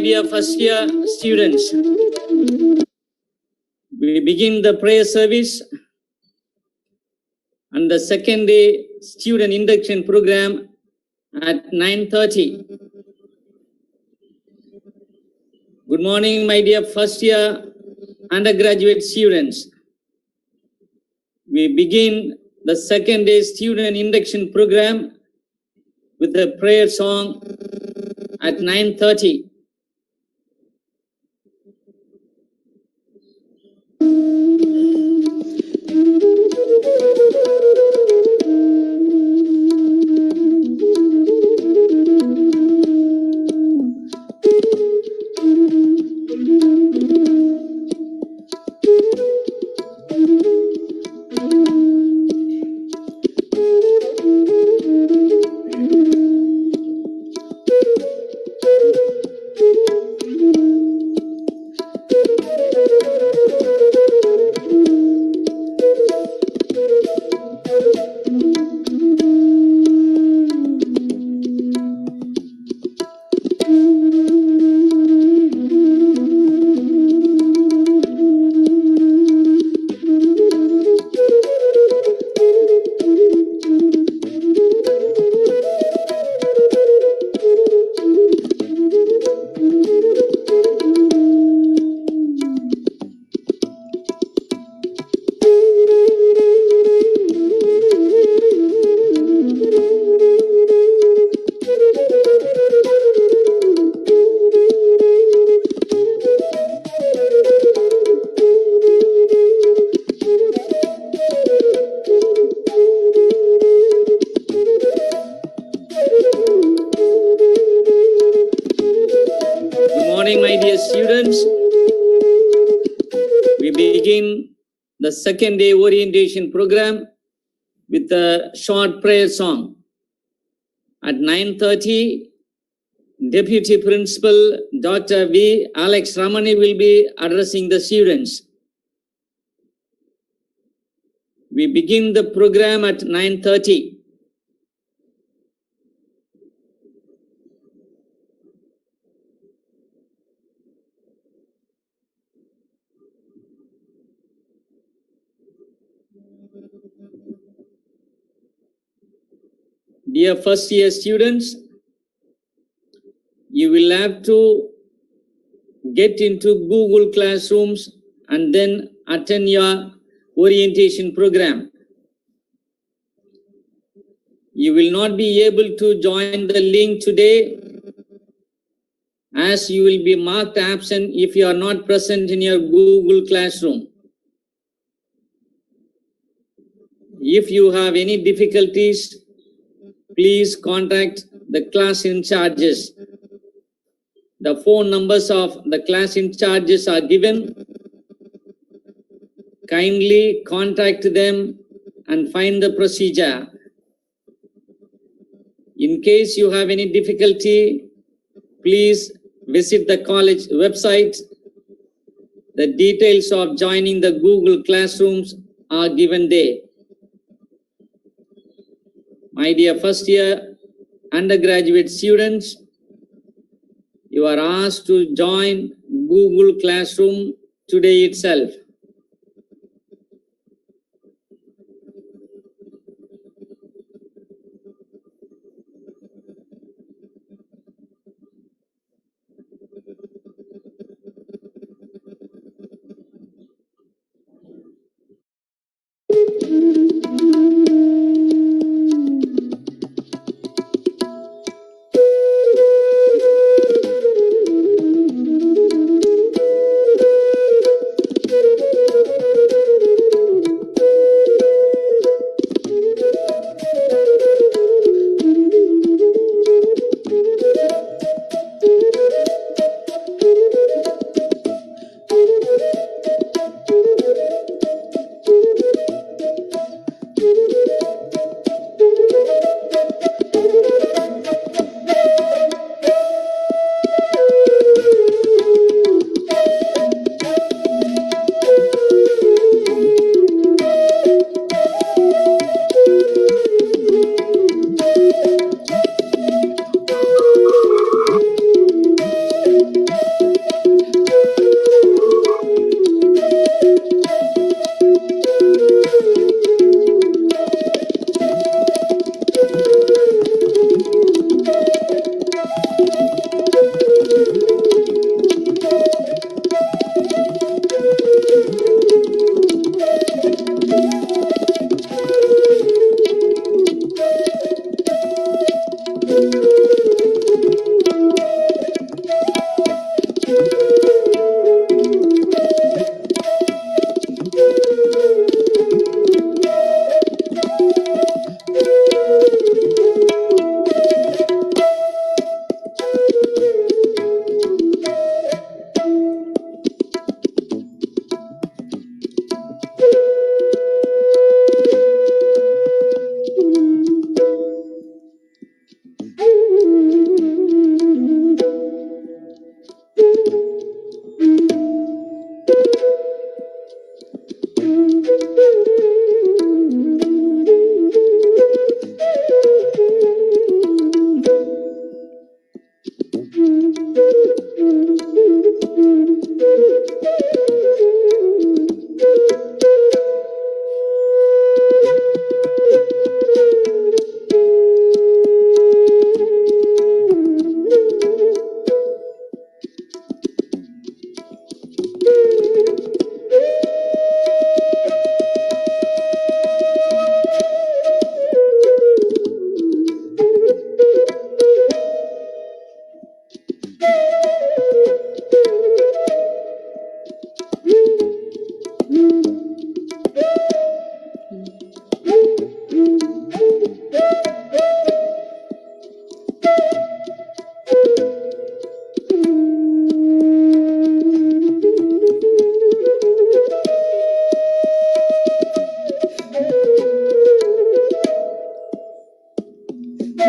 dear first year students. We begin the prayer service and the second day student induction program at 9:30. Good morning, my dear first year undergraduate students. We begin the second day student induction program with a prayer song at 9:30. The second day orientation program with a short prayer song. At 9:30, Deputy Principal Dr. V. Alex Ramani will be addressing the students. We begin the program at 9:30. Dear first year students, you will have to get into Google Classrooms and then attend your orientation program. You will not be able to join the link today as you will be marked absent if you are not present in your Google Classroom. If you have any difficulties, please contact the class in charges. The phone numbers of the class in charges are given. Kindly contact them and find the procedure. In case you have any difficulty, please visit the college website. The details of joining the Google Classrooms are given there. My dear first year undergraduate students, you are asked to join Google Classroom today itself. Dear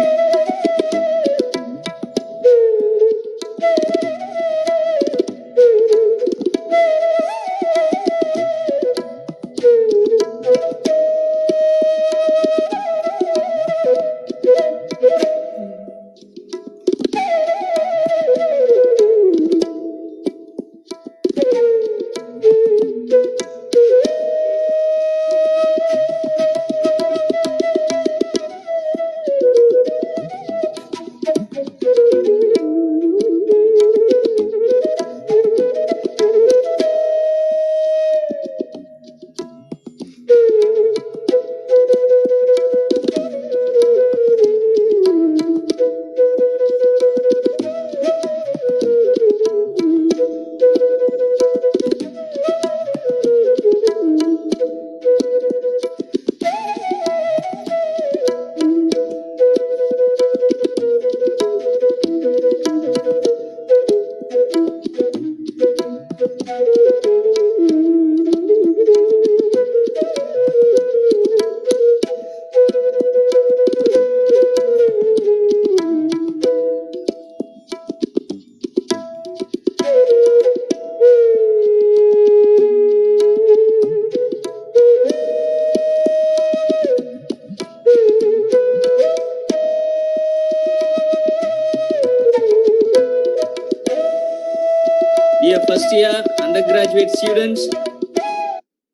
first year undergraduate students,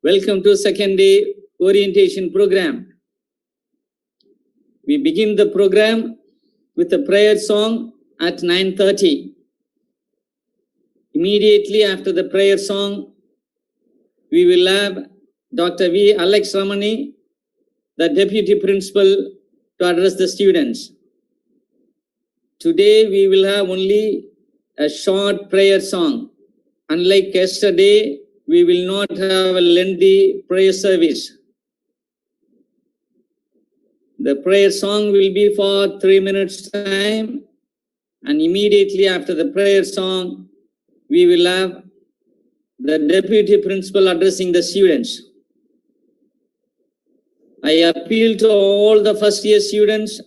welcome to second day orientation program. We begin the program with a prayer song at 9:30. Immediately after the prayer song, we will have Dr. V. Alex Ramani, the Deputy Principal, to address the students. Today we will have only a short prayer song. Unlike yesterday, we will not have a lengthy prayer service. The prayer song will be for 3 minutes time, and immediately after the prayer song, we will have the Deputy Principal addressing the students. I appeal to all the first year students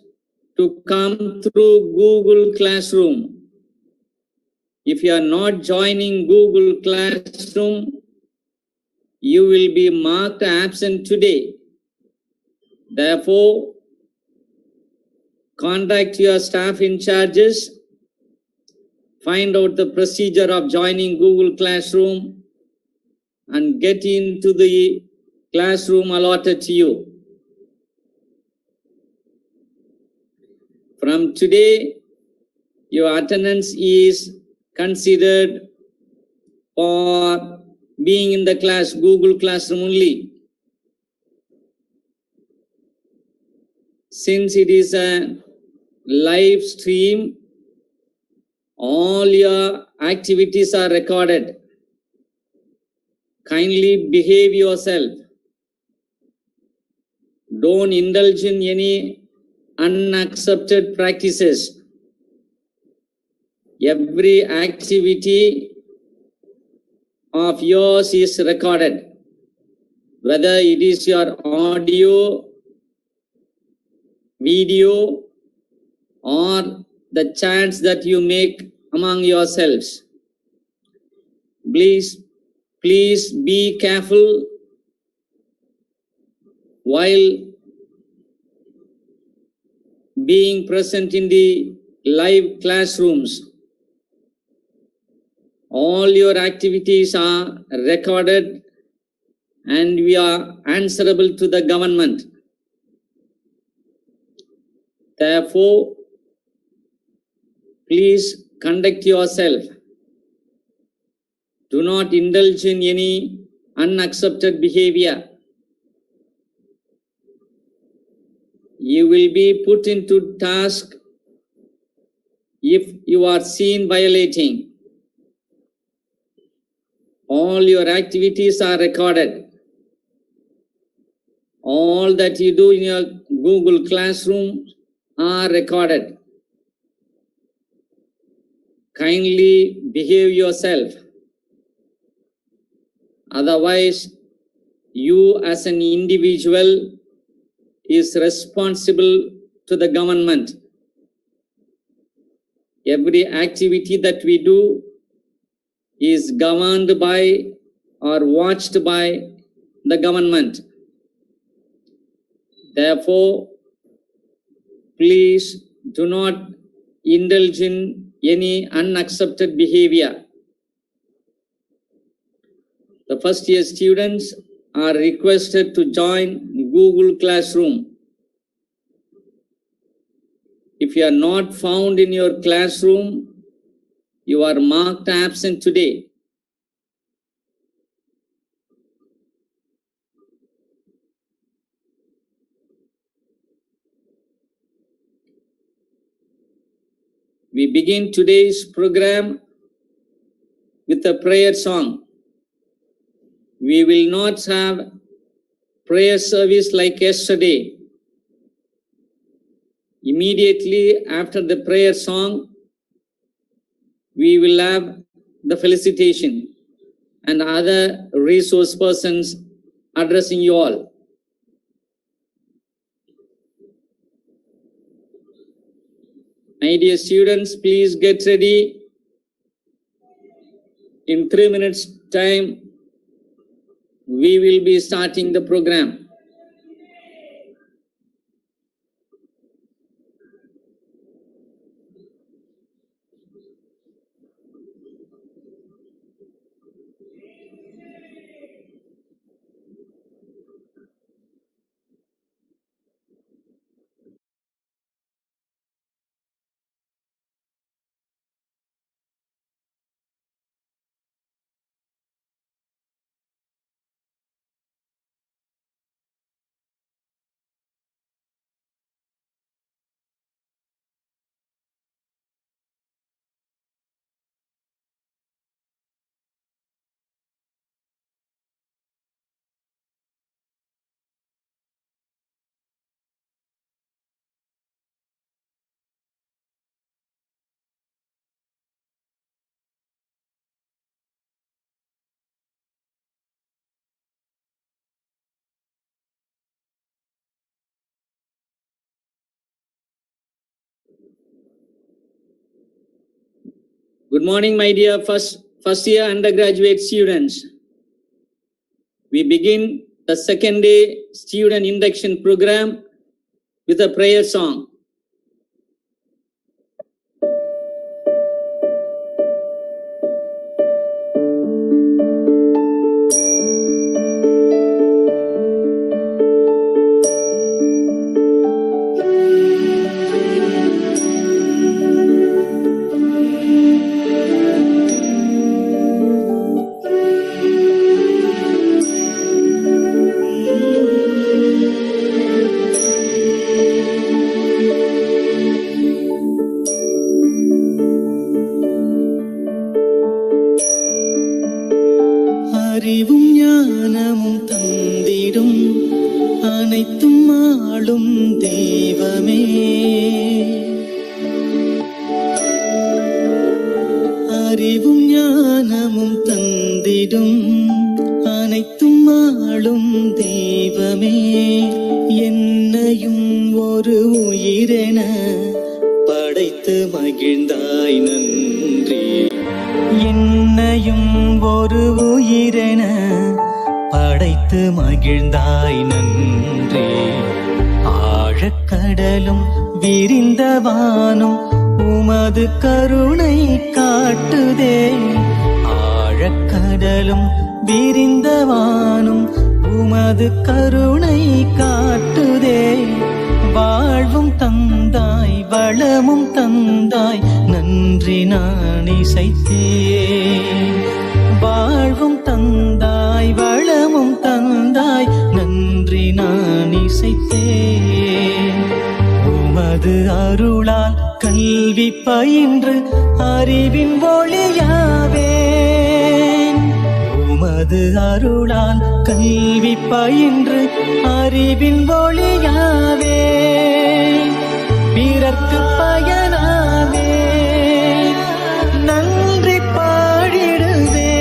to come through Google Classroom. If you are not joining Google Classroom, you will be marked absent today. Therefore, contact your staff in charges, find out the procedure of joining Google Classroom, and get into the classroom allotted to you. From today, your attendance is considered for being in the class, Google Classroom only. Since it is a live stream, all your activities are recorded. Kindly behave yourself. Don't indulge in any unaccepted practices. Every activity of yours is recorded, whether it is your audio, video, or the chats that you make among yourselves. Please be careful while being present in the live classrooms. All your activities are recorded and we are answerable to the government. Therefore, please conduct yourself. Do not indulge in any unaccepted behavior. You will be put into task if you are seen violating. All your activities are recorded. All that you do in your Google Classroom are recorded. Kindly behave yourself. Otherwise, you as an individual is responsible to the government. Every activity that we do is governed by or watched by the government. Therefore, please do not indulge in any unaccepted behavior. The first year students are requested to join Google Classroom. If you are not found in your classroom, you are marked absent today. We begin today's program with a prayer song. We will not have prayer service like yesterday. Immediately after the prayer song, we will have the felicitation and other resource persons addressing you all. My dear students, please get ready. In 3 minutes time, we will be starting the program. Good morning, my dear first year undergraduate students. We begin the second day student induction program with a prayer song. அறிவும் ஞானமும் தந்திடும் அனைத்தும் ஆளும் தெய்வமே, அறிவும் ஞானமும் தந்திடும் அனைத்தும் ஆளும் தெய்வமே, என்னையும் ஒரு உயிரென படைத்து மகிழ்ந்தாய் நன்றி, என்னையும் ஒரு உயிரென படைத்து மகிழ்ந்தாய் நன்றி. ஆழக்கடலும் விரிந்தவானும் உமது கருணை காட்டுதே, ஆழக்கடலும் விரிந்தவானும் உமது கருணை காட்டுதே. வாழ்வும் தந்தாய் வளமும் தந்தாய் நன்றி நான் இசைத்தேன், வாழ்வும் தந்தாய் வளமும் தந்தாய் நன்றி நான் இசைத்தேன். உமது அருளால் கல்வி பயின்று அறிவின் ஒளியாவேன், உமது அருளால் கல்வி பயின்று அறிவின் ஒளியாவேன், பிறர்க்கு பயனாவே நன்றி பாடிடுவே.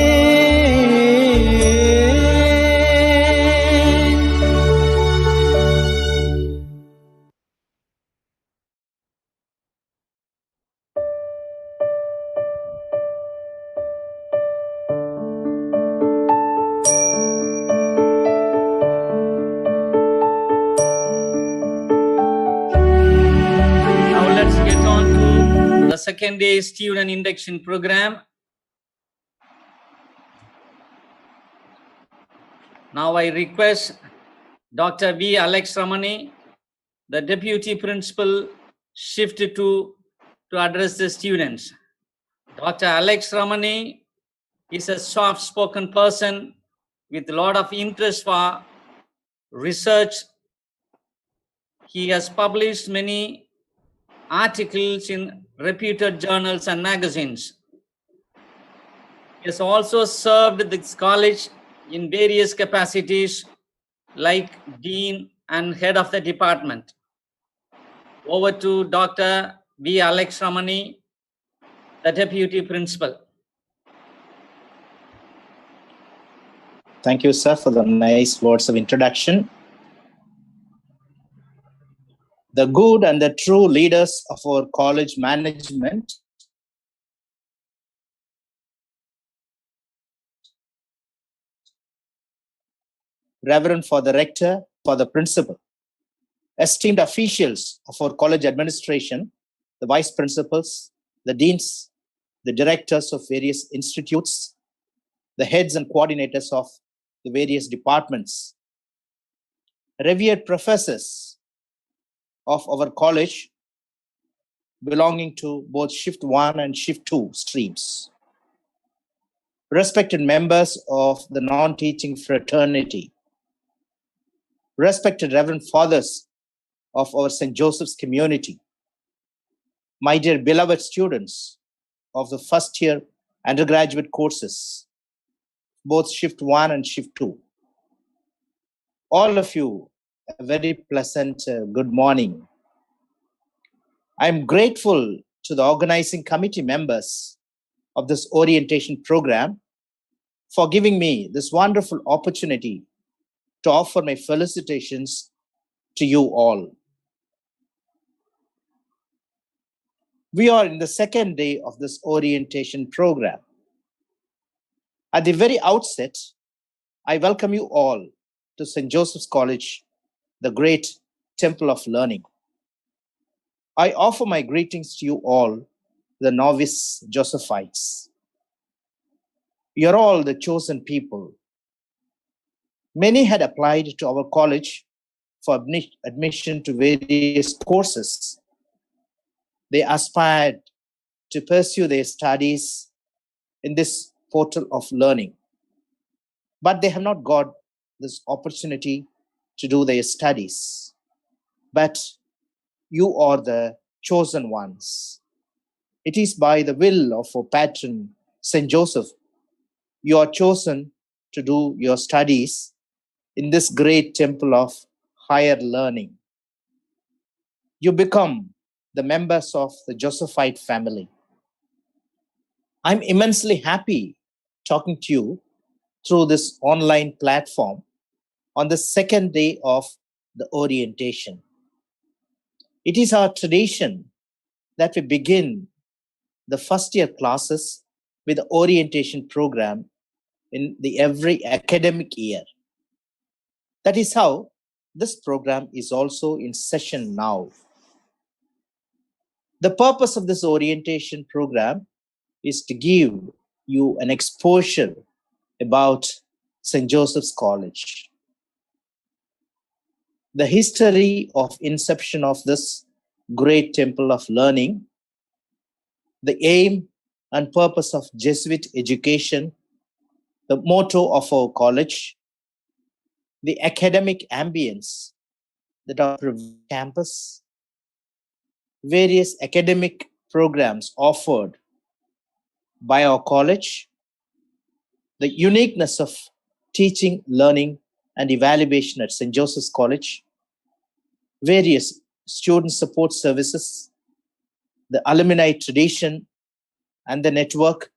let's get on to the second day student induction program. Now I request Dr. V. Alex Ramani, the Deputy Principal, Shift 2, to address the students. Dr. Alex Ramani is a soft-spoken person with a lot of interest for research. He has published many articles in reputed journals and magazines. He has also served this college in various capacities like Dean and Head of the Department. Over to Dr. V. Alex Ramani, the Deputy Principal. Thank you, sir, for the nice words of introduction. The good and the true leaders of our college management Reverend for the Rector, for the Principal, esteemed officials of our college administration, the Vice Principals, the Deans, the Directors of various institutes, the heads and coordinators of the various departments, revered professors of our college belonging to both Shift 1 and Shift 2 streams, respected members of the non-teaching fraternity, respected Reverend Fathers of our St. Joseph's community, my dear beloved students of the first year undergraduate courses, both Shift 1 and Shift 2. All of you, a very pleasant good morning. I'm grateful to the organizing committee members of this orientation program for giving me this wonderful opportunity to offer my felicitations to you all. We are in the second day of this orientation program. At the very outset, I welcome you all to St. Joseph's College, the great temple of learning. I offer my greetings to you all, the novice Josephites. You are all the chosen people. Many had applied to our college for admission to various courses. They aspired to pursue their studies in this portal of learning, but they have not got this opportunity to do their studies. But you are the chosen ones. It is by the will of our patron, St. Joseph, you are chosen to do your studies in this great temple of higher learning. You become the members of the Josephite family. I'm immensely happy talking to you through this online platform on the second day of the orientation. It is our tradition that we begin the first year classes with the orientation program in the every academic year. That is how this program is also in session now. The purpose of this orientation program is to give you an exposure about St. Joseph's College. The history of inception of this great temple of learning, the aim and purpose of Jesuit education, the motto of our college, the academic ambience that are campus, various academic programs offered by our college, the uniqueness of teaching, learning, and evaluation at St. Joseph's College, various student support services, the alumni tradition and the network,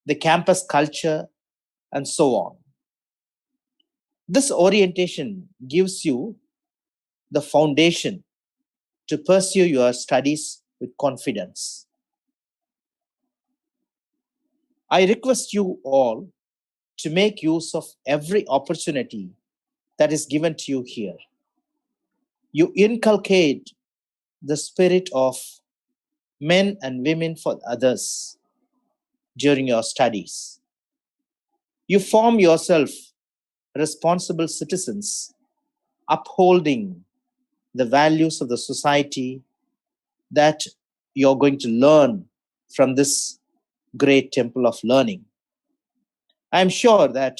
the campus culture, and so on. This orientation gives you the foundation to pursue your studies with confidence. I request you all to make use of every opportunity that is given to you here. You inculcate the spirit of men and women for others during your studies. You form yourself responsible citizens, upholding the values of the society that you're going to learn from this great temple of learning. I'm sure that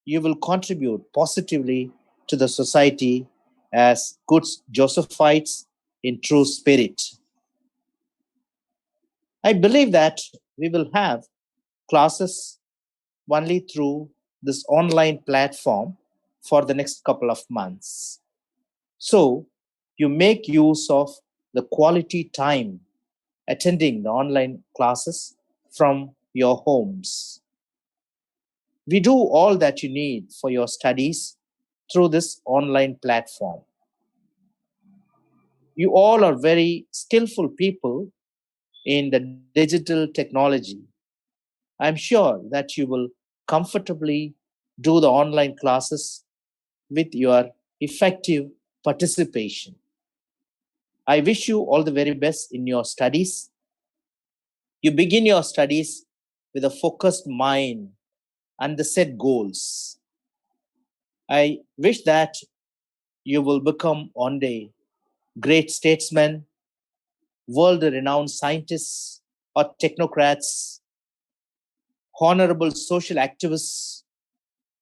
you will contribute positively to the society as good Josephites in true spirit. I believe that we will have classes only through this online platform for the next couple of months. So you make use of the quality time attending the online classes from your homes. We do all that you need for your studies through this online platform. You all are very skillful people in the digital technology. I'm sure that you will comfortably do the online classes with your effective participation. I wish you all the very best in your studies. You begin your studies with a focused mind and the set goals. I wish that you will become one day great statesmen, world-renowned scientists or technocrats, honorable social activists,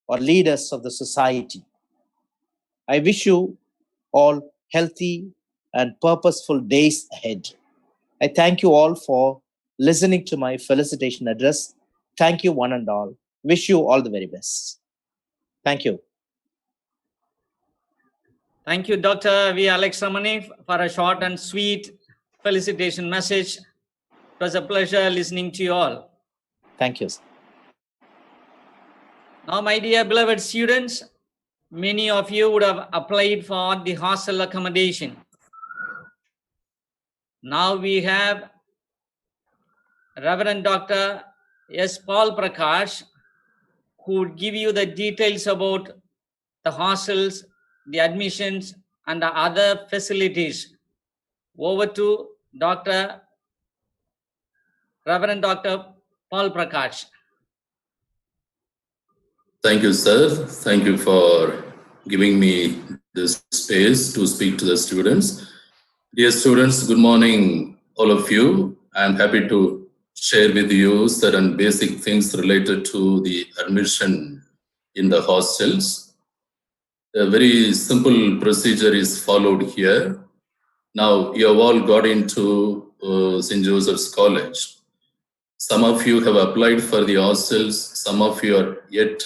or leaders of the society. I wish you all healthy and purposeful days ahead. I thank you all for listening to my felicitation address. Thank you, one and all. Wish you all the very best. Thank you. Thank you, Dr. V. Alex Ramani, for a short and sweet felicitation message. It was a pleasure listening to you all. Thank you. Now, my dear beloved students, many of you would have applied for the hostel accommodation. Now we have Reverend Dr. S. Paul Prakash, who would give you the details about the hostels, the admissions, and the other facilities. Over to Reverend Dr. Paul Prakash. Thank you, sir. Thank you for giving me this space to speak to the students. Dear students, good morning, all of you. I'm happy to share with you certain basic things related to the admission in the hostels. A very simple procedure is followed here. Now, you have all got into St. Joseph's College. Some of you have applied for the hostels. Some of you are yet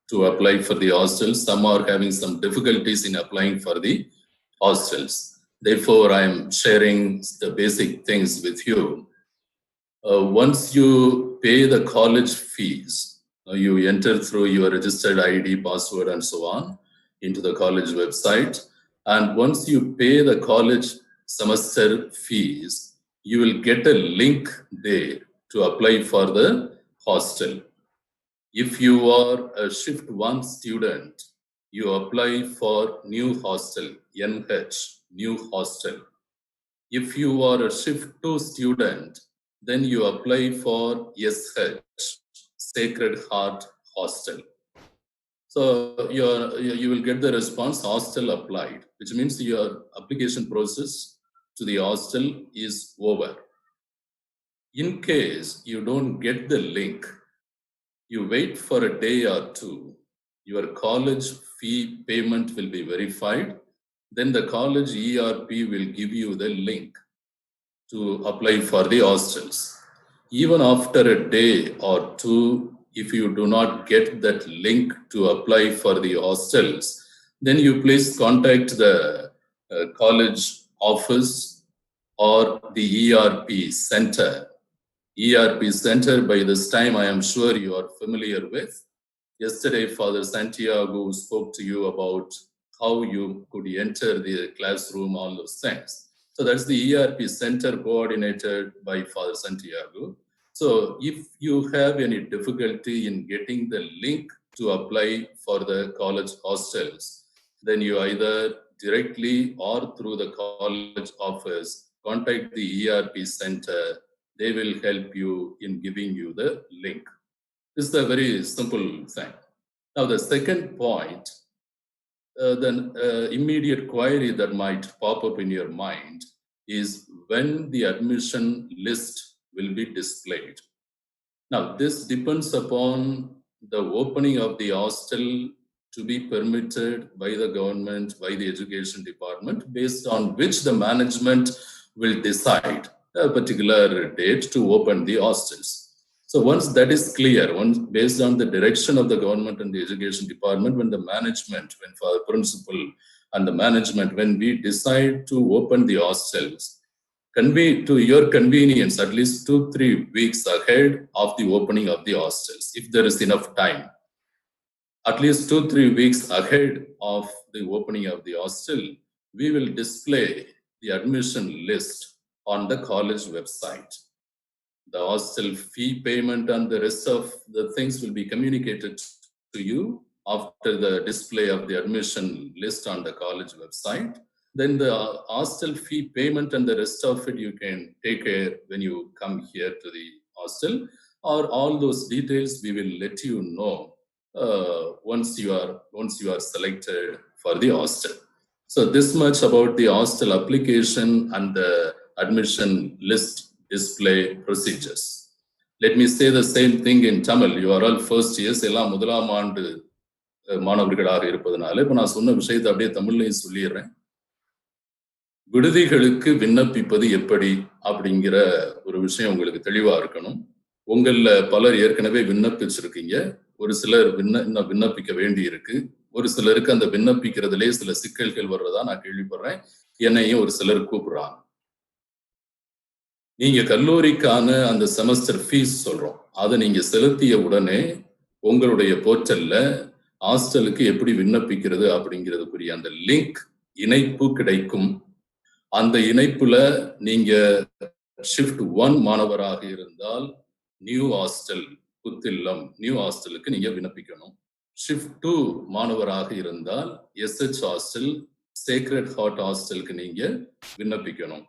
to apply for the hostels. Some are having some difficulties in applying for the hostels. Therefore, I am sharing the basic things with you. Once you pay the college fees, you enter through your registered ID, password, and so on into the college website. And once you pay the college semester fees, you will get a link there to apply for the hostel. If you are a Shift 1 student, you apply for new hostel, NH, new hostel. If you are a Shift 2 student, then you apply for SH, Sacred Heart Hostel. So you will get the response, hostel applied, which means your application process to the hostel is over. In case you don't get the link, you wait for a day or two, your college fee payment will be verified, then the college ERP will give you the link to apply for the hostels. Even after a day or two, if you do not get that link to apply for the hostels, then you please contact the college office or the ERP center. ERP center, by this time, I am sure you are familiar with. Yesterday, Father Santiago spoke to you about how you could enter the classroom, all those things. So that's the ERP center coordinated by Father Santiago. So if you have any difficulty in getting the link to apply for the college hostels, then you either directly or through the college office, contact the ERP center. They will help you in giving you the link. This is a very simple thing. Now, the second point, the immediate query that might pop up in your mind is when the admission list will be displayed. Now, this depends upon the opening of the hostel to be permitted by the government, by the education department, based on which the management will decide a particular date to open the hostels. So once that is clear, once based on the direction of the government and the education department, when the management, when for the principal and the management, when we decide to open the hostels, convey to your convenience at least 2-3 weeks ahead of the opening of the hostels, if there is enough time. At least 2-3 weeks ahead of the opening of the hostel, we will display the admission list on the college website. The hostel fee payment and the rest of the things will be communicated to you after the display of the admission list on the college website. Then the hostel fee payment and the rest of it you can take care when you come here to the hostel, or all those details we will let you know once you are selected for the hostel. So this much about the hostel application and the admission list display procedures. Let me say the same thing in Tamil. You are all first years, எல்லாம் முதலாம் ஆண்டு மாணவர்களாக இருப்பதனால இப்ப நான் சொன்ன விஷயத்தை அப்படியே தமிழ்லையும் சொல்லிடுறேன். விடுதிகளுக்கு விண்ணப்பிப்பது எப்படி அப்படிங்கிற ஒரு விஷயம் உங்களுக்கு தெளிவா இருக்கணும். உங்கள பலர் ஏற்கனவே விண்ணப்பிச்சிருக்கீங்க. ஒரு சிலர் இன்னும் விண்ணப்பிக்க வேண்டி இருக்கு. ஒரு சிலருக்கு அந்த விண்ணப்பிக்கிறதுலே சில சிக்கல்கள் வர்றதா நான் கேள்விப்படுறேன். என்னையும் ஒரு சிலர் கூப்பிடுறாங்க. நீங்க கல்லூரிக்கான அந்த செமஸ்டர் ஃபீஸ் சொல்றோம். அதை நீங்க செலுத்திய உடனே உங்களுடைய போர்ட்டல்ல ஹாஸ்டலுக்கு எப்படி விண்ணப்பிக்கிறது அப்படிங்கிறதுக்குரிய அந்த லிங்க் இணைப்பு கிடைக்கும். அந்த இணைப்புல நீங்க ஷிஃப்ட் 1 மாணவராக இருந்தால் நியூ ஹாஸ்டல் புத்தில்லம் நியூ ஹாஸ்டலுக்கு நீங்க விண்ணப்பிக்கணும். ஷிஃப்ட் 2 மாணவராக இருந்தால் எஸ்ஹெச் ஹாஸ்டல் சேக்ரெட் ஹார்ட் ஹாஸ்டலுக்கு நீங்க விண்ணப்பிக்கணும்.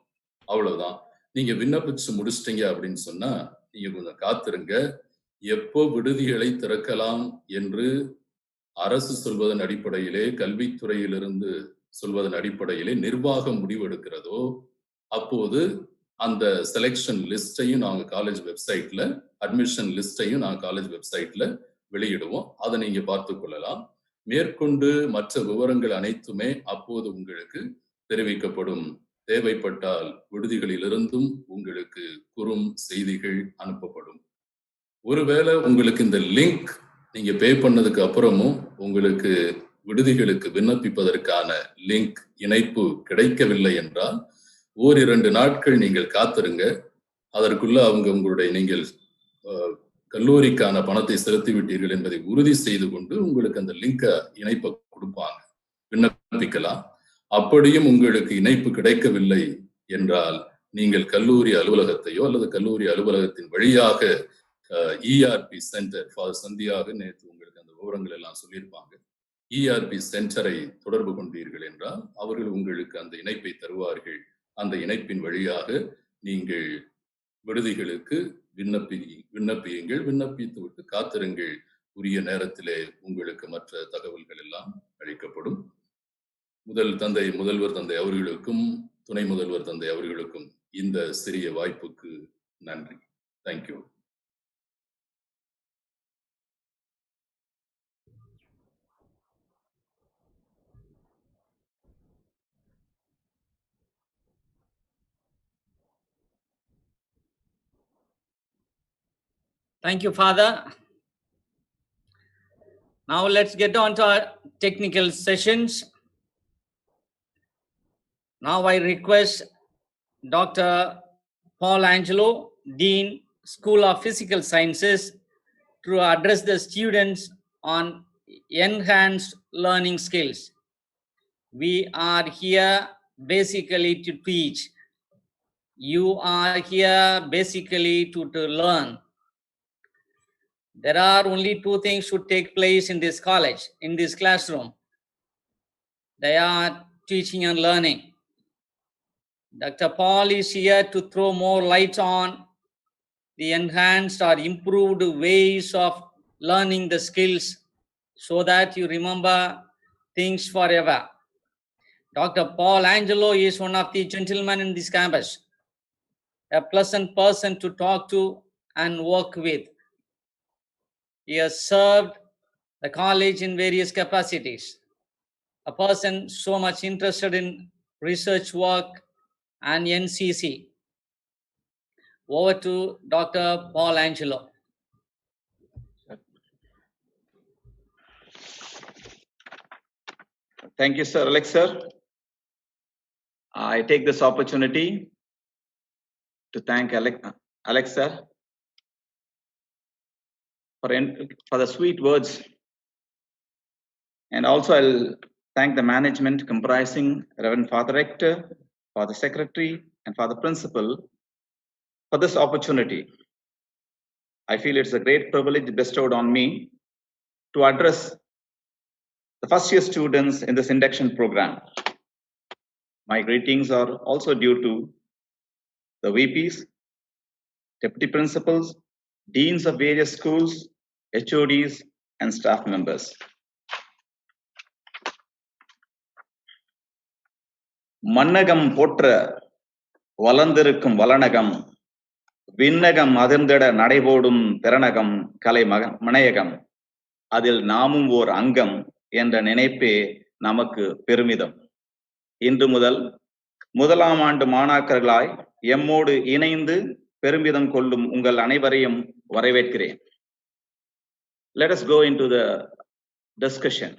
அவ்வளவுதான். நீங்க விண்ணப்பிச்சு முடிச்சிட்டீங்க அப்படின்னு சொன்னா நீங்க கொஞ்சம் காத்திருங்க. எப்போ விடுதிகளை திறக்கலாம் என்று அரசு சொல்வதன் அடிப்படையிலே, கல்வித்துறையிலிருந்து சொல்வதன் அடிப்படையிலே நிர்வாகம் முடிவெடுக்கிறதோ அப்போது அந்த செலெக்ஷன் லிஸ்டையும் நாங்க காலேஜ் வெப்சைட்ல, அட்மிஷன் லிஸ்டையும் நாங்க காலேஜ் வெப்சைட்ல வெளியிடுவோம். அதை நீங்க பார்த்துக் கொள்ளலாம். மேற்கொண்டு மற்ற விவரங்கள் அனைத்துமே அப்போது உங்களுக்கு தெரிவிக்கப்படும். தேவைப்பட்டால் விடுதிகளிலிருந்தும் உங்களுக்கு குறும் செய்திகள் அனுப்பப்படும். ஒருவேளை உங்களுக்கு இந்த லிங்க் நீங்க பே பண்ணதுக்கு அப்புறமும் உங்களுக்கு விடுதிகளுக்கு விண்ணப்பிப்பதற்கான லிங்க் இணைப்பு கிடைக்கவில்லை என்றால் 1-2 நாட்கள் நீங்கள் காத்திருங்க. அதற்குள்ள உங்களுடைய நீங்கள் கல்லூரிக்கான பணத்தை செலுத்தி விட்டீர்கள் என்பதை உறுதி செய்து கொண்டு உங்களுக்கு அந்த லிங்க இணைப்பை கொடுப்பாங்க. விண்ணப்பிக்கலாம். அப்படியும் உங்களுக்கு இணைப்பு கிடைக்கவில்லை என்றால் நீங்கள் கல்லூரி அலுவலகத்தையோ அல்லது கல்லூரி அலுவலகத்தின் வழியாக இஆர்பி சென்டர் ஃபாதர் சந்தியாக நேற்று உங்களுக்கு அந்த விவரங்கள் எல்லாம் சொல்லியிருப்பாங்க. இஆர்பி சென்டரை தொடர்பு கொண்டீர்கள் என்றால் அவர்கள் உங்களுக்கு அந்த இணைப்பை தருவார்கள். அந்த இணைப்பின் வழியாக நீங்கள் விடுதிகளுக்கு விண்ணப்பியுங்கள். விண்ணப்பித்து விட்டு காத்திருங்கள். உரிய நேரத்திலே உங்களுக்கு மற்ற தகவல்கள் எல்லாம் அளிக்கப்படும். முதல்வர் தந்தை அவர்களுக்கும் துணை முதல்வர் தந்தை அவர்களுக்கும் இந்த சிறிய வாய்ப்புக்கு நன்றி. Thank you. Thank you, Father. Now let's get on to our technical sessions. Now I request Dr. Paul Angelo, Dean, School of Physical Sciences, to address the students on enhanced learning skills. We are here basically to teach. You are here basically to learn. There are only 2 things should take place in this college, in this classroom. They are teaching and learning. Dr. Paul is here to throw more light on the enhanced or improved ways of learning the skills so that you remember things forever. Dr. Paul Angelo is one of the gentlemen in this campus, a pleasant person to talk to and work with. He has served the college in various capacities. A person so much interested in research work and NCC. Over to Dr. Paul Angelo. Thank you, Sir Alex, sir. I take this opportunity to thank Alex, sir, for the sweet words. And also I'll thank the management comprising Reverend Father Rector, Father Secretary, and Father Principal for this opportunity. I feel it's a great privilege bestowed on me to address the first year students in this induction program. My greetings are also due to the VPs, deputy principals, deans of various schools, HODs, and staff members. மன்னகம் போற்ற வளர்ந்திருக்கும் வளநகம் விண்ணகம் அதிர்ந்திட நடைபோடும் திறனகம் கலை மனையகம் அதில் நாமும் ஓர் அங்கம் என்ற நினைப்பே நமக்கு பெருமிதம். இன்று முதல் முதலாம் ஆண்டு மாணாக்கர்களாய் எம்மோடு இணைந்து பெருமிதம் கொள்ளும் உங்கள் அனைவரையும் வரவேற்கிறேன். Let us go into the discussion.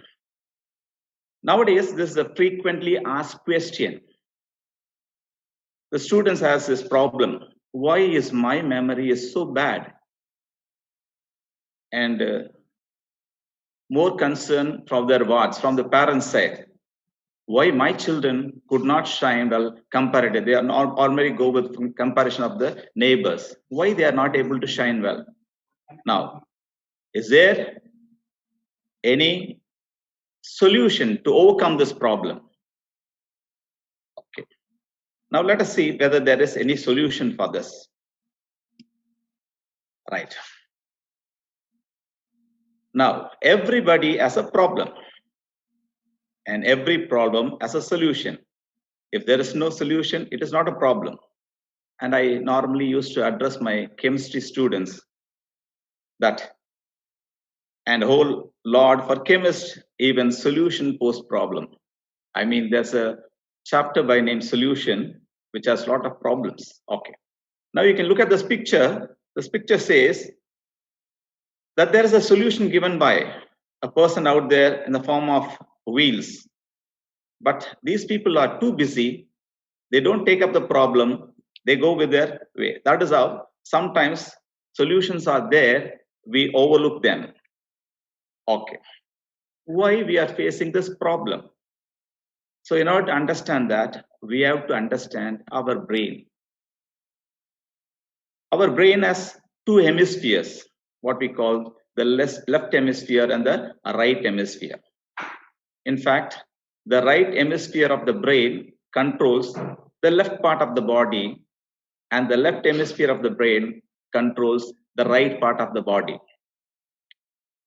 Nowadays, this is a frequently asked question. The students has this problem. Why is my memory is so bad? And more concern from their wards, from the parents' side. Why my children could not shine well comparatively? They are not normally go with comparison of the neighbors. Why they are not able to shine well? Now, is there any solution to overcome this problem? Okay. Now let us see whether there is any solution for this. Right. Now, everybody has a problem. And every problem has a solution. If there is no solution, it is not a problem. And I normally used to address my chemistry students that, and whole Lord, for chemists, even solution pose problem. I mean, there's a chapter by name solution, which has a lot of problems. Okay. Now you can look at this picture. This picture says that there is a solution given by a person out there in the form of wheels. But these people are too busy. They don't take up the problem. They go with their way. That is how sometimes solutions are there. We overlook them. Okay. Why we are facing this problem? So in order to understand that, we have to understand our brain. Our brain has two hemispheres, what we call the left hemisphere and the right hemisphere. In fact, the right hemisphere of the brain controls the left part of the body, and the left hemisphere of the brain controls the right part of the body.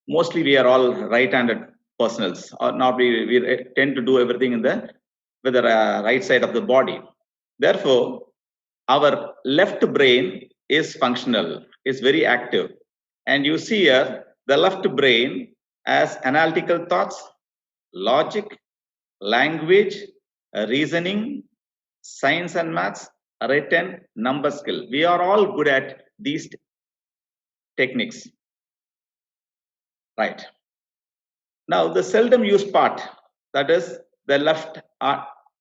Mostly we are all right-handed persons, or not we tend to do everything with the right side of the body. Therefore, our left brain is functional, is very active. And you see here, the left brain has analytical thoughts, logic, language, reasoning, science and maths, written, number skill. We are all good at these techniques. Right. Now, the seldom used part, that is the left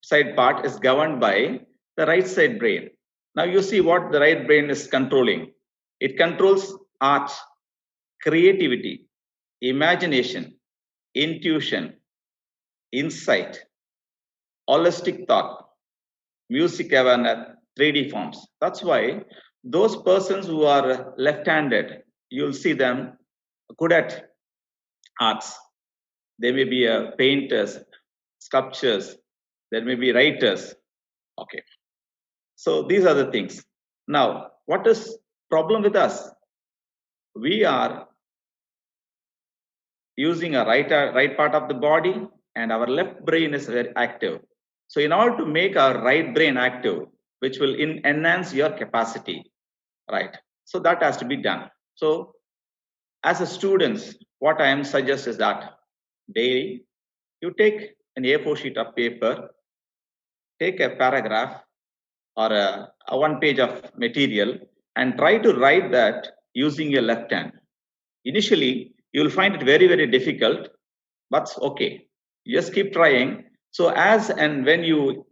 side part, is governed by the right side brain. Now, you see what the right brain is controlling. It controls art, creativity, imagination, intuition, insight, holistic thought, music awareness, 3D forms. That's why those persons who are left-handed, you'll see them good at arts. They may be painters, sculptures, There may be writers. Okay. So these are the things. Now, what is problem with us? We are using a right part of the body, and our left brain is very active. So in order to make our right brain active, which will enhance your capacity, right? So that has to be done. So as a student, what I am suggest is that daily you take an A4 sheet of paper, take a paragraph or a one page of material and try to write that using your left hand. Initially, you will find it very, very difficult, but okay. Just keep trying. So as and when you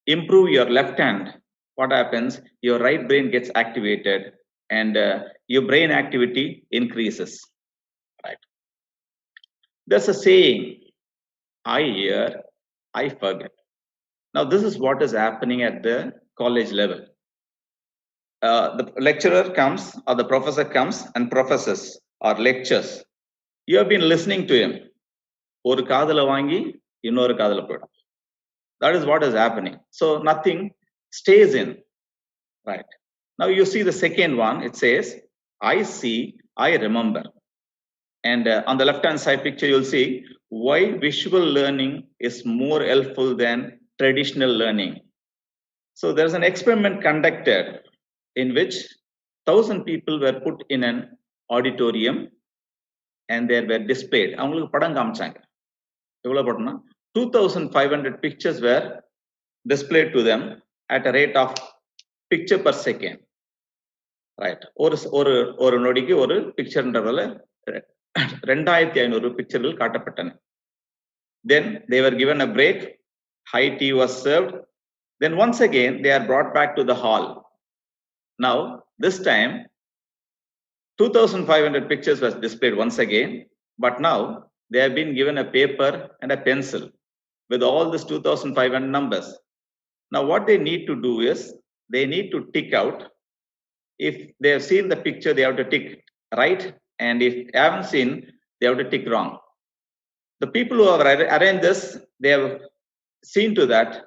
improve your left hand, what happens? Your right brain gets activated and your brain activity increases. Right? There's a saying, I hear, I forget. Now, this is what is happening at the college level. The lecturer comes or the professor comes and professors or lectures. You have been listening to him. Oru kadala vaangi, innoru kadala poidum. That is what is happening. So nothing stays in. Right. Now you see the second one. It says, I see, I remember. And on the left hand side picture, you'll see why visual learning is more helpful than traditional learning. So there's an experiment conducted in which 1,000 people were put in an auditorium and they were displayed. 2,500 pictures were displayed to them at a rate of picture per second. Right. Or nodiki or picture 2500 pictures kaatapattana. Then they were given a break. High tea was served. Then once again they are brought back to the hall. Now this time 2,500 pictures was displayed once again, but now they have been given a paper and a pencil with all these 2,500 numbers. Now what they need to do is they need to tick out. If they have seen the picture, they have to tick right, and if they haven't seen, they have to tick wrong. The people who have arranged this, they have seen to that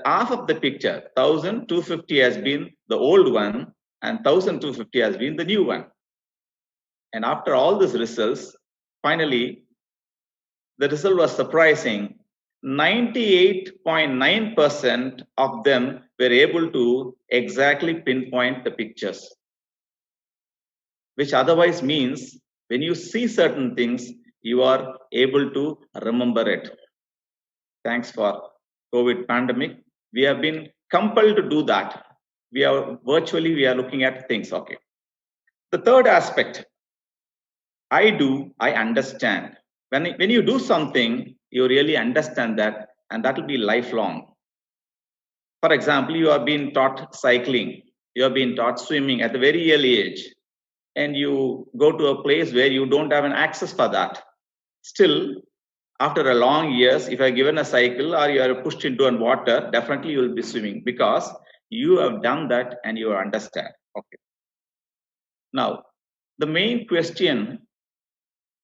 half of the picture, 1,250 has been the old one and 1,250 has been the new one. And after all these results, finally, the result was surprising. 98.9% of them were able to exactly pinpoint the pictures, which otherwise means when you see certain things, you are able to remember it. Thanks for COVID pandemic. We have been compelled to do that. We are looking at things. Okay. The third aspect, I understand. When you do something, you really understand that, and that will be lifelong. For example, you have been taught cycling, you have been taught swimming at a very early age, and you go to a place where you don't have an access for that. Still, after a long years, if you are given a cycle or you are pushed into a water, definitely you will be swimming because you have done that and you understand. Okay. Now, the main question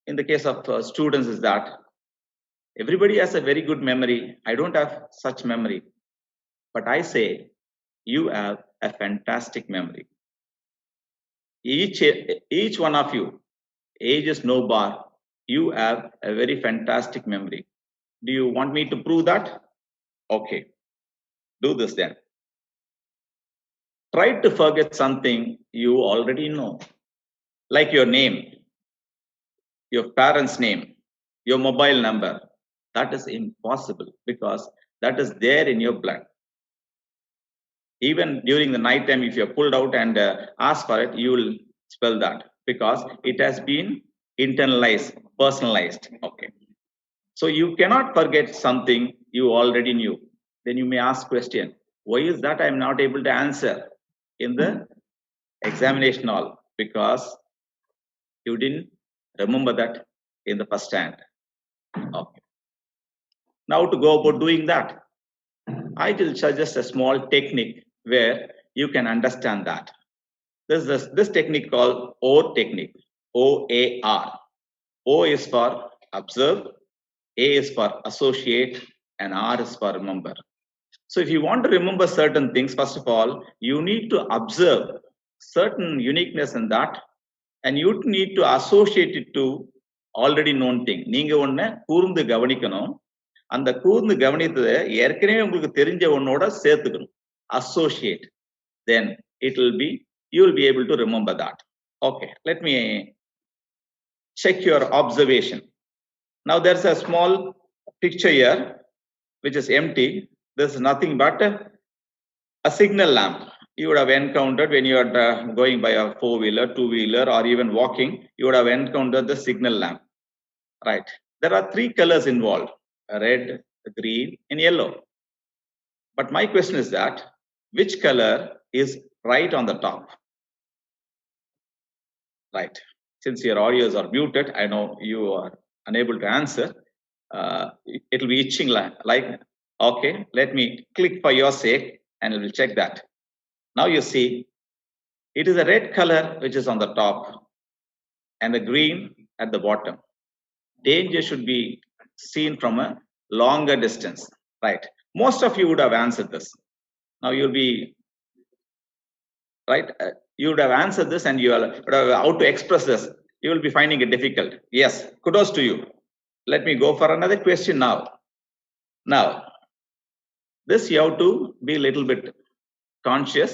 in the case of students is that everybody has a very good memory. I don't have such memory, but I say you have a fantastic memory. Each one of you, age is no bar. You have a very fantastic memory. Do you want me to prove that? Okay, do this then. Try to forget something you already know, like your name, your parents' name, your mobile number. That is impossible because that is there in your blood. Even during the night time, if you are pulled out and ask for it, you will spell that because it has been internalized, personalized. Okay. So you cannot forget something you already knew. Then you may ask question, why is that I am not able to answer in the examination hall? Because you didn't remember that in the first hand. Okay. Now to go about doing that, I will suggest a small technique where you can understand that. This technique called OAR technique, OAR. O is for observe, A is for associate, and R is for remember. So if you want to remember certain things, first of all, you need to observe certain uniqueness in that, and you need to associate it to already known thing. நீங்க ஒண்ணு கூர்ந்து கவனிக்கணும். அந்த கூர்ந்து கவனித்ததை ஏற்கனவே உங்களுக்கு தெரிஞ்ச ஒன்னோட சேர்த்துக்கணும். Associate. Then it will be, you will be able to remember that. Okay, let me check your observation. Now there's a small picture here which is empty. This is nothing but a signal lamp. You would have encountered when you are going by a four-wheeler, two-wheeler, or even walking, you would have encountered the signal lamp, right? There are three colors involved: red, green, and yellow. But my question is that, which color is right on the top? Right. Since your audios are muted, I know you are unable to answer. It will be itching like, okay, let me click for your sake and I will check that. Now you see, it is a red color which is on the top and the green at the bottom. Danger should be seen from a longer distance, right? Most of you would have answered this. Now you'll be, right? You would have answered this and you are how to express this. You will be finding it difficult. Yes, kudos to you. Let me go for another question now. Now, this you have to be a little bit conscious.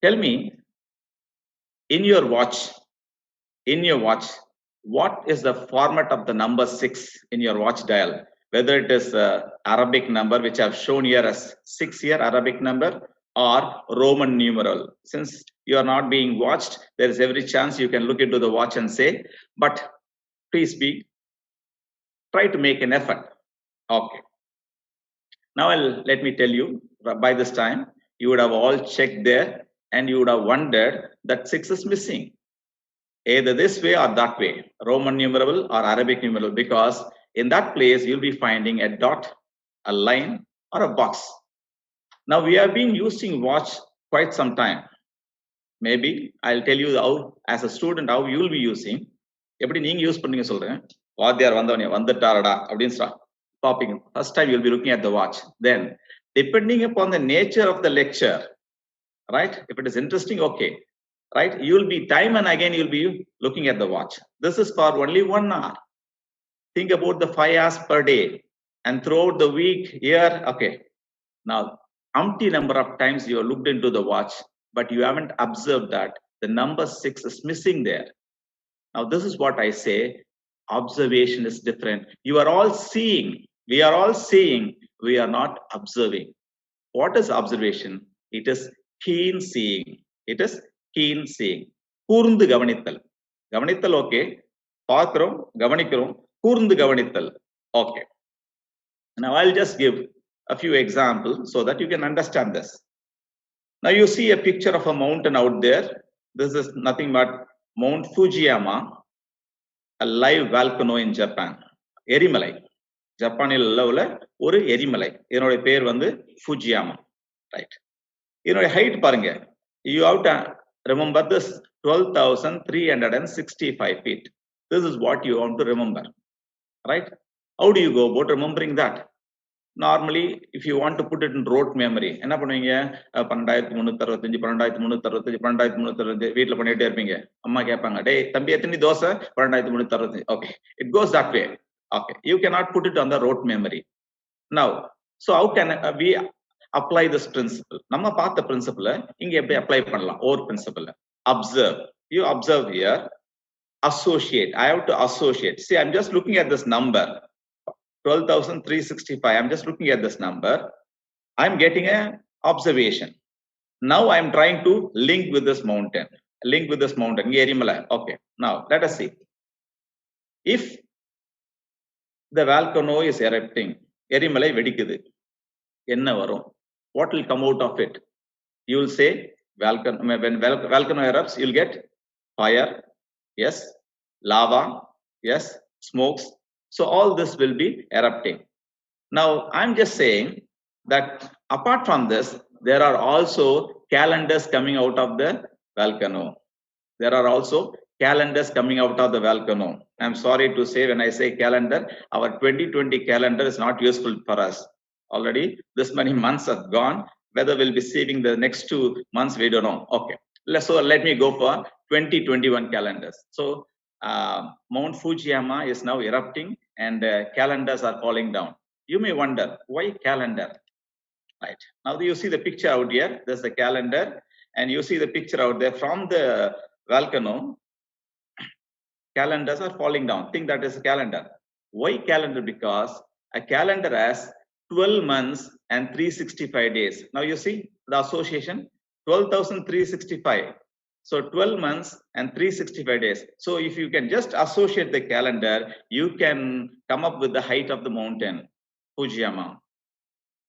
Tell me, in your watch, what is the format of the number 6 in your watch dial? Whether it is Arabic number, which I've shown here as 6 here, Arabic number, or Roman numeral. Since you are not being watched, there is every chance you can look into the watch and say, but please try to make an effort. Okay. Now let me tell you, by this time, you would have all checked there and you would have wondered that 6 is missing. Either this way or that way, Roman numeral or Arabic numeral, because in that place, you'll be finding a dot, a line, or a box. Now we have been using watch quite some time. Maybe I'll tell you how, as a student, how you will be using. எப்படி நீங்க use பண்ணீங்க சொல்றேன். வாத்தியார் வந்தவனே வந்துட்டாரடா அப்படின்னு start popping. First time you'll be looking at the watch. Then, depending upon the nature of the lecture, right? If it is interesting, okay, right? You'll be time and again you'll be looking at the watch. This is for only 1 hour. Think about the 5 hours per day, and throughout the week, year, okay. Now, umpty number of times you have looked into the watch, but you haven't observed that the number 6 is missing there. Now, this is what I say, observation is different. You are all seeing, we are all seeing, we are not observing. What is observation? It is keen seeing. It is keen seeing. கூர்ந்து கவனித்தல். கவனித்தல், okay. பார்க்கிறோம், கவனிக்கிறோம், கூர்ந்து கவனித்தல். Okay. Now, I'll just give a few examples so that you can understand this. Now you see a picture of a mountain out there. This is nothing but Mount Fujiyama, a live volcano in Japan. எரிமலை. ஜப்பானில் உள்ள ஒரு எரிமலை. இதனுடைய பேர் வந்து Fujiyama. Right. இதனுடைய height பாருங்க. You have to remember this, 12,365 feet. This is what you want to remember. Right? How do you go about remembering that? Normally, if you want to put it in rote memory, என்ன பண்ணுவீங்க? 12,365, 12,365, 12,365 வீட்டில் பண்ணிட்டே இருப்பீங்க. அம்மா கேட்பாங்க, டேய் தம்பி எத்தனை dosa? 12,365. Okay, it goes that way. Okay, you cannot put it on the rote memory. Now, so how can we apply this principle? நம்ம பார்த்த principle இங்க எப்படி apply பண்ணலாம்? Or principle. Observe. You observe here. Associate. I have to associate. See, I'm just looking at this number. 12,365. I'm just looking at this number. I'm getting an observation. Now I'm trying to link with this mountain. Link with this mountain. Okay. Now let us see. If the volcano is erupting, எரிமலை வெடிக்குது. என்ன வரும்? What will come out of it? You will say, when volcano erupts, you'll get fire. Yes. Lava. Yes. Smokes. So all this will be erupting. Now, I'm just saying that apart from this, there are also calendars coming out of the volcano. There are also calendars coming out of the volcano. I'm sorry to say, when I say calendar, our 2020 calendar is not useful for us. Already this many months have gone. Whether we'll be saving the next 2 months, we don't know. Okay. So let me go for 2021 calendars. So Mount Fujiyama is now erupting and calendars are falling down. You may wonder, why calendar? Right. Now you see the picture out here. There's the calendar and you see the picture out there from the volcano. Calendars are falling down. Think that is a calendar. Why calendar? Because a calendar has 12 months and 365 days. Now you see the association, 12,365. So 12 months and 365 days. So if you can just associate the calendar, you can come up with the height of the mountain, Fujiyama.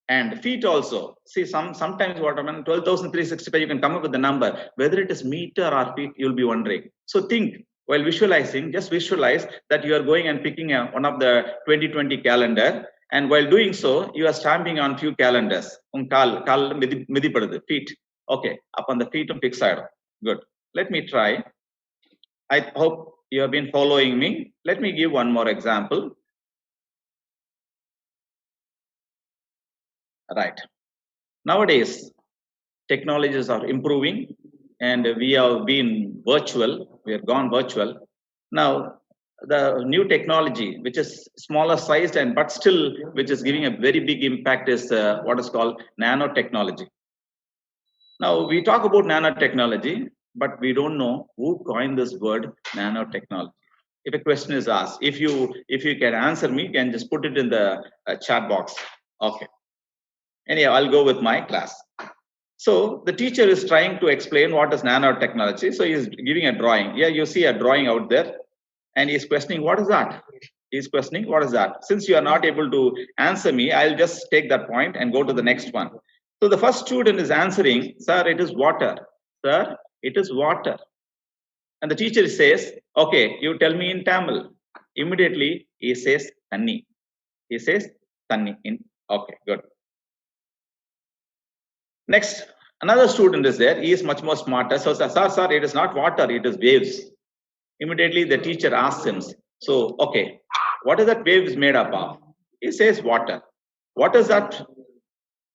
And feet also. See, sometimes what I mean, 12,365, you can come up with the number. Whether it is meter or feet, you'll be wondering. So think, while visualizing, just visualize that you are going and picking one of the 2020 calendar. And while doing so, you are stamping on few calendars. Feet. Okay, upon the feet of fixed side. Good. Let me try. I hope you have been following me. Let me give one more example. Right. Nowadays, technologies are improving and we have been virtual. We have gone virtual. Now, the new technology, which is smaller sized and but still, which is giving a very big impact, is what is called nanotechnology. Now, we talk about nanotechnology, but we don't know who coined this word nanotechnology. If a question is asked, if you can answer me, you can just put it in the chat box. Okay. Anyhow, I'll go with my class. So the teacher is trying to explain what is nanotechnology. So he's giving a drawing. Yeah, you see a drawing out there. And he's questioning, what is that? He's questioning, what is that? Since you are not able to answer me, I'll just take that point and go to the next one. So the first student is answering, sir, it is water. Sir, it is water. And the teacher says, okay, you tell me in Tamil. Immediately, he says, Tanni. He says, Tanni. Okay, good. Next, another student is there. He is much more smarter. So, sir, it is not water, it is waves. Immediately, the teacher asks him, so, okay, what is that waves made up of? He says water. What is that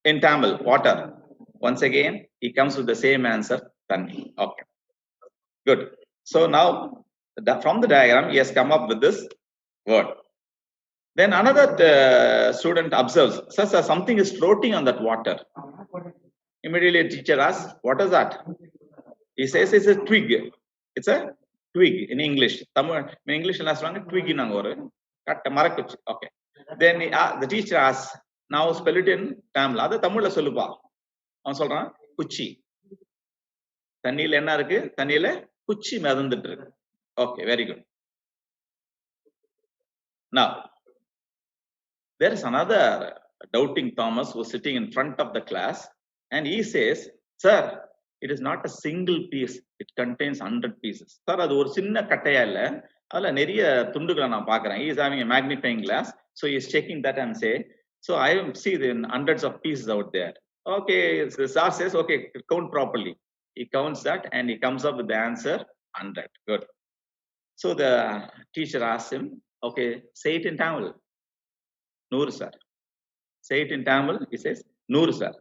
in Tamil? Water. Once again, he comes with the same answer, Tanni. Okay, good. So now, from the diagram, he has come up with this word. Then another student observes, sir, something is floating on that water. Immediately, the teacher asks, what is that? He says it's a twig. It's a twig in English. Tamil, in English, twig in okay. Then the teacher asks, now spell it in Tamil. That's Tamil solupa. I'm saying, kuchi. Tannil enna irukku? Tannile kuchi medandittu irukku. Okay, very good. Now, there is another doubting Thomas who is sitting in front of the class. And he says, sir, it is not a single piece. It contains 100 pieces. Sir, that's a sinna kattaya illa. Alla neriya tundukala na paakran. He is having a magnifying glass. So he is checking that and say, so I see the hundreds of pieces out there. Okay, the sir says, okay, count properly. He counts that and he comes up with the answer 100. Good. So the teacher asks him, okay, say it in Tamil. Noor, sir. Say it in Tamil. He says, Noor, sir.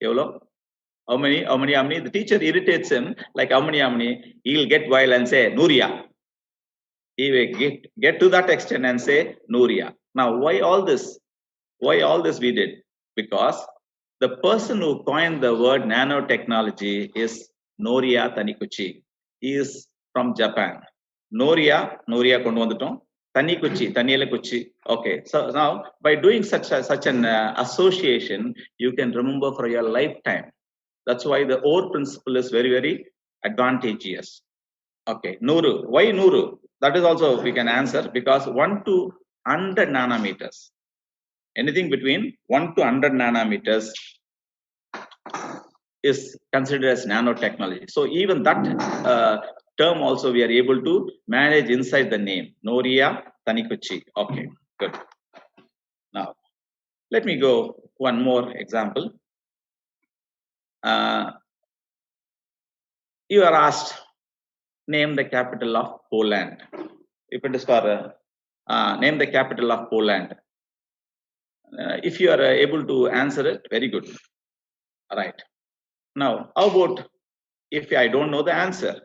How many? The teacher irritates him like how many? He'll get wild and say Nuria. He will get to that extent and say Nuria. Now, why all this? Why all this we did? Because the person who coined the word nanotechnology is Noria Taniguchi. He is from Japan. Noria kondu vandutom. Taniguchi, Taniela Kuchi. Okay, so now by doing such an association, you can remember for your lifetime. That's why the OR principle is very, very advantageous. Okay, Nuru. Why Nuru? That is also we can answer because 1 to 100 nanometers. Anything between 1 to 100 nanometers is considered as nanotechnology. So even that term also we are able to manage inside the name. Noria Taniguchi. Okay, good. Now, let me go one more example. You are asked, name the capital of Poland. If it is for name the capital of Poland. If you are able to answer it, very good. All right. Now, how about if I don't know the answer?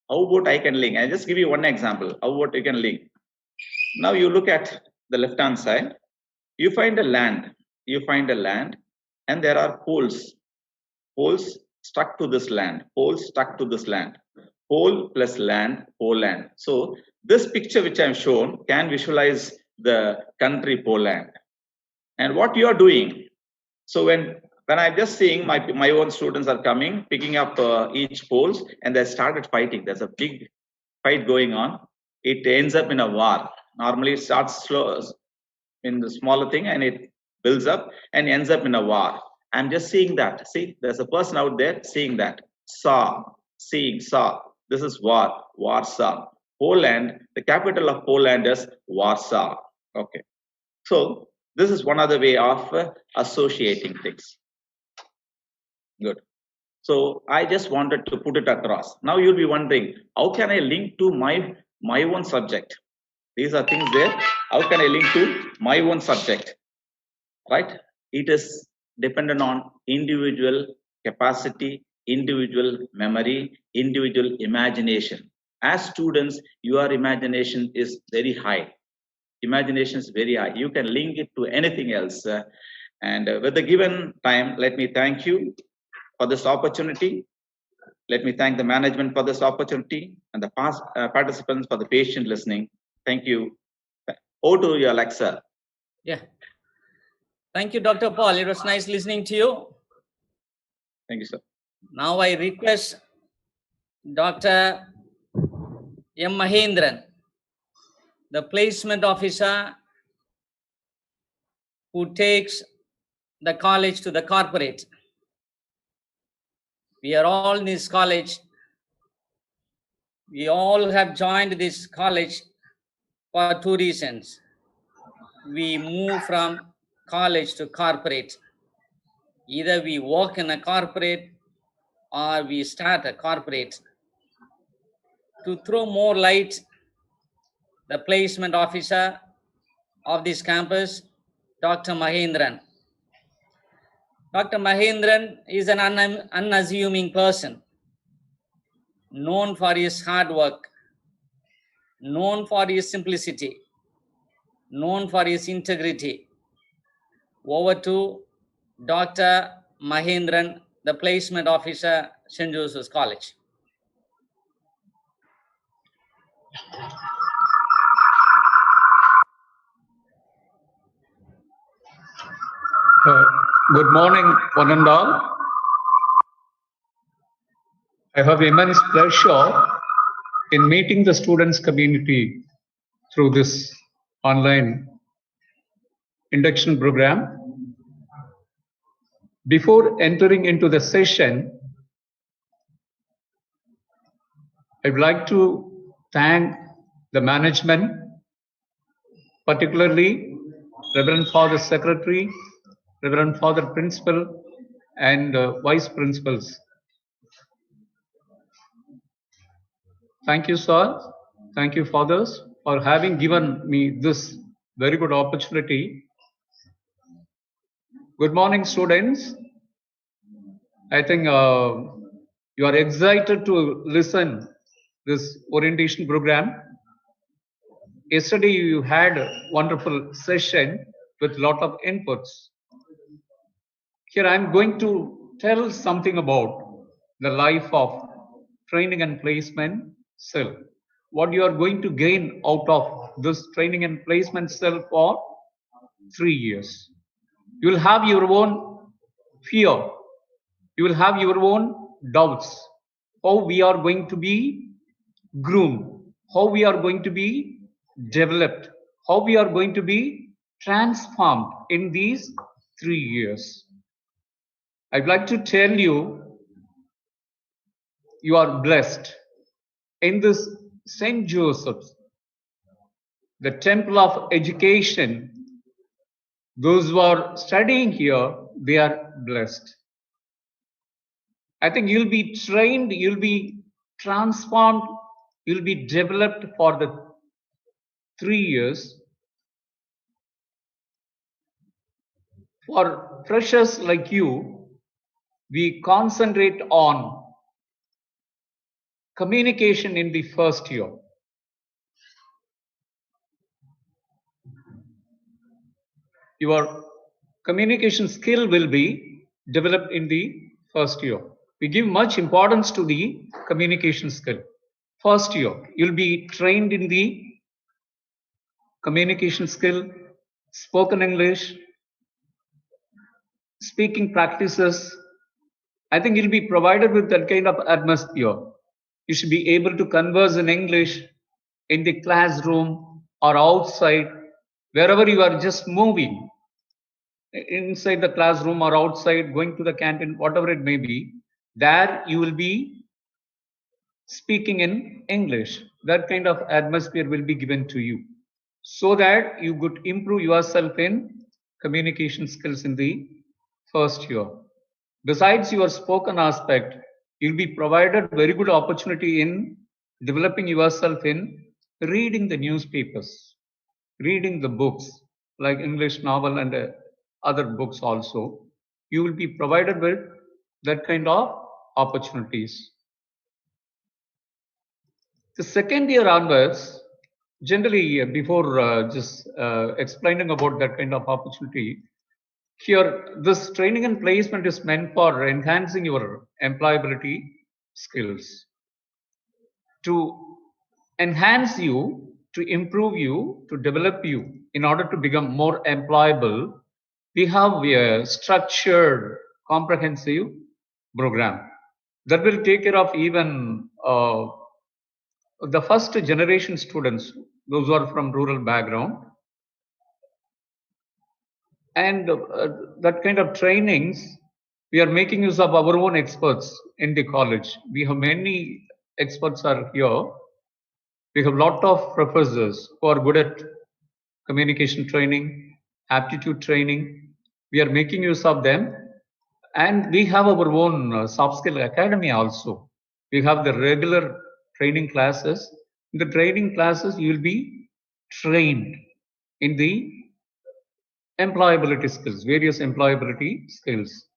How about I can link? I'll just give you one example. How about you can link? Now you look at the left-hand side. You find a land. You find a land, and there are poles. Poles stuck to this land. Poles stuck to this land. Pole plus land, pole land. So this picture which I'm shown can visualize the country Poland. And what you are doing. So when I'm just seeing my own students are coming, picking up each poles, and they started fighting. There's a big fight going on. It ends up in a war. Normally it starts slow in the smaller thing and it builds up and ends up in a war. I'm just seeing that. See, there's a person out there seeing that. Saw. This is war. Warsaw. Poland, the capital of Poland is Warsaw. Okay. So this is one other way of associating things. Good. So I just wanted to put it across. Now you'll be wondering, how can I link to my own subject? These are things there. How can I link to my own subject? Right? It is dependent on individual capacity, individual memory, individual imagination. As students, your imagination is very high. Imagination is very high. You can link it to anything else. And with the given time, let me thank you for this opportunity. Let me thank the management for this opportunity and the past participants for the patient listening. Thank you. Over to you, Alexa. Yeah. Thank you, Dr. Paul. It was nice listening to you. Thank you, sir. Now I request Dr. M. Mahendran, the placement officer who takes the college to the corporate. We are all in this college. We all have joined this college for two reasons. We move from college to corporate. Either we work in a corporate or we start a corporate. To throw more light, the placement officer of this campus, Dr. Mahendran. Dr. Mahendran is an unassuming person, known for his hard work, known for his simplicity, known for his integrity. Over to Dr. Mahendran, the placement officer, St. Joseph's College. Good morning, one and all. I have immense pleasure in meeting the students community through this online induction program. Before entering into the session, I would like to thank the management, particularly Reverend Father Secretary, Reverend Father Principal, and Vice Principals. Thank you, sir. Thank you, fathers, for having given me this very good opportunity. Good morning, students. I think you are excited to listen this orientation program. Yesterday, you had a wonderful session with a lot of inputs. Here, I'm going to tell something about the life of training and placement cell. What you are going to gain out of this training and placement cell for 3 years. You will have your own fear. You will have your own doubts. How we are going to be groomed. How we are going to be developed. How we are going to be transformed in these 3 years. I'd like to tell you, you are blessed. In this St. Joseph's, the temple of education, those who are studying here, they are blessed. I think you'll be trained, you'll be transformed, you'll be developed for the 3 years. For freshers like you, we concentrate on communication in the first year. Your communication skill will be developed in the first year. We give much importance to the communication skill. First year, you'll be trained in the communication skill, spoken English, speaking practices. I think you'll be provided with that kind of atmosphere. You should be able to converse in English in the classroom or outside, wherever you are just moving, inside the classroom or outside, going to the canteen, whatever it may be, there you will be speaking in English. That kind of atmosphere will be given to you so that you could improve yourself in communication skills in the first year. Besides your spoken aspect, you'll be provided very good opportunity in developing yourself in reading the newspapers, reading the books like English novel and other books also. You will be provided with that kind of opportunities. The second year onwards, generally before just explaining about that kind of opportunity, here this training and placement is meant for enhancing your employability skills. To enhance you, to improve you, to develop you in order to become more employable, we have a structured, comprehensive program that will take care of even the first generation students, those who are from rural background. And that kind of trainings, we are making use of our own experts in the college. We have many experts are here. We have a lot of professors who are good at communication training, aptitude training. We are making use of them. And we have our own soft skill academy also. We have the regular training classes. In the training classes, you will be trained in the employability skills, various employability skills.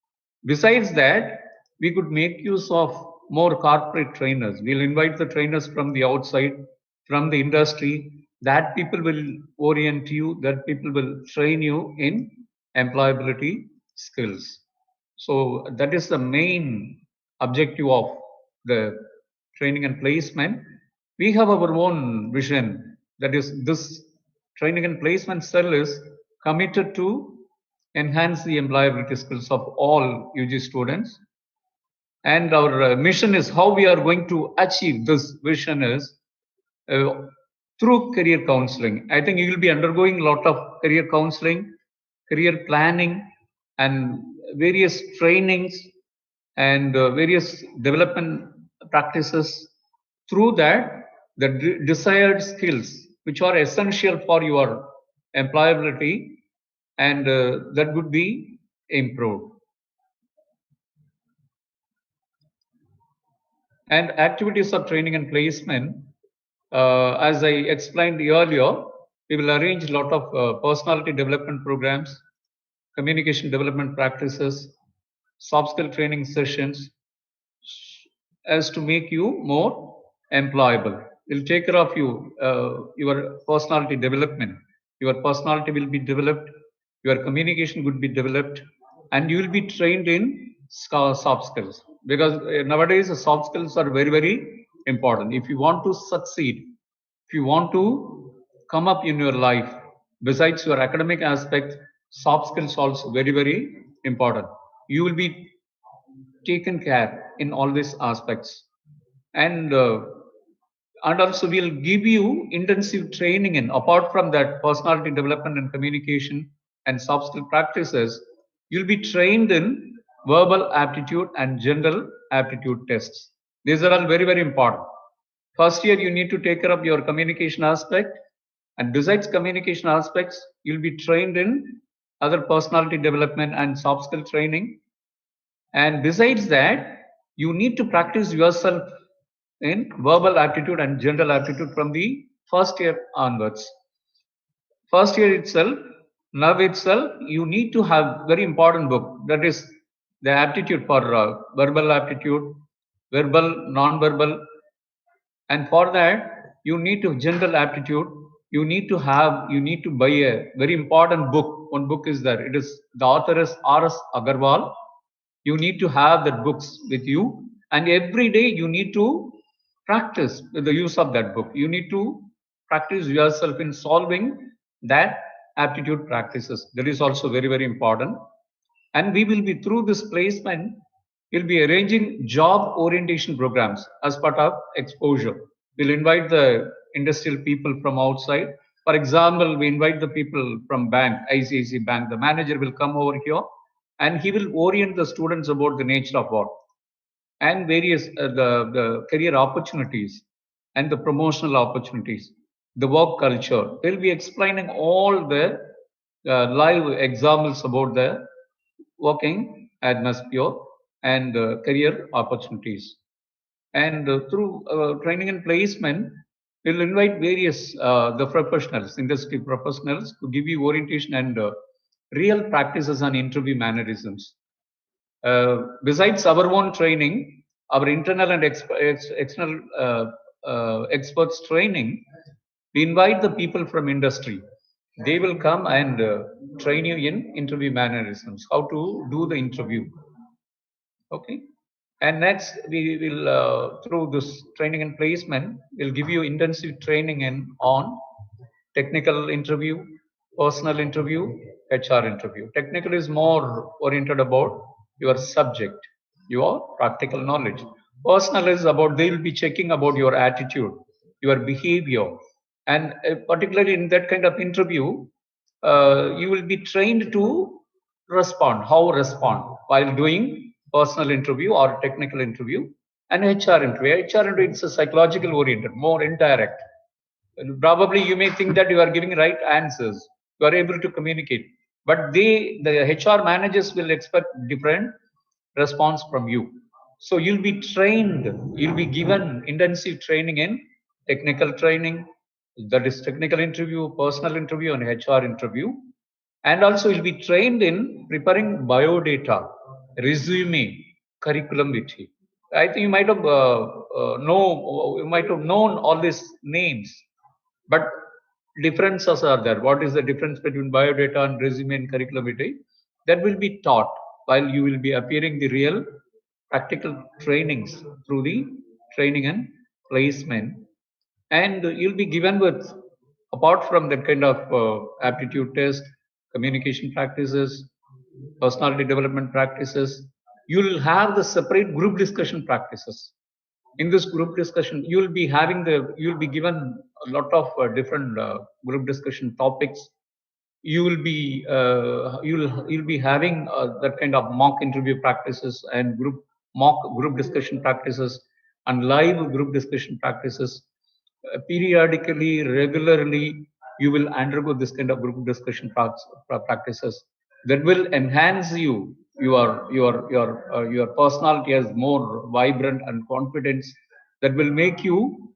Besides that, we could make use of more corporate trainers. We'll invite the trainers from the outside, from the industry. That people will orient you, that people will train you in employability skills. So that is the main objective of the training and placement. We have our own vision. That is, this training and placement cell is committed to enhance the employability skills of all UG students. And our mission is how we are going to achieve this vision is through career counseling. I think you will be undergoing a lot of career counseling, career planning, and various trainings and various development practices. Through that, the desired skills which are essential for your employability, and that would be improved. And activities of training and placement, as I explained earlier, we will arrange a lot of personality development programs, communication development practices, soft skill training sessions, as to make you more employable. We'll take care of you, your personality development. Your personality will be developed, your communication would be developed, and you will be trained in soft skills. Because nowadays, the soft skills are very, very important. If you want to succeed, if you want to come up in your life, besides your academic aspect, soft skills also very, very important. You will be taken care in all these aspects. And also we'll give you intensive training in, apart from that personality development and communication and soft skill practices, you'll be trained in verbal aptitude and general aptitude tests. These are all very, very important. First year, you need to take care of your communication aspect. And besides communication aspects, you'll be trained in other personality development and soft skill training. And besides that, you need to practice yourself in verbal aptitude and general aptitude from the first year onwards. First year itself, Now itself, you need to have very important book. That is the aptitude for verbal aptitude, verbal, non-verbal, and for that you need to general aptitude. You need to buy a very important book. One book is there. It is the author is R.S. Agarwal. You need to have that books with you, and every day you need to practice with the use of that book. You need to practice yourself in solving that aptitude practices. That is also very, very important. And we will be, through this placement, we'll be arranging job orientation programs as part of exposure. We'll invite the industrial people from outside. For example, we invite the people from bank, ICICI Bank. The manager will come over here and he will orient the students about the nature of work and various the career opportunities and the promotional opportunities, the work culture. They'll be explaining all the live examples about the working atmosphere and career opportunities. And through training and placement, we'll invite various the professionals, industry professionals, to give you orientation and real practices on interview mannerisms. Besides our own training, our internal and external experts training, we invite the people from industry. They will come and train you in interview mannerisms, how to do the interview. Okay. And next, we will, through this training and placement, we'll give you intensive training on technical interview, personal interview, HR interview. Technical is more oriented about your subject, your practical knowledge. Personal is about, they will be checking about your attitude, your behavior. And particularly in that kind of interview, you will be trained to respond, how respond while doing personal interview or technical interview. And HR interview. HR interview is a psychological oriented, more indirect. Probably you may think that you are giving right answers, you are able to communicate, but the HR managers will expect different response from you. So you'll be trained, you'll be given intensive training in technical training, that is technical interview, personal interview, and HR interview. And also you'll be trained in preparing biodata, resume, curriculum vitae. I think you might have known all these names, but differences are there. What is the difference between biodata and resume and curriculum vitae? That will be taught while you will be appearing the real practical trainings through the training and placement. And you'll be given with, apart from that kind of aptitude test, communication practices, personality development practices, you'll have the separate group discussion practices. In this group discussion, you'll be given a lot of different group discussion topics. You will be you'll be having that kind of mock interview practices and mock group discussion practices and live group discussion practices. Periodically, regularly, you will undergo this kind of group discussion practices that will enhance your personality as more vibrant and confidence, that will make you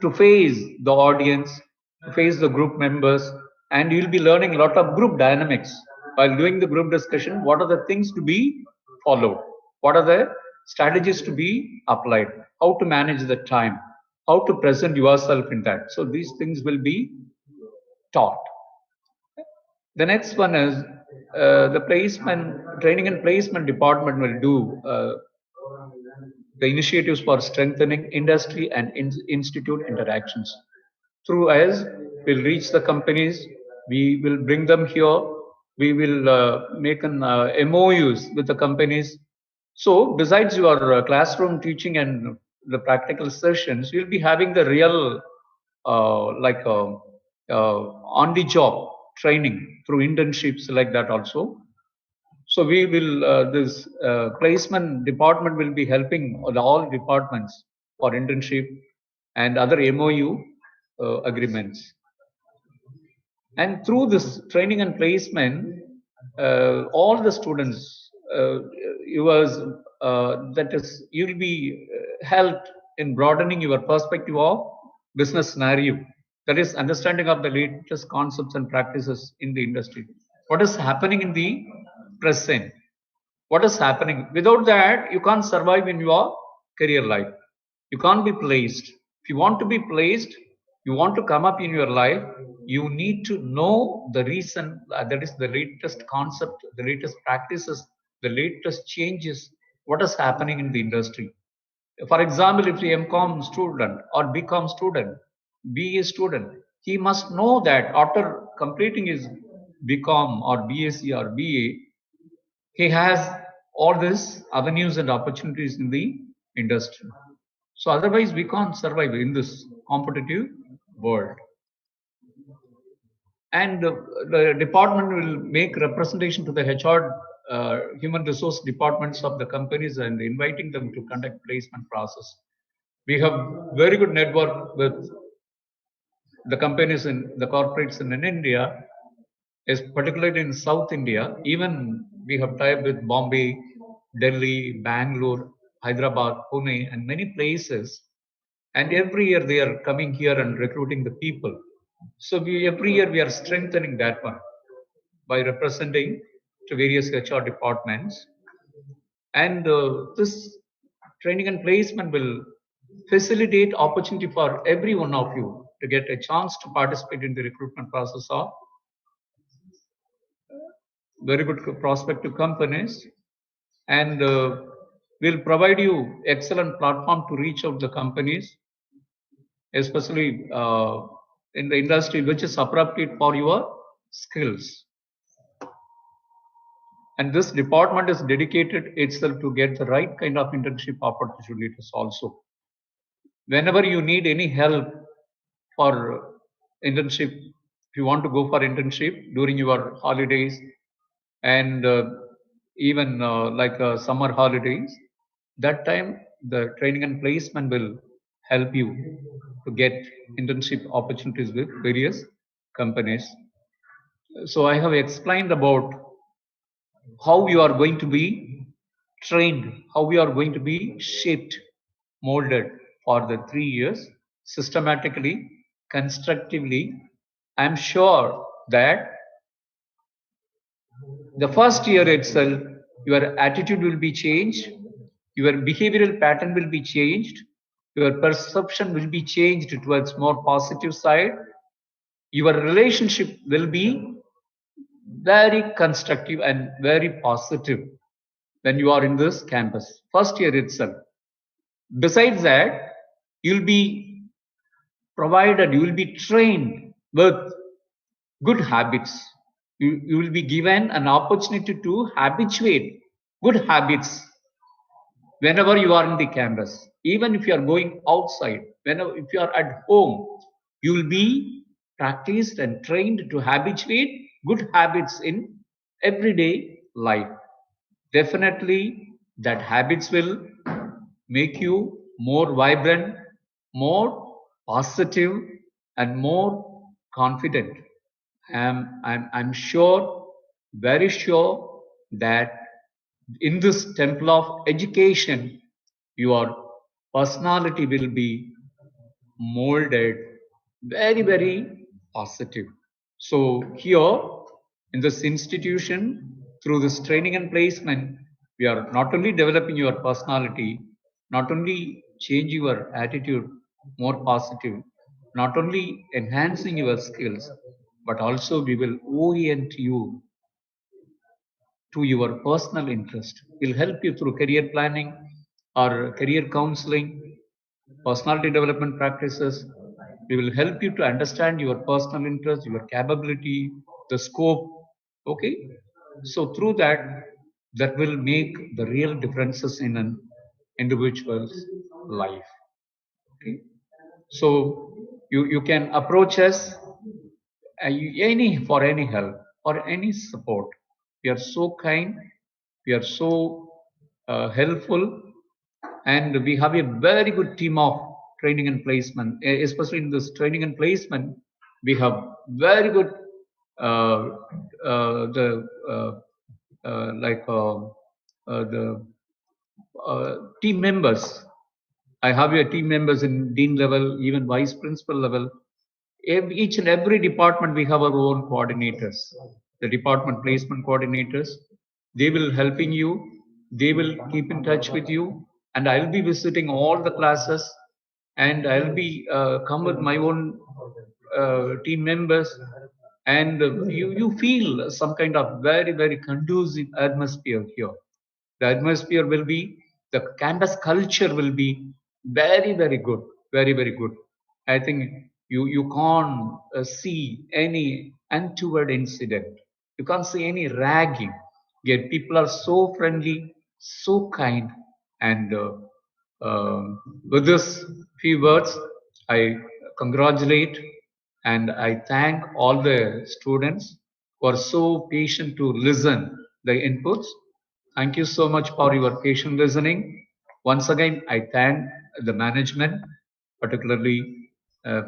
to face the audience, to face the group members, and you'll be learning a lot of group dynamics while doing the group discussion. What are the things to be followed? What are the strategies to be applied? How to manage the time? How to present yourself in that? So these things will be taught. The next one is the placement, training and placement department will do the initiatives for strengthening industry and institute interactions. Through us, we'll reach the companies, we will bring them here, we will make an MOUs with the companies. So besides your classroom teaching and the practical sessions, you'll be having the real on-the-job training through internships like that also. So we will, this placement department will be helping all departments for internship and other MOU agreements. And through this training and placement, all the students, you'll be helped in broadening your perspective of business scenario. That is understanding of the latest concepts and practices in the industry. what is happening in the present, what is happening. Without that, you can't survive in your career life. You can't be placed. If you want to be placed, you want to come up in your life, you need to know the reason, that is the latest concept, the latest practices, the latest changes, what is happening in the industry. For example, if the MCom student or BCom student, BA student, he must know that after completing his BCom or BSc or BA, he has all these avenues and opportunities in the industry. So otherwise we can't survive in this competitive world. And the department will make representation to the HR, human resource departments of the companies and inviting them to conduct placement process. We have very good network with the companies in the corporates in India, is particularly in South India. Even we have tied with Bombay, Delhi, Bangalore, Hyderabad, Pune, and many places. And every year they are coming here and recruiting the people. So every year we are strengthening that one by representing to various HR departments. And this training and placement will facilitate opportunity for every one of you to get a chance to participate in the recruitment process of very good prospective companies, and will provide you excellent platform to reach out the companies, especially in the industry which is appropriate for your skills. And this department is dedicated itself to get the right kind of internship opportunities also. Whenever you need any help for internship, if you want to go for internship during your holidays and even like summer holidays, that time the training and placement will help you to get internship opportunities with various companies. So I have explained about how you are going to be trained, how we are going to be shaped, molded for the 3 years systematically, constructively. I am sure that the first year itself, your attitude will be changed, your behavioral pattern will be changed, your perception will be changed towards more positive side, your relationship will be very constructive and very positive when you are in this campus, first year itself. Besides that, you'll be provided, you will be trained with good habits. You will be given an opportunity to habituate good habits whenever you are in the campus. Even if you are going outside, whenever if you are at home, you will be practiced and trained to habituate good habits in everyday life. Definitely that habits will make you more vibrant, more positive, and more confident. I'm sure, very sure that in this temple of education, your personality will be molded very, very positive. So here in this institution, through this training and placement, we are not only developing your personality, not only changing your attitude more positive, not only enhancing your skills, but also we will orient you to your personal interest. We'll help you through career planning or career counseling, personality development practices. We will help you to understand your personal interest, your capability, the scope. Okay. So through that, that will make the real differences in an individual's life. Okay. So you can approach us for any help or any support. We are so kind, we are so helpful, and we have a very good team of training and placement. Especially in this training and placement, we have very good team members. I have your team members in dean level, even vice principal level. Each and every department we have our own coordinators. the department placement coordinators. They will helping you. They will keep in touch with you, and I'll be visiting all the classes, and I'll be come with my own team members, and you feel some kind of very conducive atmosphere here. The atmosphere will be, the campus culture will be very good, very good. I think you can't see any untoward incident. You can't see any ragging. Yet people are so friendly, so kind, and with this few words, I congratulate and I thank all the students who are so patient to listen the inputs. Thank you so much for your patient listening. Once again, I thank the management, particularly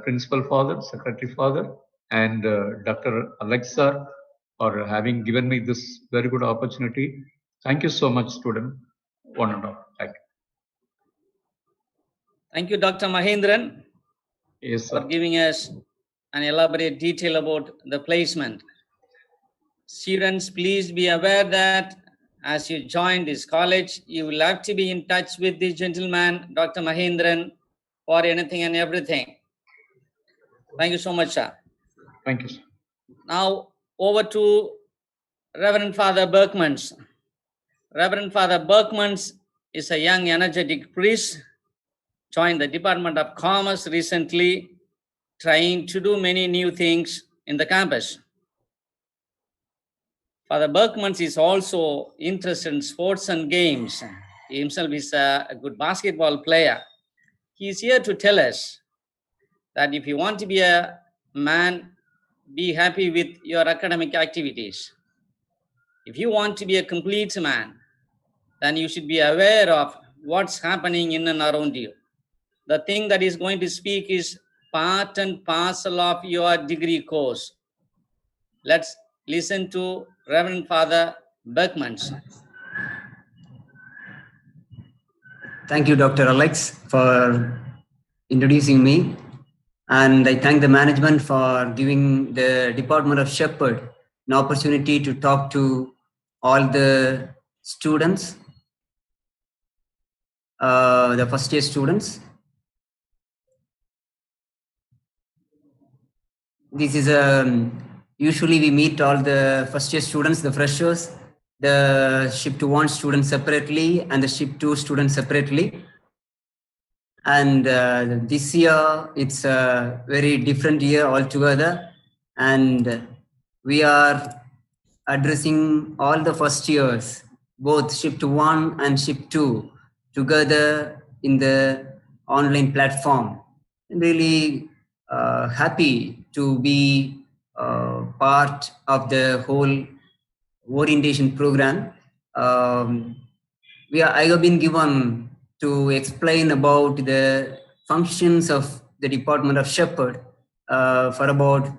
Principal Father, Secretary Father, and Dr. Alexa for having given me this very good opportunity. Thank you so much, student. One and all. Thank you. Thank you, Dr. Mahendran, Yes, for sir. giving us an elaborate detail about the placement. Students, please be aware that as you join this college, you will have to be in touch with this gentleman, Dr. Mahendran, for anything and everything. Thank you so much, sir. Thank you, sir. Now, over to Reverend Father Berkmans. Reverend Father Berkmans is a young, energetic priest, joined the Department of Commerce recently, trying to do many new things in the campus. Father Berkmans is also interested in sports and games. He himself is a good basketball player. He is here to tell us that if you want to be a man, be happy with your academic activities. If you want to be a complete man, then you should be aware of what's happening in and around you. The thing that is going to speak is part and parcel of your degree course. Let's listen to Reverend Father Berkmans. Thank you, Dr. Alex, for introducing me. And I thank the management for giving the Department of Shepherd an opportunity to talk to all the students, the first year students. This is usually we meet all the first year students, the freshers, the Ship 1 students separately and the Ship 2 students separately. And this year it's a very different year altogether, and we are addressing all the first years, both Ship 1 and Ship 2 together in the online platform. I'm really happy to be part of the whole orientation program. I have been given to explain about the functions of the Department of Shepherd for about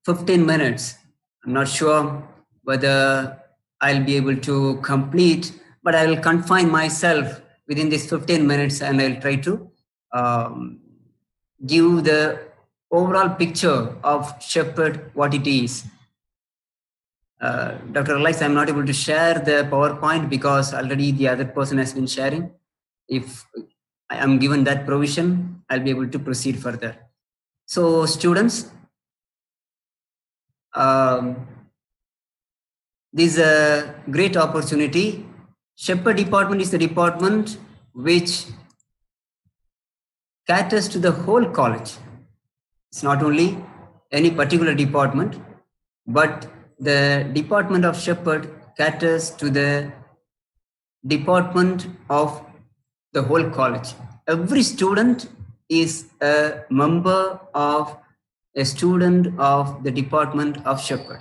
15 minutes. I'm not sure whether I'll be able to complete, but I will confine myself within these 15 minutes and I'll try to give the overall picture of Shepherd, what it is. Dr. Alex, I'm not able to share the PowerPoint because already the other person has been sharing. If I am given that provision, I'll be able to proceed further. So students, this is a great opportunity. Shepherd department is the department which caters to the whole college. It's not only any particular department, but the Department of Shepherd caters to the department of the whole college. Every student is a member of a student of the Department of Shepherd.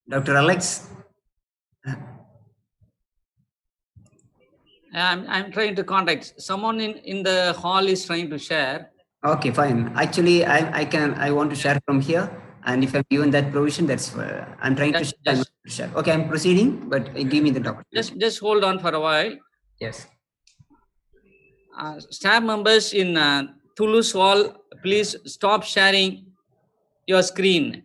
Dr. Alex? I'm trying to contact someone in the hall is trying to share. Okay, fine. Actually, I want to share from here, and if I'm given that provision, that's I'm trying to share. Okay, I'm proceeding, but give me the document. Just hold on for a while. Yes. Staff members in Toulouse Hall, please stop sharing your screen.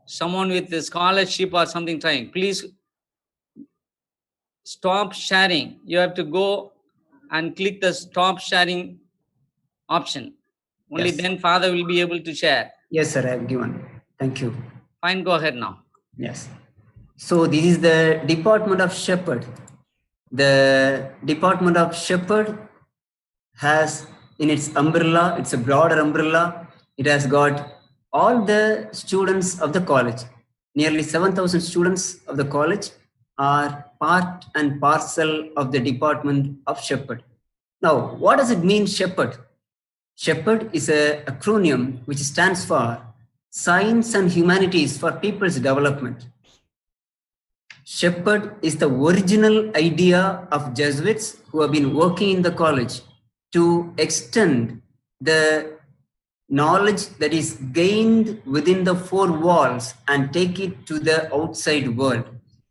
Someone with a scholarship or something trying, please stop sharing. You have to go and click the stop sharing option. Only Yes. then Father will be able to share. Yes, sir, I have given. Thank you. Fine, go ahead now. Yes. So this is the Department of Shepherd. The Department of Shepherd has in its umbrella, it's a broader umbrella. It has got all the students of the college. Nearly 7,000 students of the college are part and parcel of the Department of Shepherd. Now, what does it mean, Shepherd? Shepherd is an acronym which stands for Science and Humanities for People's Development. Shepherd is the original idea of Jesuits who have been working in the college to extend the knowledge that is gained within the four walls and take it to the outside world.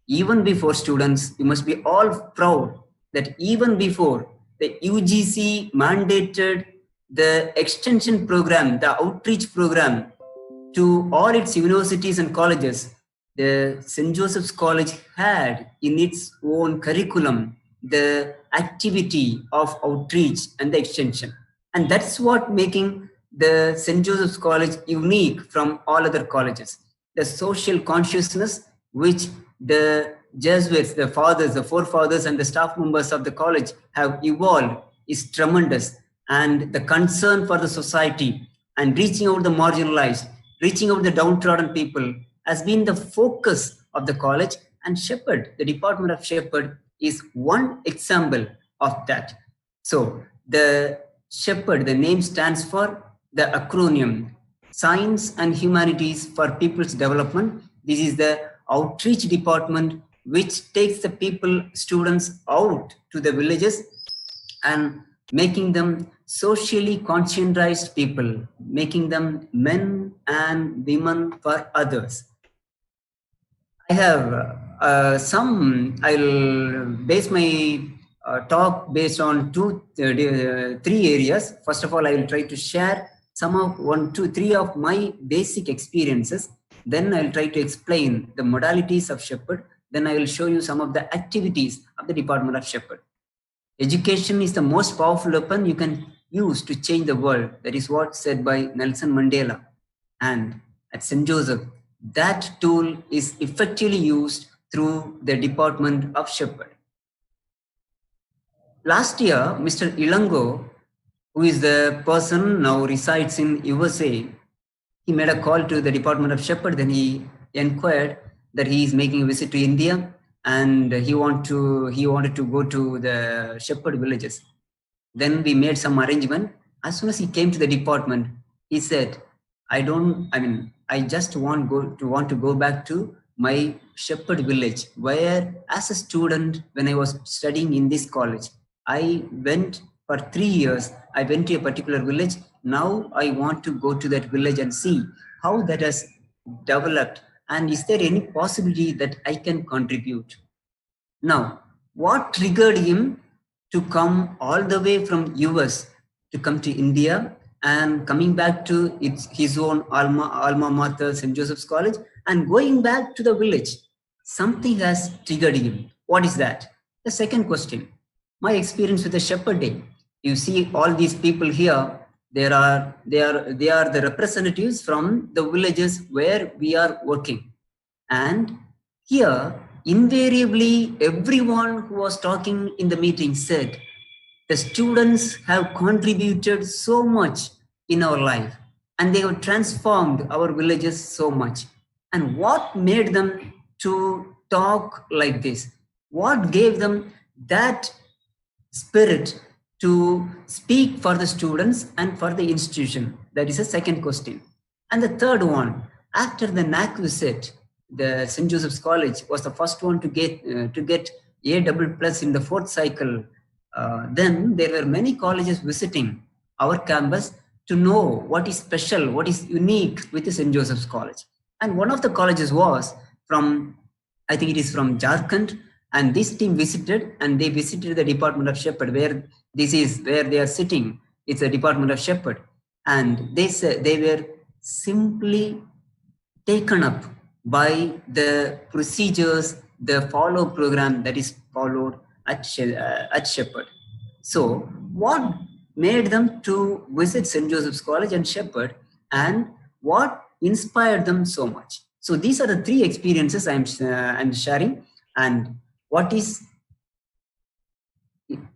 Even before students, you must be all proud that even before the UGC mandated the extension program, the outreach program to all its universities and colleges, the St. Joseph's College had in its own curriculum the activity of outreach and the extension. And that's what making the St. Joseph's College unique from all other colleges. The social consciousness which the Jesuits, the fathers, the forefathers and the staff members of the college have evolved is tremendous. And the concern for the society and reaching out the marginalized, reaching out the downtrodden people has been the focus of the college. And Shepherd, the Department of Shepherd, is one example of that. So the Shepherd, the name stands for the acronym Science and Humanities for People's Development. This is the outreach department which takes the people, students out to the villages and making them socially conscientized people, making them men and women for others. I have I'll base my talk based on three areas. First of all, I will try to share some of 1, 2, 3 of my basic experiences. Then I'll try to explain the modalities of Shepherd. Then I will show you some of the activities of the Department of Shepherd. Education is the most powerful weapon you can use to change the world. That is what said by Nelson Mandela. And at St. Joseph, that tool is effectively used through the Department of Shepherd. Last year, Mr. Ilango, who is the person now resides in USA, he made a call to the Department of Shepherd. Then he inquired that he is making a visit to India and he wanted to go to the Shepherd villages. Then we made some arrangement. As soon as he came to the department, he said, I just want to go back to my Shepherd village, where as a student, when I was studying in this college, I went for 3 years. I went to a particular village. Now I want to go to that village and see how that has developed. And is there any possibility that I can contribute? Now, what triggered him to come all the way from US to come to India and coming back to his own alma mater, St. Joseph's College, and going back to the village? Something has triggered him. What is that? The second question, my experience with the Shepherd Day. You see all these people here, they are the representatives from the villages where we are working. And here, invariably, everyone who was talking in the meeting said, the students have contributed so much in our life and they have transformed our villages so much. And what made them to talk like this? What gave them that spirit to speak for the students and for the institution? That is a second question. And the third one, after the NAC visit, the St. Joseph's College was the first one to get A++ in the fourth cycle. Then there were many colleges visiting our campus to know what is special, what is unique with the St. Joseph's College. And one of the colleges was from, I think it is from Jharkhand. And this team visited and they visited the Department of Shepherd, where This is where they are sitting. It's a department of Shepherd. And they said they were simply taken up by the procedures, the follow program that is followed at Shepherd. So what made them to visit St. Joseph's College and Shepherd, and what inspired them so much? So these are the three experiences I'm sharing, and what is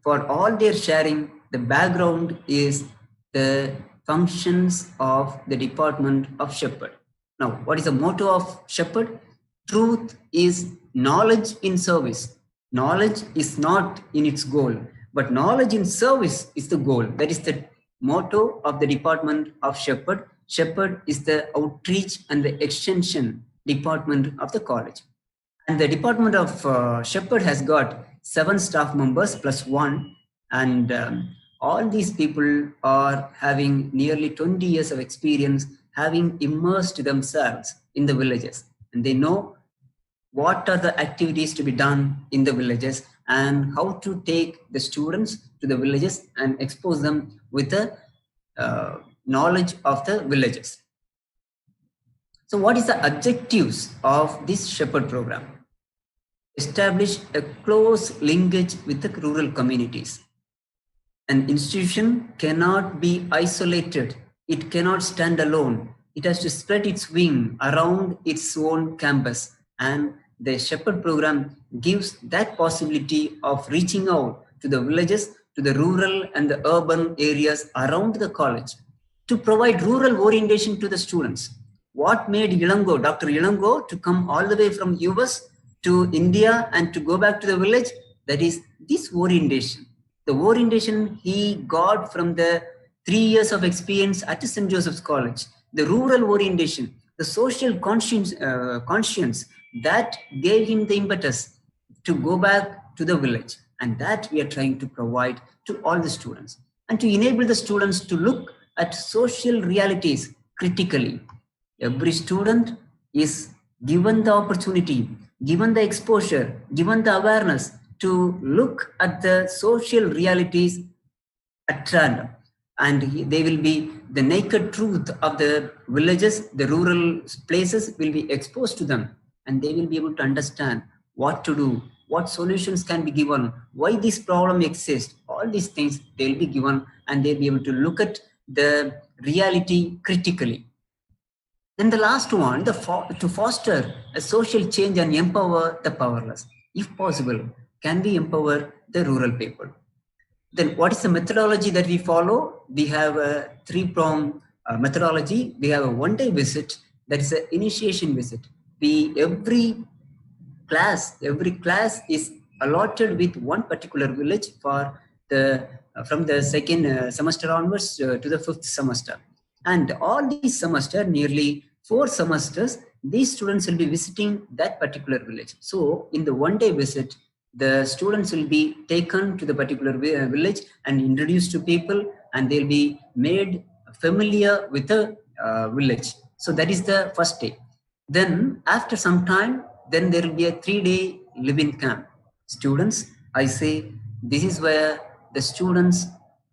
for all their sharing, the background is the functions of the department of Shepherd. Now, what is the motto of Shepherd? Truth is knowledge in service. Knowledge is not in its goal, but knowledge in service is the goal. That is the motto of the department of Shepherd. Shepherd is the outreach and the extension department of the college. And the department of Shepherd has got 7 staff members plus 1. And all these people are having nearly 20 years of experience, having immersed themselves in the villages. And they know what are the activities to be done in the villages and how to take the students to the villages and expose them with the knowledge of the villages. So what is the objectives of this Shepherd program? Establish a close linkage with the rural communities. An institution cannot be isolated. It cannot stand alone. It has to spread its wing around its own campus. And the Shepherd program gives that possibility of reaching out to the villages, to the rural and the urban areas around the college to provide rural orientation to the students. What made Ilango, Dr. Ilango, to come all the way from US to India and to go back to the village? That is this orientation. The orientation he got from the 3 years of experience at St. Joseph's College, the rural orientation, the social conscience that gave him the impetus to go back to the village. And that we are trying to provide to all the students, and to enable the students to look at social realities critically. Every student is given the opportunity, given the exposure, given the awareness to look at the social realities at random. And they will be the naked truth of the villages, the rural places will be exposed to them, and they will be able to understand what to do, what solutions can be given, why this problem exists. All these things they will be given, and they'll be able to look at the reality critically. Then the last one, to foster a social change and empower the powerless. If possible, can we empower the rural people? Then what is the methodology that we follow? We have a 3-pronged methodology. We have a 1-day visit, that is an initiation visit. Every class is allotted with one particular village for from the 2nd semester onwards to the 5th semester. And all these semester, nearly 4 semesters, these students will be visiting that particular village. So in the 1-day visit, the students will be taken to the particular village and introduced to people, and they'll be made familiar with the village. So that is the first day. Then after some time, then there will be a 3-day live-in camp. Students, I say, this is where the students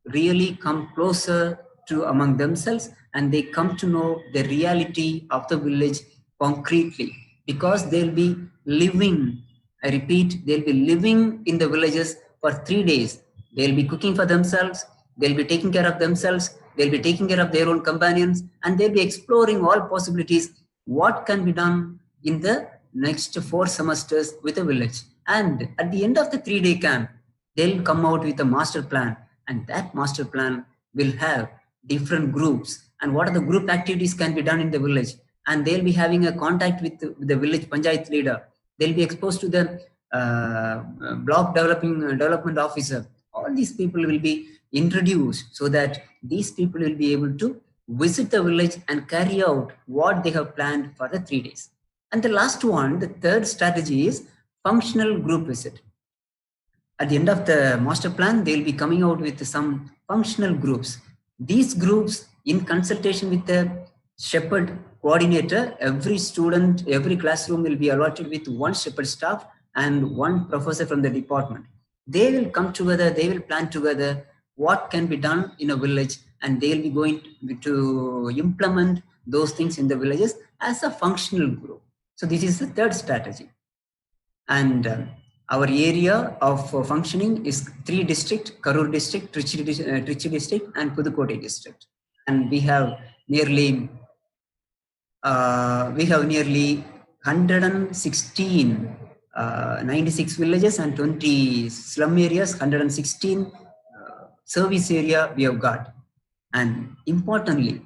really come closer to among themselves, and they come to know the reality of the village concretely, because they'll be living, I repeat, they'll be living in the villages for 3 days. They'll be cooking for themselves, they'll be taking care of themselves, they'll be taking care of their own companions, and they'll be exploring all possibilities, what can be done in the next 4 semesters with the village. And at the end of the 3-day camp, they'll come out with a master plan, and that master plan will have different groups, and what are the group activities can be done in the village. And they'll be having a contact with the village panchayat leader. They'll be exposed to the block development officer. All these people will be introduced so that these people will be able to visit the village and carry out what they have planned for the 3 days. And the last one, the third strategy, is functional group visit. At the end of the master plan, they'll be coming out with some functional groups. These groups, in consultation with the Shepherd coordinator, every student, every classroom will be allotted with 1 Shepherd staff and 1 professor from the department. They will come together, they will plan together what can be done in a village, and they'll be going to implement those things in the villages as a functional group. So this is the third strategy. And our area of functioning is 3 districts: Karur district, Trichy district, and Pudukkottai district. And we have nearly 116 96 villages and 20 slum areas, 116 service area we have got. And importantly,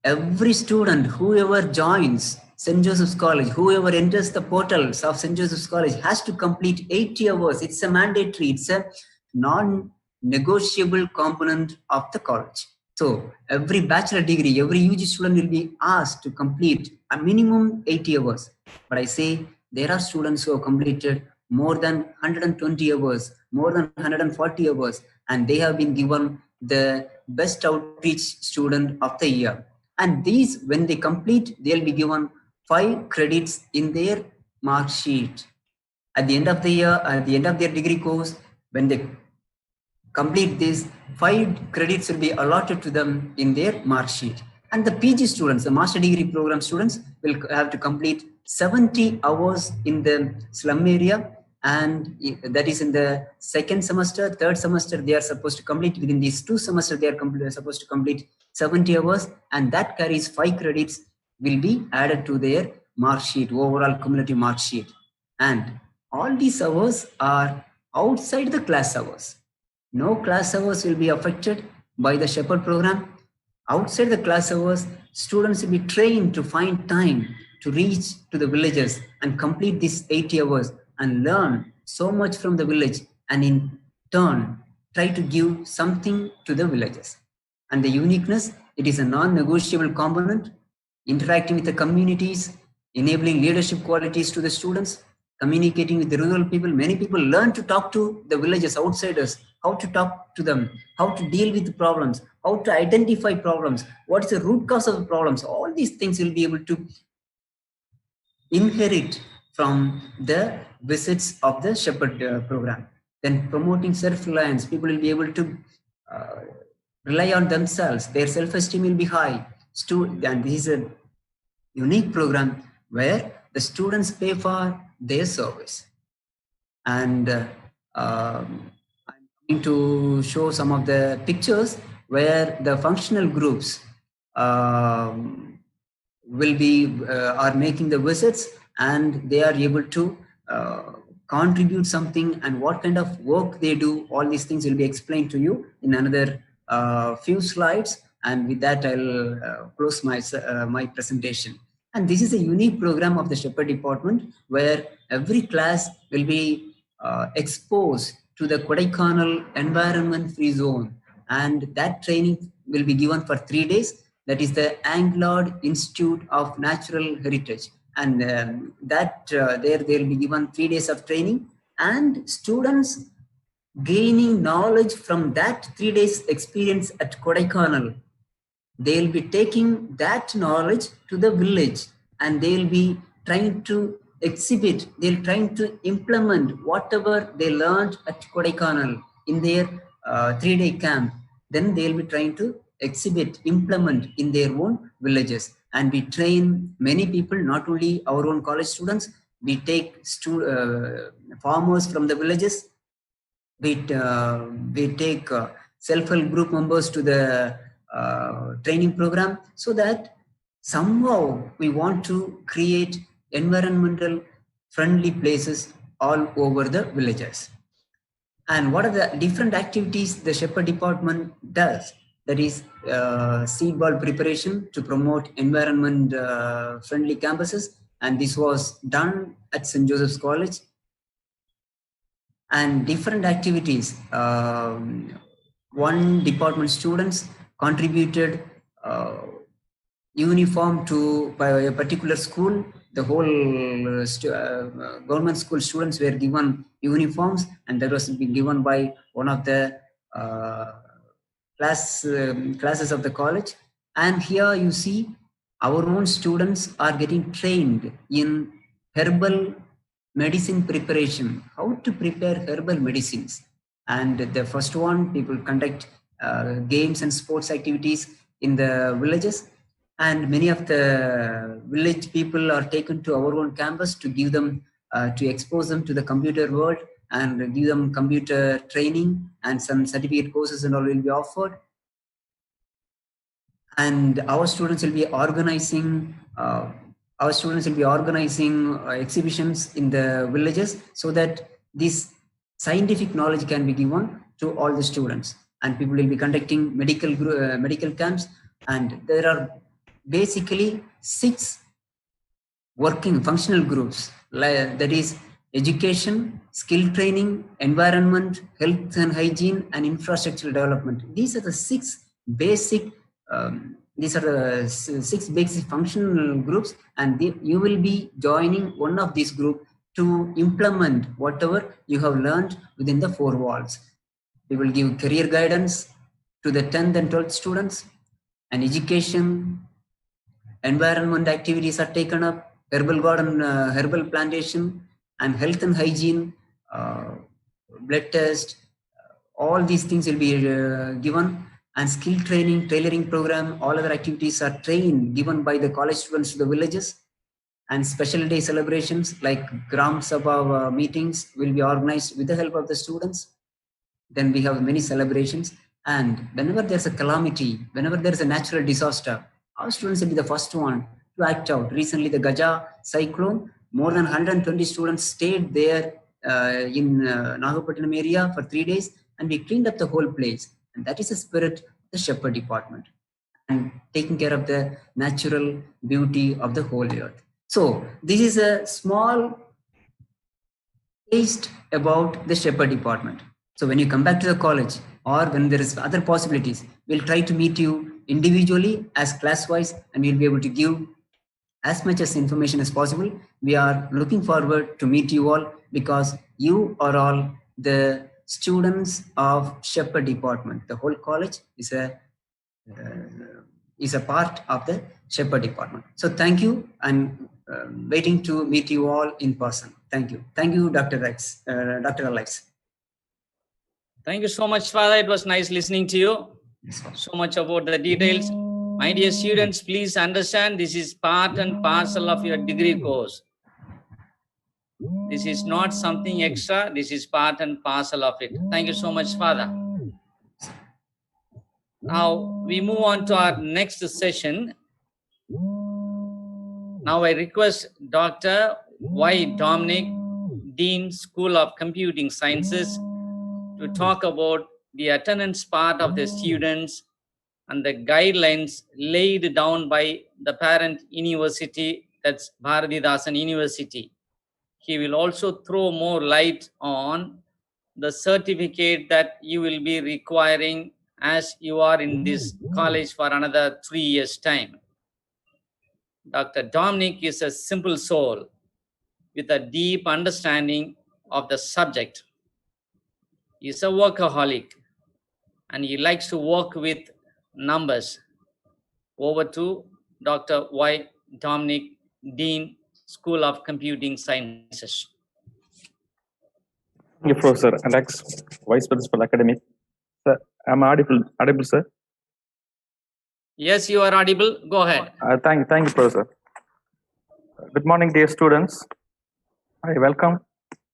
every student, whoever joins St. Joseph's College, whoever enters the portals of St. Joseph's College has to complete 80 hours. It's a mandatory, it's a non-negotiable component of the college. So every bachelor degree, every UG student will be asked to complete a minimum 80 hours. But I say there are students who have completed more than 120 hours, more than 140 hours, and they have been given the best outreach student of the year. And these, when they complete, they'll be given 5 credits in their mark sheet. At the end of the year, at the end of their degree course, when they complete this, 5 credits will be allotted to them in their mark sheet. And the PG students, the master degree program students, will have to complete 70 hours in the slum area, and that is in the 2nd semester, 3rd semester. They are supposed to complete within these 2 semesters. They are supposed to complete 70 hours, and that carries 5 credits will be added to their mark sheet, overall cumulative mark sheet. And all these hours are outside the class hours. No class hours will be affected by the Shepherd program. Outside the class hours, students will be trained to find time to reach to the villages and complete these 80 hours and learn so much from the village, and in turn try to give something to the villages. And the uniqueness, it is a non-negotiable component, interacting with the communities, enabling leadership qualities to the students, communicating with the rural people. Many people learn to talk to the villages, outsiders, how to talk to them, how to deal with the problems, how to identify problems, what is the root cause of the problems. All these things will be able to inherit from the visits of the Shepherd program. Then promoting self-reliance, people will be able to rely on themselves, their self-esteem will be high. And this is a unique program where the students pay for their service. And I'm going to show some of the pictures where the functional groups will be are making the visits, and they are able to contribute something, and what kind of work they do. All these things will be explained to you in another few slides, and with that I'll close my my presentation. And this is a unique program of the Shepherd department, where every class will be exposed to the Kodaikanal environment free zone, and that training will be given for 3 days. That is the Anglad Institute of Natural Heritage, and there they'll be given 3 days of training, and students gaining knowledge from that 3 days experience at Kodaikanal. They'll be taking that knowledge to the village, and they'll be trying to exhibit, they're trying to implement whatever they learned at Kodaikanal in their 3-day camp. Then they'll be trying to exhibit, implement in their own villages. And we train many people, not only our own college students, we take farmers from the villages, we take self-help group members to the training program, so that somehow we want to create environmental friendly places all over the villages. And what are the different activities the Shepherd department does? That is seed ball preparation to promote environment friendly campuses, and this was done at St. Joseph's College. And different activities, one department students contributed uniform to by a particular school. The whole government school students were given uniforms, and that was being given by one of the classes of the college. And here you see our own students are getting trained in herbal medicine preparation, how to prepare herbal medicines. And the first one, people conduct games and sports activities in the villages, and many of the village people are taken to our own campus to give them to expose them to the computer world and give them computer training, and some certificate courses and all will be offered. And our students will be organizing exhibitions in the villages, so that this scientific knowledge can be given to all the students. And people will be conducting medical camps, and there are basically 6 working functional groups, that is education, skill training, environment, health and hygiene, and infrastructure development. These are the 6 basic basic functional groups, and you will be joining one of these groups to implement whatever you have learned within the 4 walls. We will give career guidance to the 10th and 12th students, and education, environment activities are taken up, herbal garden, herbal plantation, and health and hygiene, blood test, all these things will be given. And skill training, tailoring program, all other activities are given by the college students to the villages. And special day celebrations like Gram Sabha meetings will be organized with the help of the students. Then we have many celebrations. And whenever there's a calamity, whenever there's a natural disaster, our students will be the first one to act out. Recently, the Gaja cyclone, more than 120 students stayed there in Nagapattinam area for 3 days, and we cleaned up the whole place. And that is the spirit of the Shepherd Department, and taking care of the natural beauty of the whole earth. So this is a small taste about the Shepherd Department. So when you come back to the college, or when there is other possibilities, we'll try to meet you individually as class-wise, and we'll be able to give as much as information as possible. We are looking forward to meet you all, because you are all the students of Shepherd Department. The whole college is a part of the Shepherd Department. So thank you, and waiting to meet you all in person. Thank you. Thank you, Dr. Rex, Dr. Alex. Thank you so much, Father. It was nice listening to you. So much about the details. My dear students, please understand this is part and parcel of your degree course. This is not something extra. This is part and parcel of it. Thank you so much, Father. Now we move on to our next session. Now I request Dr. Y. Dominic, Dean, School of Computing Sciences, to talk about the attendance part of the students and the guidelines laid down by the parent university, that's Bharatidasan University. He will also throw more light on the certificate that you will be requiring as you are in this college for another 3 years' time. Dr. Dominic is a simple soul with a deep understanding of the subject. He is a workaholic, and he likes to work with numbers. Over to Dr. Y. Dominic, Dean, School of Computing Sciences. Thank you, Professor Alex, Vice Principal Academic. Sir, am I audible, sir? Yes, you are audible. Go ahead. Thank you, Professor. Good morning, dear students. I welcome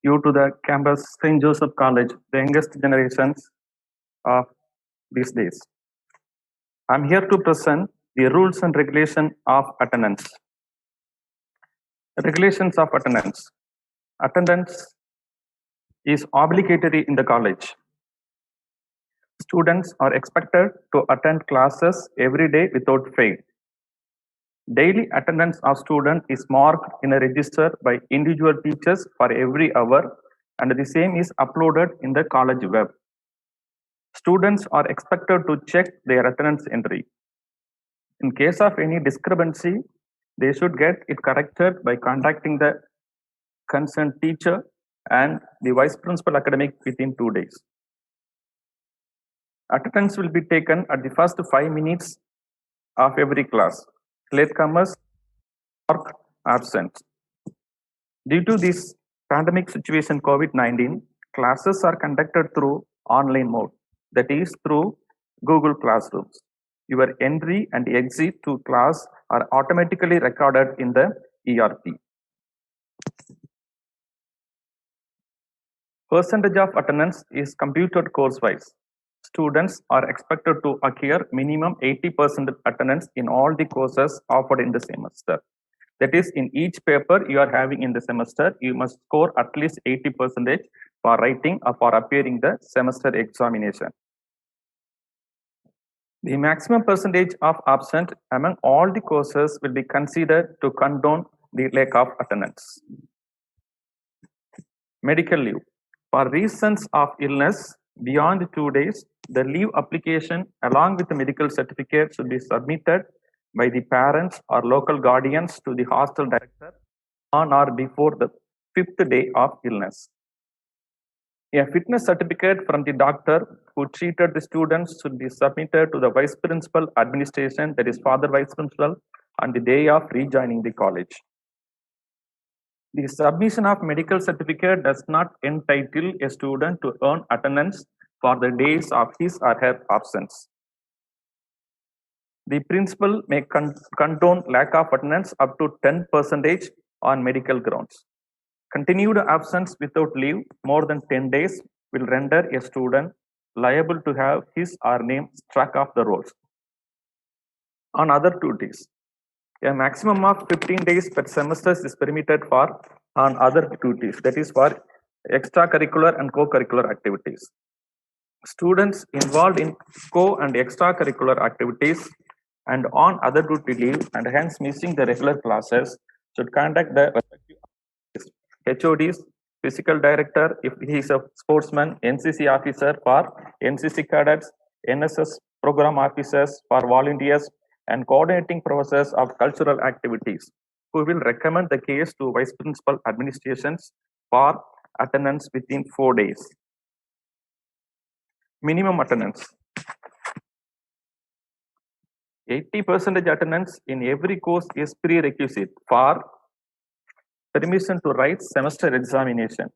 you to the campus St. Joseph College, the youngest generations of these days. I'm here to present the rules and regulation of attendance. Regulations of attendance. Attendance is obligatory in the college. Students are expected to attend classes every day without fail. Daily attendance of students is marked in a register by individual teachers for every hour, and the same is uploaded in the college web. Students are expected to check their attendance entry. In case of any discrepancy, they should get it corrected by contacting the concerned teacher and the vice principal academic within 2 days. Attendance will be taken at the first 5 minutes of every class. Latecomers are absent. Due to this pandemic situation COVID-19, classes are conducted through online mode, that is through Google Classrooms. Your entry and exit to class are automatically recorded in the ERP. Percentage of attendance is computed course-wise. Students are expected to acquire minimum 80% attendance in all the courses offered in the semester. That is, in each paper you are having in the semester, you must score at least 80% for writing or for appearing the semester examination. The maximum percentage of absent among all the courses will be considered to condone the lack of attendance. Medical leave. For reasons of illness beyond 2 days, the leave application along with the medical certificate should be submitted by the parents or local guardians to the hostel director on or before the 5th day of illness. A fitness certificate from the doctor who treated the students should be submitted to the vice principal administration, that is father vice principal, on the day of rejoining the college. The submission of medical certificate does not entitle a student to earn attendance for the days of his or her absence. The principal may condone lack of attendance up to 10% on medical grounds. Continued absence without leave more than 10 days will render a student liable to have his or name struck off the rolls. On other duties, a maximum of 15 days per semester is permitted for on other duties, that is for extracurricular and co-curricular activities. Students involved in co and extracurricular activities and on other duty leave and hence missing the regular classes should contact the respective HODs, physical director if he is a sportsman, NCC officer for NCC cadets, NSS program officers for volunteers, and coordinating professors of cultural activities, who will recommend the case to vice principal administrations for attendance within 4 days. Minimum attendance. 80% attendance in every course is prerequisite for permission to write semester examination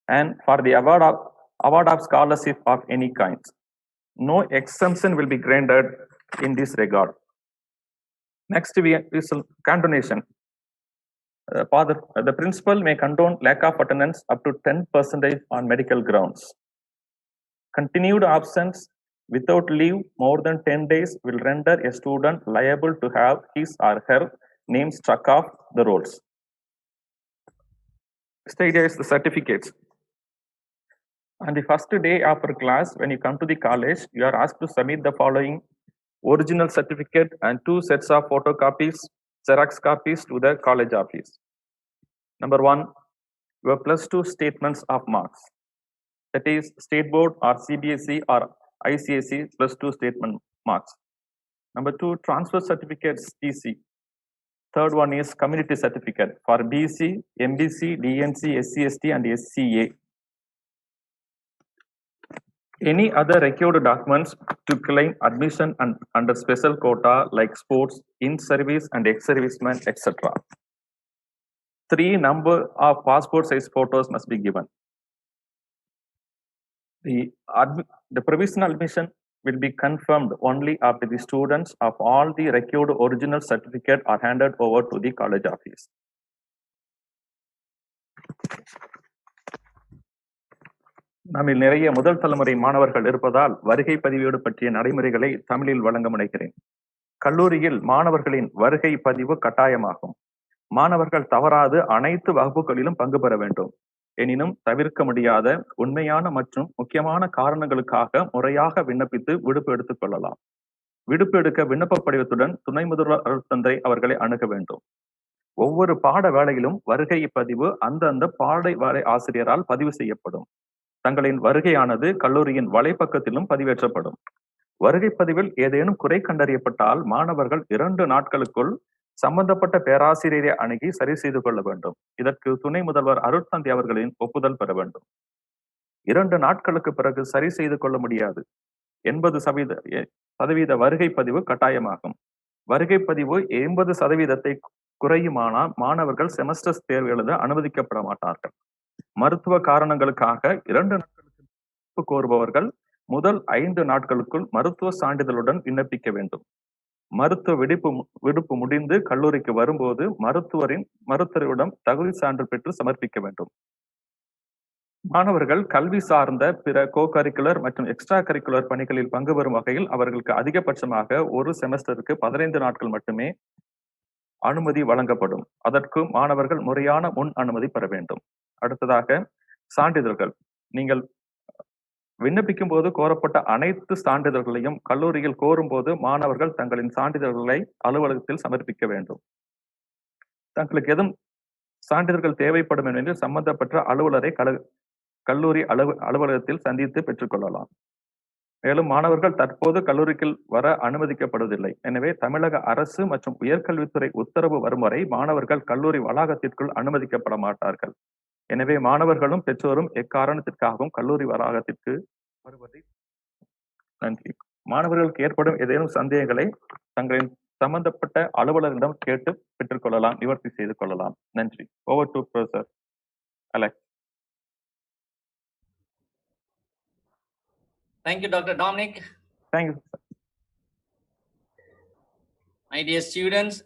and for the award of scholarship of any kind. No exemption will be granted in this regard. Next, is condonation. The principal may condone lack of attendance up to 10% on medical grounds. Continued absence without leave more than 10 days will render a student liable to have his or her name struck off the rolls. Next idea is the certificates. On the first day after class, when you come to the college, you are asked to submit the following original certificate and 2 sets of photocopies, Xerox copies to the college office. Number 1, your +2 statements of marks. That is state board or CBSE or ICSE +2 statement marks. Number 2, transfer certificates TC. Third one is community certificate for BC, MBC, DNC, SCST and SCA. Any other required documents to claim admission and under special quota like sports, in-service and ex-servicemen, etc. 3 number of passport size photos must be given. The provisional admission will be confirmed only after the students of all the required original certificate are handed over to the college office. நம்மில் நிறைய முதல் தலைமுறை மாணவர்கள் இருப்பதால் வருகை பதிவேடு பற்றிய நடைமுறைகளை தமிழில் வழங்க முனைகிறேன். கல்லூரியில் மாணவர்களின் வருகை பதிவு கட்டாயமாகும். மாணவர்கள் தவறாது அனைத்து வகுப்புகளிலும் பங்கு பெற வேண்டும். எனினும் தவிர்க்க முடியாத உண்மையான மற்றும் முக்கியமான காரணங்களுக்காக முறையாக விண்ணப்பித்து விடுப்பு எடுத்துக் கொள்ளலாம். விடுப்பு எடுக்க விண்ணப்ப படிவத்துடன் துணை முதல்வர் அருட்தந்தை அவர்களை அணுக வேண்டும். ஒவ்வொரு பாட வேளையிலும் வருகை பதிவு அந்தந்த பாட வேலை ஆசிரியரால் பதிவு செய்யப்படும். தங்களின் வருகையானது கல்லூரியின் வலைப்பக்கத்திலும் பதிவேற்றப்படும். வருகை பதிவில் ஏதேனும் குறை கண்டறியப்பட்டால் மாணவர்கள் 2 நாட்களுக்குள் சம்பந்தப்பட்ட பேராசிரியரை அணுகி சரி செய்து கொள்ள வேண்டும். இதற்கு துணை முதல்வர் அருட்தந்தை அவர்களின் ஒப்புதல் பெற வேண்டும். 2 நாட்களுக்கு பிறகு சரி செய்து கொள்ள முடியாது. 80% வருகை பதிவு கட்டாயமாகும். வருகை பதிவு 80% குறையுமானால் மாணவர்கள் செமஸ்டர் தேர்வு எழுத அனுமதிக்கப்பட மாட்டார்கள். மருத்துவ காரணங்களுக்காக 2 நாட்களுக்கு விண்ணப்பிப்பு கோருபவர்கள் முதல் 5 நாட்களுக்குள் மருத்துவ சான்றிதழுடன் விண்ணப்பிக்க வேண்டும். மருத்துவ விடுப்பு முடிந்து கல்லூரிக்கு வரும்போது மருத்துவரிடம் தகுதி சான்று பெற்று சமர்ப்பிக்க வேண்டும். மாணவர்கள் கல்வி சார்ந்த பிற கோ-கரிக்குலர் மற்றும் எக்ஸ்ட்ரா கரிக்குலர் பணிகளில் பங்கு பெறும் வகையில் அவர்களுக்கு அதிகபட்சமாக ஒரு செமஸ்டருக்கு 15 நாட்கள் மட்டுமே அனுமதி வழங்கப்படும். அதற்கு மாணவர்கள் முறையான முன் அனுமதி பெற வேண்டும். அடுத்ததாக சான்றிதழ்கள். நீங்கள் விண்ணப்பிக்கும் போது கோரப்பட்ட அனைத்து சான்றிதழ்களையும் கல்லூரியில் கோரும்போது மாணவர்கள் தங்களின் சான்றிதழ்களை அலுவலகத்தில் சமர்ப்பிக்க வேண்டும். தங்களுக்கு எதுவும் சான்றிதழ்கள் தேவைப்படும் என்று சம்பந்தப்பட்ட அலுவலரை கல்லூரி அலுவலகத்தில் சந்தித்து பெற்றுக்கொள்ளலாம். மேலும் மாணவர்கள் தற்போது கல்லூரிக்கு வர அனுமதிக்கப்படுவதில்லை. எனவே தமிழக அரசு மற்றும் உயர்கல்வித்துறை உத்தரவு வரும் வரை மாணவர்கள் கல்லூரி வளாகத்திற்குள் அனுமதிக்கப்பட மாட்டார்கள். எனவே மாணவர்களும் பெற்றோரும் எக்காரணத்திற்காகவும் கல்லூரி வளாகத்திற்கு வருவதை நன்றி. மாணவர்களுக்கு ஏற்படும் ஏதேனும் சந்தேகங்களை தங்களின் சம்பந்தப்பட்ட அலுவலரிடம் கேட்டு பெற்றுக்கொள்ளலாம், நிவர்த்தி செய்து கொள்ளலாம். நன்றி. Over to professor Alex. Thank you, Dr. Dominic. Thank you, sir. My dear students,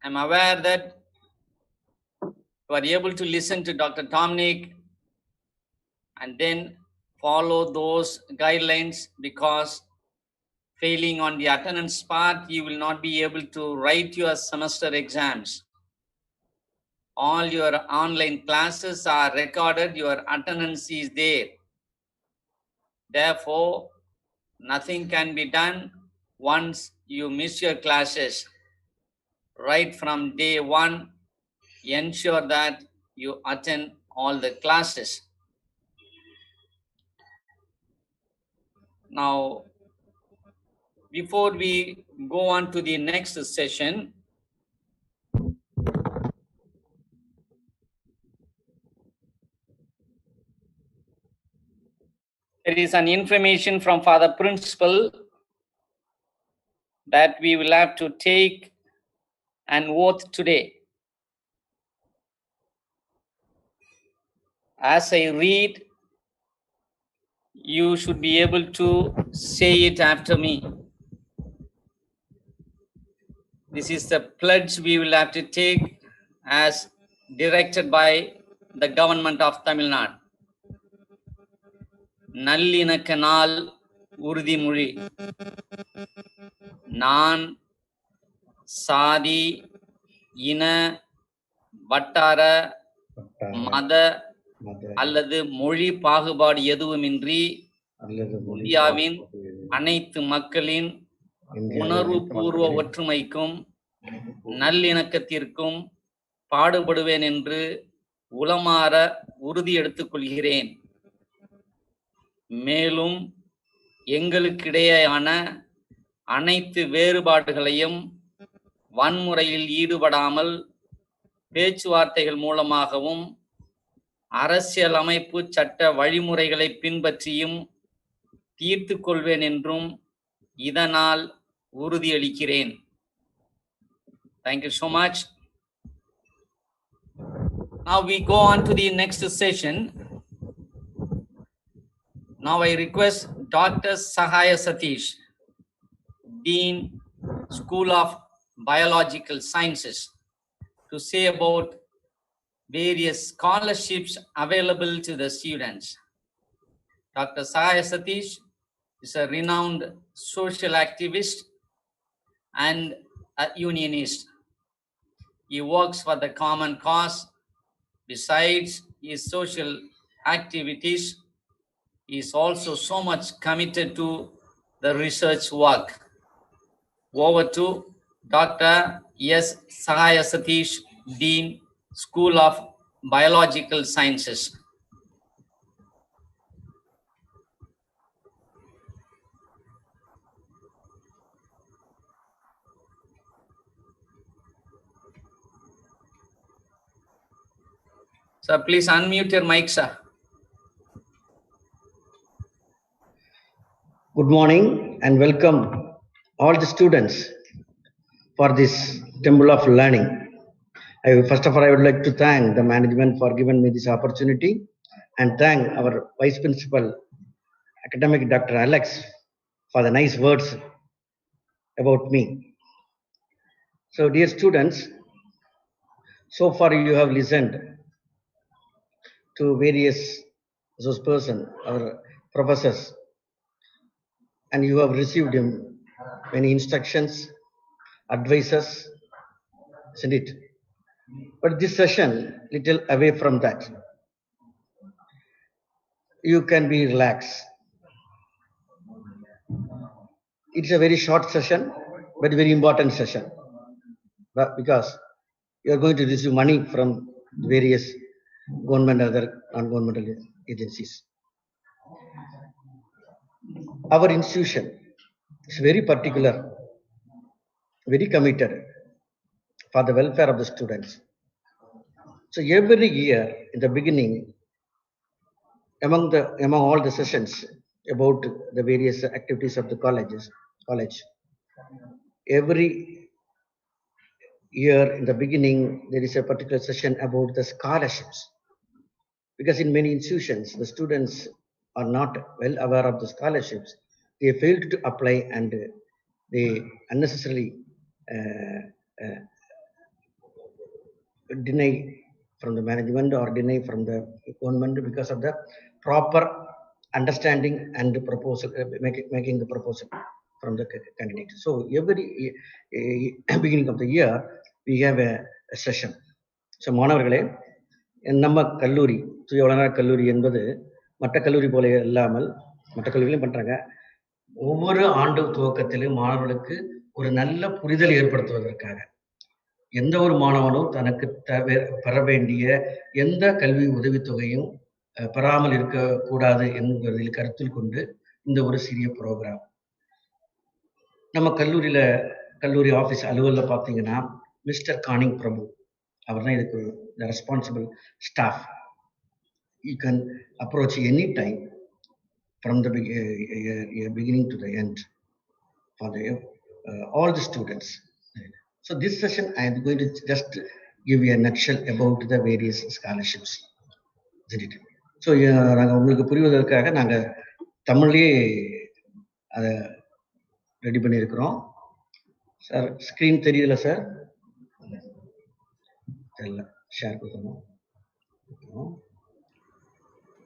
I'm aware that you are able to listen to Dr. Dominic and then follow those guidelines, because failing on the attendance part, you will not be able to write your semester exams. All your online classes are recorded, your attendance is there. Therefore, nothing can be done once you miss your classes. Right from day one, ensure that you attend all the classes. Now, before we go on to the next session, there is an information from Father Principal that we will have to take an oath today. As I read, you should be able to say it after me. This is the pledge we will have to take as directed by the government of Tamil Nadu. நல்லிணக்க நாள் உறுதிமொழி. நான் சாதி, இன, வட்டார, மத அல்லது மொழி பாகுபாடு எதுவுமின்றி இந்தியாவின் அனைத்து மக்களின் உணர்வுபூர்வ ஒற்றுமைக்கும் நல்லிணக்கத்திற்கும் பாடுபடுவேன் என்று உளமாற உறுதி எடுத்துக் கொள்கிறேன். மேலும் எங்களுக்கிடையேயான அனைத்து வேறுபாடுகளையும் வன்முறையில் ஈடுபடாமல் பேச்சுவார்த்தைகள் மூலமாகவும் அரசியலமைப்பு சட்ட வழிமுறைகளை பின்பற்றியும் தீர்த்துக் கொள்வேன் என்றும் இதனால் உறுதியளிக்கிறேன். Thank you so much. Now we go on to the next session. Now I request Dr. Sahaya Satish, Dean, School of Biological Sciences, to say about various scholarships available to the students. Dr. Sahaya Satish is a renowned social activist and a unionist. He works for the common cause. Besides his social activities, he is also so much committed to the research work. Over to Dr. S. Sahaya Satish, Dean, School of Biological Sciences. Sir, please unmute your mic, sir. Good morning and welcome all the students for this Temple of Learning. First of all, I would like to thank the management for giving me this opportunity and thank our Vice Principal, Academic Dr. Alex, for the nice words about me. So, dear students, so far you have listened to various those person or professors, and you have received him many instructions, advices, isn't it? But this session, little away from that. You can be relaxed. It's a very short session, but very important session. But because you are going to receive money from various government, other non-governmental agencies. Our institution is very particular, very committed for the welfare of the students. So every year in the beginning, among all the sessions about the various activities of the college, every year in the beginning there is a particular session about the scholarships, because in many institutions the students are not well aware of the scholarships. They fail to apply and they unnecessarily deny from the management or deny from the government because of the proper understanding and the proposal, making the proposal from the candidate. So every beginning of the year we have a session. So மாணவர்களே, நம்ம கல்லூரி சுயவளர கல்லூரி என்பது மற்ற கல்லூரி போல இல்லாமல் மற்ற கல்லூரிகளும் பண்றாங்க. ஒவ்வொரு ஆண்டு துவக்கத்திலும் மாணவர்களுக்கு ஒரு நல்ல புரிதல் ஏற்படுத்துவதற்காக எந்த ஒரு மாணவனும் தனக்கு பெற வேண்டிய எந்த கல்வி உதவித்தொகையும் பெறாமல் இருக்கக்கூடாது என்பதில் கருத்தில் கொண்டு இந்த ஒரு சிறிய ப்ரோக்ராம். நம்ம கல்லூரி ஆஃபீஸ் அலுவலில் பார்த்தீங்கன்னா மிஸ்டர் கானிங் பிரபு அவர் தான் இதுக்கு responsible staff. You can approach any time from the beginning to the end for the all the students. So this session I am going to just give you a nutshell about the various scholarships. So நாங்கள் உங்களுக்கு புரிவதற்காக நாங்கள் தமிழ்லேயே அதை ready பண்ணியிருக்கிறோம். Sir screen தெரியுதுல sir? தெரியல, share கொடுக்கணும்.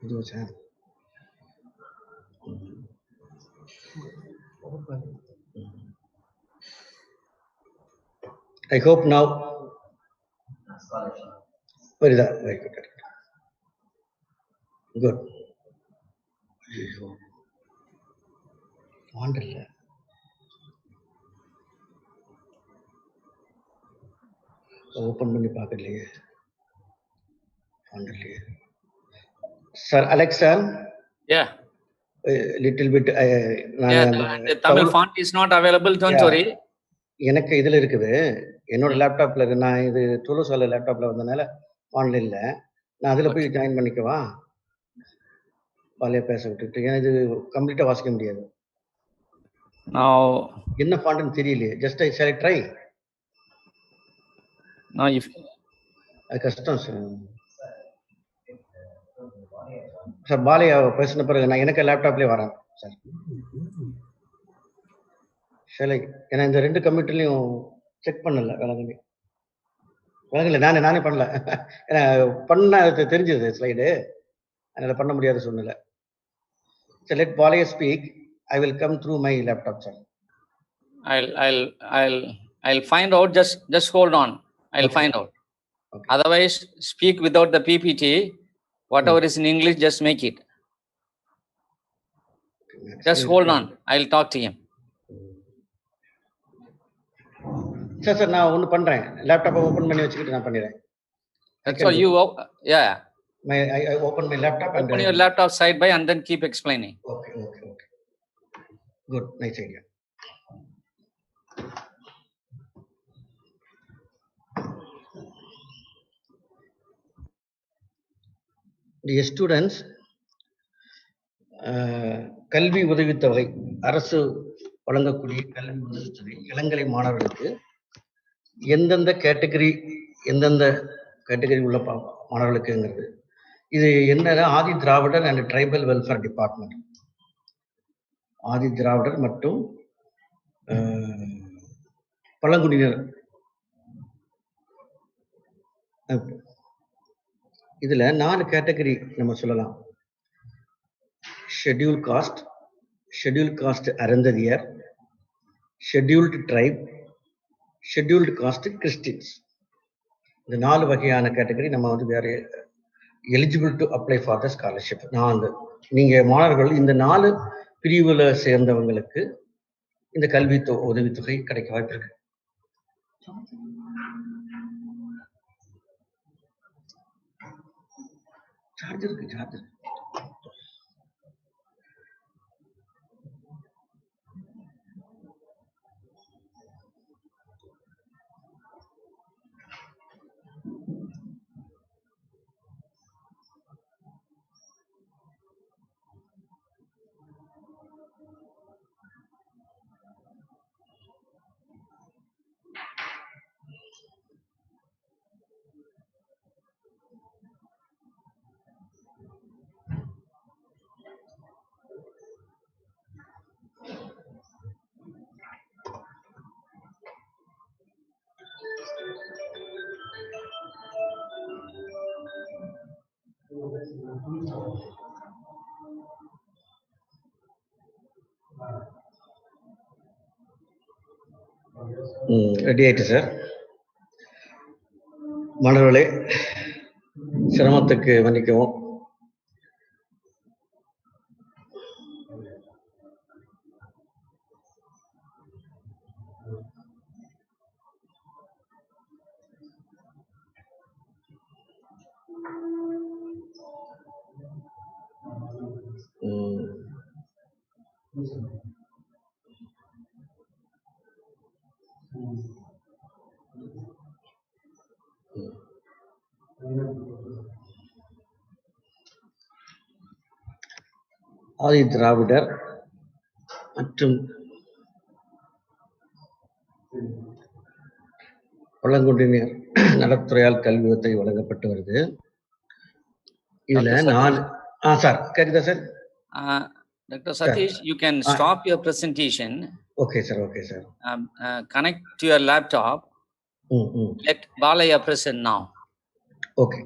இதுவா sir? I hope now. Very good. Good. Wonderful. Open பண்ணி பார்க்கலையே. Wonderful. Sir Alex sir. Yeah. A little bit. The Tamil font is not available. Don't worry. எனக்கு இதில் இருக்குது, என்னோட லேப்டாப்பில் இருக்குது. நான் இது துளுசால லேப்டாப்பில் வந்ததுனால ஆன்லைனில் நான் அதில் போய் ஜாயின் பண்ணிக்கவா? பாலியா பேச விட்டுட்டு, ஏன்னா இது கம்ப்ளீட்டாக வாசிக்க முடியாது. என்ன ஃபாண்ட்னு தெரியலையே. Just I try. அது கஷ்டம் சார். சார் பாலியா பேசின பிறகு நான் எனக்கு லேப்டாப்லேயே வரேன் சார். சரி, ஏன்னா இந்த ரெண்டு கம்ப்யூட்டர்லையும் செக் பண்ணல, விளங்கல. நானே பண்ணல. ஏன்னா பண்ண தெரிஞ்சது ஸ்லைடு, அதனால பண்ண முடியாத சூழ்நிலை. So let Balaya speak. I will come through my laptop, sir. I'll find out. Just hold on. I'll find out. Okay. Otherwise, speak without the PPT. Whatever is in English, just make it. Just hold on. I'll talk to him. Sir நான் ஒன்று பண்ணுறேன். லேப்டாப்பை open பண்ணி வச்சுக்கிட்டு நான் பண்ணிடுறேன். So you, yeah. I open my laptop and open your laptop side by and then keep explaining. Okay. Good, nice idea. Dear students, கல்வி உதவித்தொகை, அரசு வழங்கக்கூடிய கல்வி உதவித்தொகை இளங்கலை மாணவர்களுக்கு எந்தெந்த கேட்டகரி உள்ள மாணவர்களுக்குங்கிறது இது என்னன்னா Adi Dravidar and tribal welfare department. Adi Dravidar மற்றும் பழங்குடியினர். இதுல 4 கேட்டகரி நம்ம சொல்லலாம். Schedule cost Arunthathiyar, scheduled try, scheduled caste Christians. இந்த 4 வகையான கேட்டகரி நம்ம வந்து வேற eligible to apply for the scholarship. நீங்க மாணவர்கள் இந்த 4 பிரிவுல சேர்ந்தவங்களுக்கு இந்த கல்வி உதவித்தொகை கிடைக்க வாய்ப்பு இருக்கு. சார்ஜ் இருக்கு. ரெடி ஆயிட்டு சார். மாணவர்களே, சிரமத்துக்கு மன்னிக்கவும். ஆதி திராவிடர் மற்றும் பழங்குடியினர் நலத்துறையால் கல்வி உதவி வழங்கப்பட்டு வருது. இதுல 4 சார் கேக்குதா sir? Dr. Satish, you can stop your presentation. Okay, sir. Connect to your laptop. Let Balaya present now. Okay.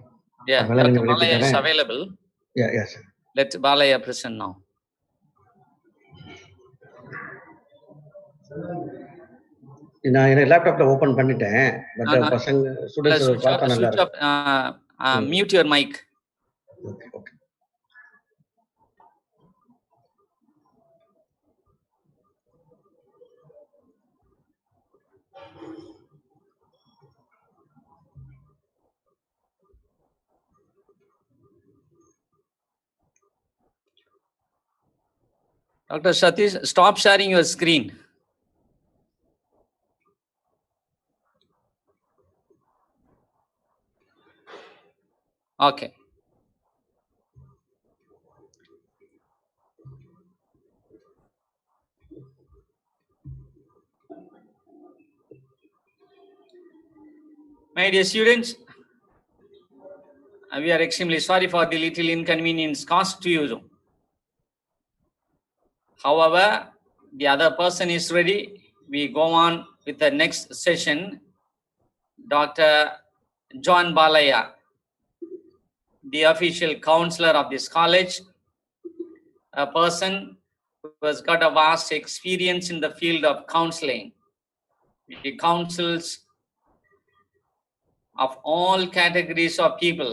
Yeah, Dr. Balaya is available. Yeah, sir. Let Balaya present now. நான் என்ன லேப்டாப்ல open பண்ணிட்டேன். But பசங்க students பார்த்தா நல்லா இருக்கும். Mute your mic. Okay. Dr. Satish, stop sharing your screen. Okay. My dear students, we are extremely sorry for the little inconvenience caused to you. However, the other person is ready. We go on with the next session. Dr. John Balaya, the official counselor of this college, a person who has got a vast experience in the field of counseling. He counsels of all categories of people,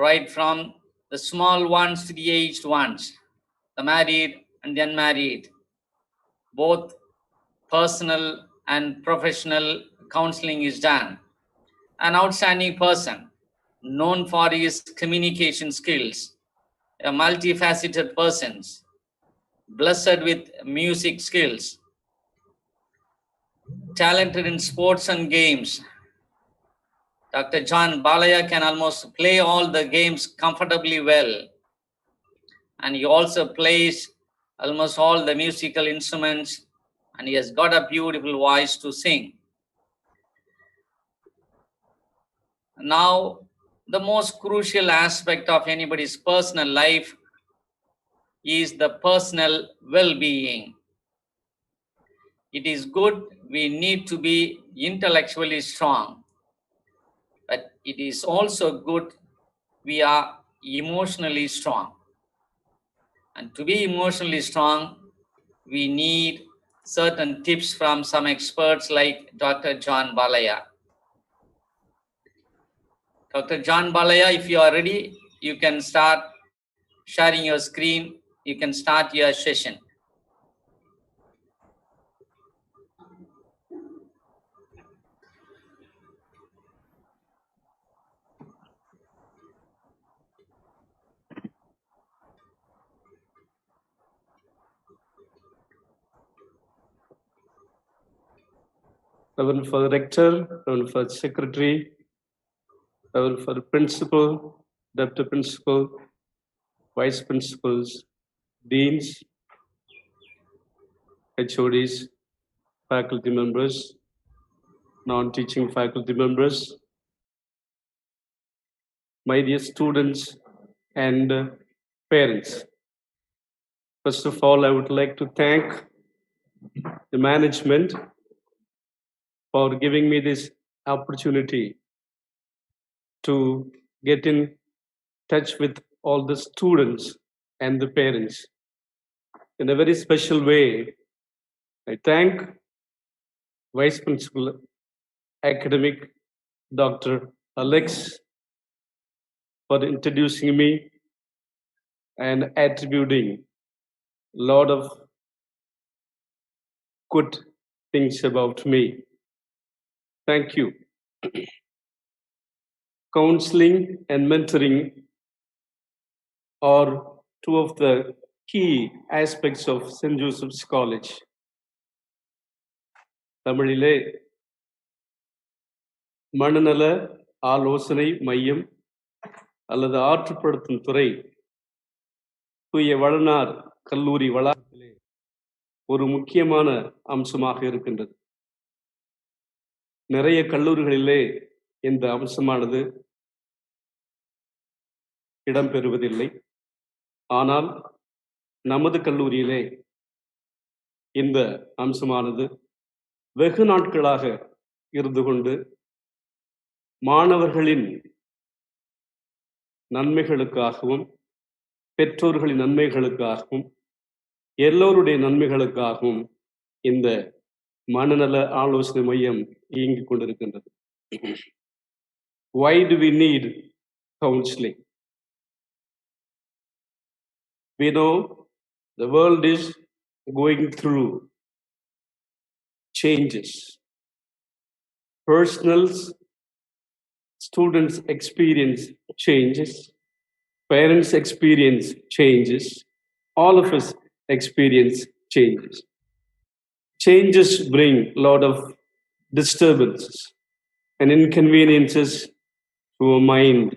right from the small ones to the aged ones, the married and the unmarried. Both personal and professional counseling is done. An outstanding person, known for his communication skills, a multifaceted person, blessed with music skills, talented in sports and games. Dr. John Balaya can almost play all the games comfortably well. And he also plays almost all the musical instruments, and he has got a beautiful voice to sing. Now, the most crucial aspect of anybody's personal life is the personal well-being. It is good, we need to be intellectually strong, but it is also good we are emotionally strong. And to be emotionally strong, we need certain tips from some experts like Dr. John Balaya. Dr. John Balaya, if you are ready, you can start sharing your screen. You can start your session. Reverend for the Rector, Reverend for the Secretary, Reverend for the Principal, Deputy Principal, Vice Principals, Deans, HODs, faculty members, non-teaching faculty members, my dear students and parents. First of all, I would like to thank the management for giving me this opportunity to get in touch with all the students and the parents. In a very special way, I thank Vice Principal Academic Dr. Alex for introducing me and attributing a lot of good things about me. Thank you. Counseling and mentoring are two of the key aspects of St. Joseph's College. தமிழிலே மனநல ஆலோசனை மையம் அல்லது ஆற்றுப்படுத்தும் துறை தூய வளனார் கல்லூரி வளாகத்திலே ஒரு முக்கியமான அம்சமாக இருக்கின்றது. நிறைய கல்லூரிகளிலே இந்த அம்சமானது இடம்பெறுவதில்லை. ஆனால் நமது கல்லூரியிலே இந்த அம்சமானது வெகு நாட்களாக இருந்து கொண்டு மாணவர்களின் நன்மைகளுக்காகவும் பெற்றோர்களின் நன்மைகளுக்காகவும் எல்லோருடைய நன்மைகளுக்காகவும் இந்த மனநல ஆலோசனை மையம் இயங்கிக் கொண்டிருக்கின்றது. Why do we need counseling? We know the world is going through changes. Personal students experience changes. Parents experience changes. All of us experience changes. Changes bring a lot of disturbances and inconveniences to our mind.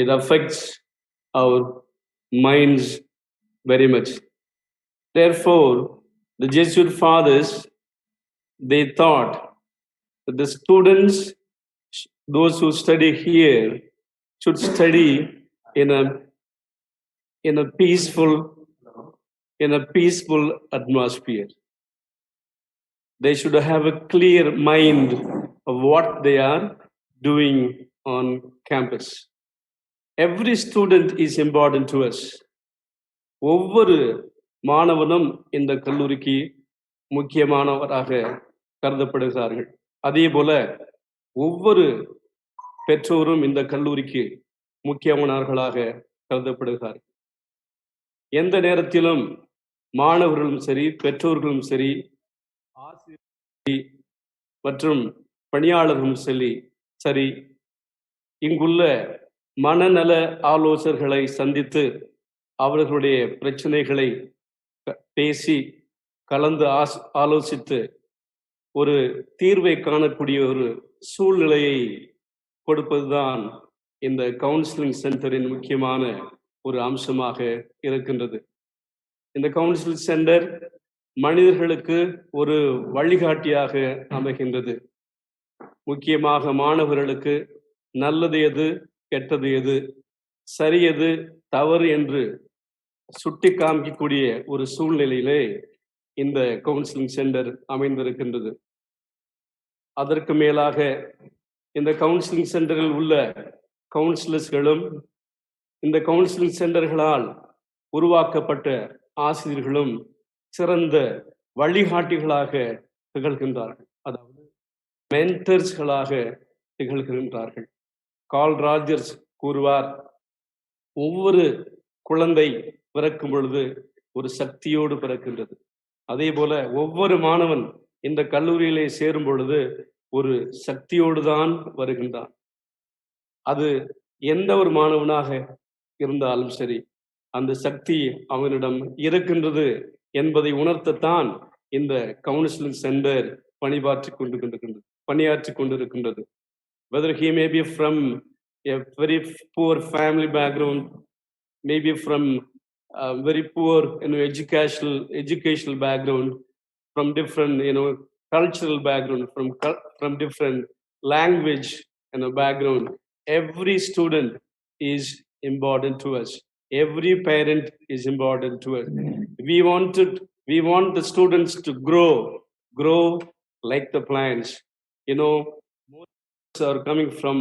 It affects our minds very much. Therefore, the Jesuit fathers, they thought that the students, those who study here, should study in a peaceful atmosphere. They should have a clear mind of what they are doing on campus. Every student is important to us. ஒவ்வொரு மாணவனும் இந்த கல்லூரிக்கு முக்கியமானவராக கருதப்படுகிறார்கள். அதே போல ஒவ்வொரு பெற்றோரும் இந்த கல்லூரிக்கு முக்கியமானவர்களாக கருதப்படுகிறார்கள். எந்த நேரத்திலும் மாணவர்களும் சரி, பெற்றோர்களும் சரி, ஆசிரியர்களும் மற்றும் பணியாளர்களும் சரி இங்குள்ள மனநல ஆலோசகர்களை சந்தித்து அவர்களுடைய பிரச்சனைகளை பேசி கலந்து ஆலோசித்து ஒரு தீர்வை காணக்கூடிய ஒரு சூழ்நிலையை கொடுப்பதுதான் இந்த கவுன்சிலிங் சென்டரின் முக்கியமான ஒரு அம்சமாக இருக்கின்றது. இந்த கவுன்சிலிங் சென்டர் மனிதர்களுக்கு ஒரு வழிகாட்டியாக அமைகின்றது. முக்கியமாக மாணவர்களுக்கு நல்லது எது, கெட்டது எது, சரி எது, தவறு என்று சுட்டி காமிக்கக்கூடிய ஒரு சூழ்நிலையிலே இந்த கவுன்சிலிங் சென்டர் அமைந்திருக்கின்றது. அதற்கு மேலாக இந்த கவுன்சிலிங் சென்டரில் உள்ள கவுன்சிலர்ஸ்களும் இந்த கவுன்சிலிங் சென்டர்களால் உருவாக்கப்பட்ட ஆசிரியர்களும் சிறந்த வழிகாட்டிகளாக திகழ்கின்றார்கள். அதாவது மென்டர்ஸ்களாக திகழ்கின்றார்கள். கார்ல் ராஜர்ஸ் கூறுவார், ஒவ்வொரு குழந்தை பிறக்கும் பொழுது ஒரு சக்தியோடு பிறக்கின்றது. அதே போல ஒவ்வொரு மாணவன் இந்த கல்லூரியிலே சேரும் பொழுது ஒரு சக்தியோடு தான் வருகின்றான். அது எந்த ஒரு மாணவனாக இருந்தாலும் சரி, அந்த சக்தி அவனிடம் இருக்கின்றது என்பதை உணர்த்தத்தான் இந்த கவுன்சிலிங் சென்டர் பணியாற்றிக் கொண்டிருக்கின்றது. Whether he may be from a very poor family background, maybe from a very poor educational background, from different cultural background, from different language background, every student is important to us. Every parent is important to us. We want the students to grow like the plants. Most are coming from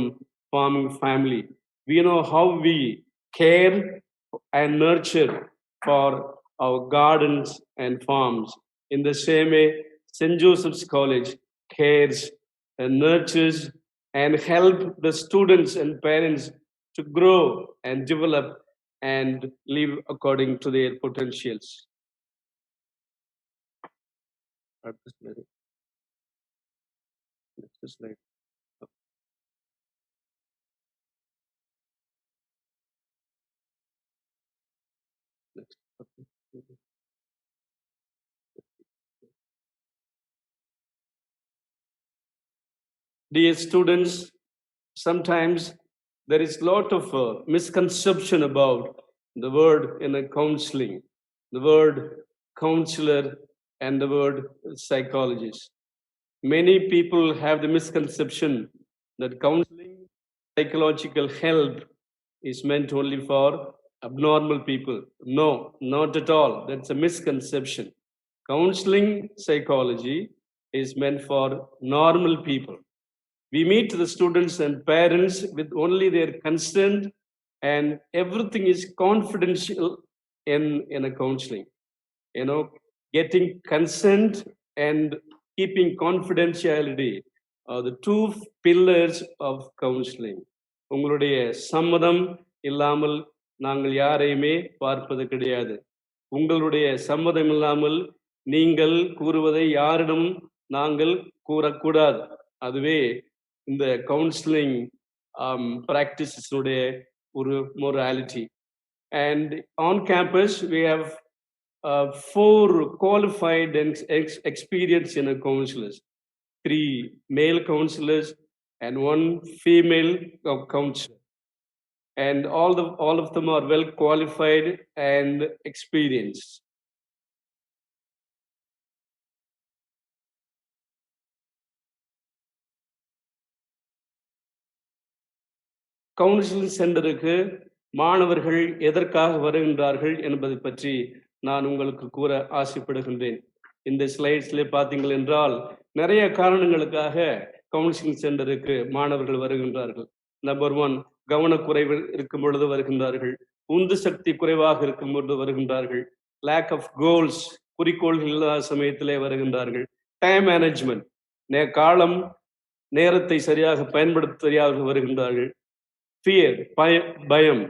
farming family. We know how we care and nurture for our gardens and farms. In the same way, St. Joseph's College cares and nurtures and help the students and parents to grow and develop and live according to their potentials. Next slide. Dear students, sometimes there is a lot of misconception about the word in a counseling, the word counselor and the word psychologist. Many people have the misconception that counseling, psychological help is meant only for abnormal people. No, not at all. That's a misconception. Counseling psychology is meant for normal people. We meet the students and parents with only their consent, and everything is confidential in a counseling. Getting consent and keeping confidentiality are the two pillars of counseling. உங்களுடைய சம்மதம் இல்லாமல் நாங்கள் யாரையுமே பார்ப்பது கிடையாது. உங்களுடைய சம்மதம் இல்லாமல் நீங்கள் கூறுவதை யாரிடம் நாங்கள் கூறக்கூடாது. அதுவே இந்த கவுன்சிலிங் practices ஒரு morality. And on campus we have 4 qualified and experienced counselors, 3 male counselors and 1 female counselor, and all of them are well qualified and experienced. Counselling சென்டருக்கு மாணவர்கள் எதற்காக வருகின்றார்கள் என்பதை பற்றி நான் உங்களுக்கு கூற ஆசைப்படுகின்றேன். இந்த ஸ்லைட்ஸ்ல பார்த்தீங்கள் என்றால் நிறைய காரணங்களுக்காக கவுன்சிலிங் சென்டருக்கு மாணவர்கள் வருகின்றார்கள். நம்பர் 1, கவனக்குறைவு இருக்கும் பொழுது வருகின்றார்கள். உந்து சக்தி குறைவாக இருக்கும் பொழுது வருகின்றார்கள். லேக் ஆஃப் கோல்ஸ், குறிக்கோள்கள் இல்லாத சமயத்திலே வருகின்றார்கள். டைம் மேனேஜ்மெண்ட், காலம் நேரத்தை சரியாக பயன்படுத்த தெரியாத வருகின்றார்கள். ஃபியர், பயம்,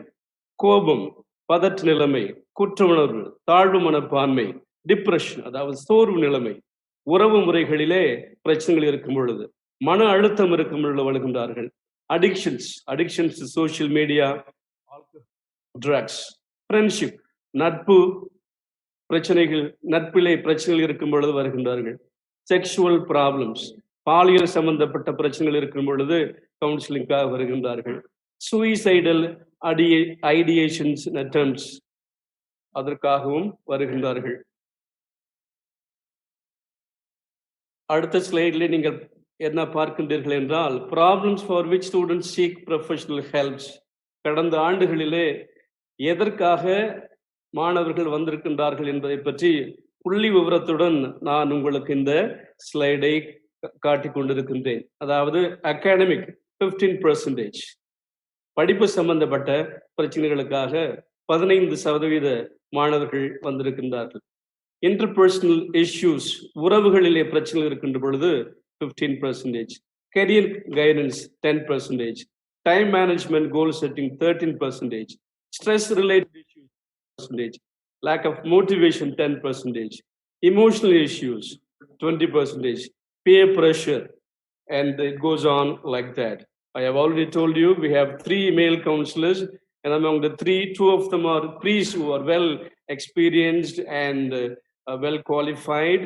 கோபம், பதற்ற நிலைமை, குற்ற உணர்வு, தாழ்வு மனப்பான்மை, டிப்ரெஷன் அதாவது சோர்வு நிலைமை, உறவு முறைகளிலே பிரச்சனைகள் இருக்கும் பொழுது, மன அழுத்தம் இருக்கும் பொழுது வருகின்றார்கள். Addictions social media, drugs, friendship, நட்பு பிரச்சனைகள், நட்பிலே பிரச்சனைகள் இருக்கும் பொழுது வருகின்றார்கள். செக்ஷுவல் ப்ராப்ளம்ஸ், பாலியல் சம்பந்தப்பட்ட பிரச்சனைகள் இருக்கும் பொழுது கவுன்சிலிங்காக வருகின்றார்கள். சூசைடல் ஐடியேஷன்ஸ் அட்டெம்ப்ட்ஸ், அதற்காகவும் வருகின்றார்கள். அடுத்த ஸ்லைட்ல நீங்கள் என்ன பார்க்கின்றீர்கள் என்றால், problems for which students seek professional helps கடந்த ஆண்டுகளிலே எதற்காக மாணவர்கள் வந்திருக்கின்றார்கள் என்பதை பற்றி புள்ளி விவரத்துடன் நான் உங்களுக்கு இந்த ஸ்லைடை காட்டிக் கொண்டிருக்கின்றேன். அதாவது அகாடமிக் 15%, படிப்பு சம்பந்தப்பட்ட பிரச்சனைகளுக்காக 15% மாணவர்கள் வந்திருக்கின்றார்கள். இன்டர்பர்சனல் இஷ்யூஸ், உறவுகளிலே பிரச்சனை இருக்கின்ற பொழுது 15%, career guidance 10%, time management goal setting 13%, stress related issues 10%, lack of motivation 10%, emotional issues 20%, peer pressure, and it goes on like that. I have already told you we have 3 male counselors, and among the 3, 2 of them are priests who are well experienced and well qualified.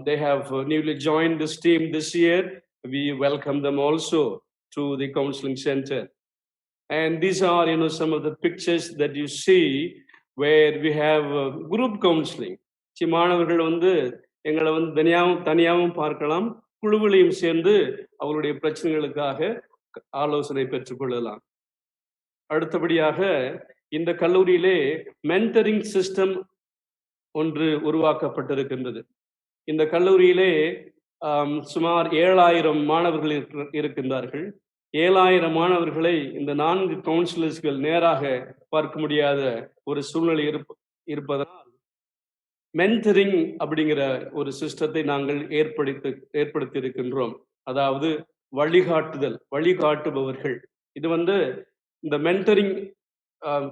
They have newly joined this team this year. We welcome them also to the counseling center. And these are, some of the pictures that you see where we have group counseling. மாணவர்கள் எங்களை தனியாகவும் பார்க்கலாம், குழுவிலையும் சேர்ந்து அவருடைய பிரச்சனைகளுக்காக ஆலோசனை பெற்றுக்கொள்ளலாம். அடுத்தபடியாக இந்த கல்லூரியிலே மென்டரிங் சிஸ்டம் ஒன்று உருவாக்கப்பட்டிருக்கின்றது. இந்த கல்லூரியிலே சுமார் 7000 மாணவர்கள் இருக்கின்றார்கள். 7000 மாணவர்களை இந்த 4 கவுன்சிலர்ஸ்கள் நேராக பார்க்க முடியாத ஒரு சூழ்நிலை இருப்பதனால் மென்டரிங் அப்படிங்கிற ஒரு சிஸ்டத்தை நாங்கள் ஏற்படுத்தி இருக்கின்றோம். அதாவது வழிகாட்டுபவர்கள். இது இந்த மென்டரிங்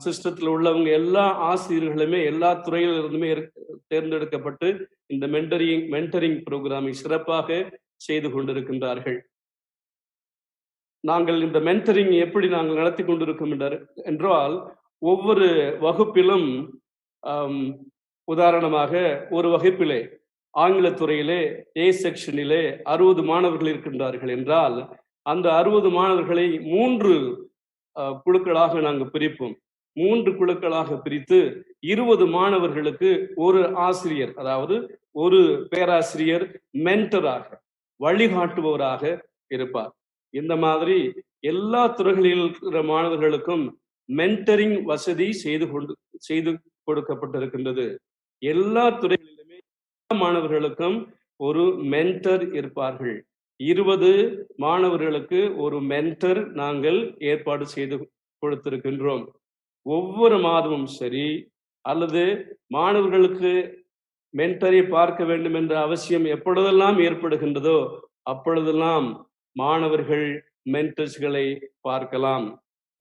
சிஸ்டத்தில் உள்ளவங்க எல்லா ஆசிரியர்களுமே எல்லா துறையிலிருந்துமே தேர்ந்தெடுக்கப்பட்டு இந்த மென்டரிங் ப்ரோக்ராமை சிறப்பாக செய்து கொண்டிருக்கின்றார்கள். நாங்கள் இந்த மென்டரிங் எப்படி நாங்கள் நடத்தி கொண்டிருக்கோம் என்றால், ஒவ்வொரு வகுப்பிலும் உதாரணமாக ஒரு வகுப்பிலே ஆங்கிலத்துறையிலே A செக்ஷனிலே 60 மாணவர்கள் இருக்கின்றார்கள் என்றால், அந்த 60 மாணவர்களை 3 குழுக்களாக நாங்கள் பிரிப்போம். 3 குழுக்களாக பிரித்து 20 மாணவர்களுக்கு ஒரு ஆசிரியர், அதாவது ஒரு பேராசிரியர் மென்டராக வழிகாட்டுபவராக இருப்பார். இந்த மாதிரி எல்லா துறைகளில் இருக்கிற மாணவர்களுக்கும் மென்டரிங் வசதி செய்து கொடுக்கப்பட்டிருக்கின்றது. எல்லா துறைகளிலுமே மாணவர்களுக்கும் ஒரு மென்டர் இருப்பார்கள். 20 மாணவர்களுக்கு ஒரு மென்டர் நாங்கள் ஏற்பாடு செய்து கொடுத்திருக்கின்றோம். ஒவ்வொரு மாதமும் சரி, அல்லது மாணவர்களுக்கு மென்டரை பார்க்க வேண்டும் என்ற அவசியம் எப்பொழுதெல்லாம் ஏற்படுகின்றதோ அப்பொழுதெல்லாம் மாணவர்கள் மென்டர்ஸ்களை பார்க்கலாம்.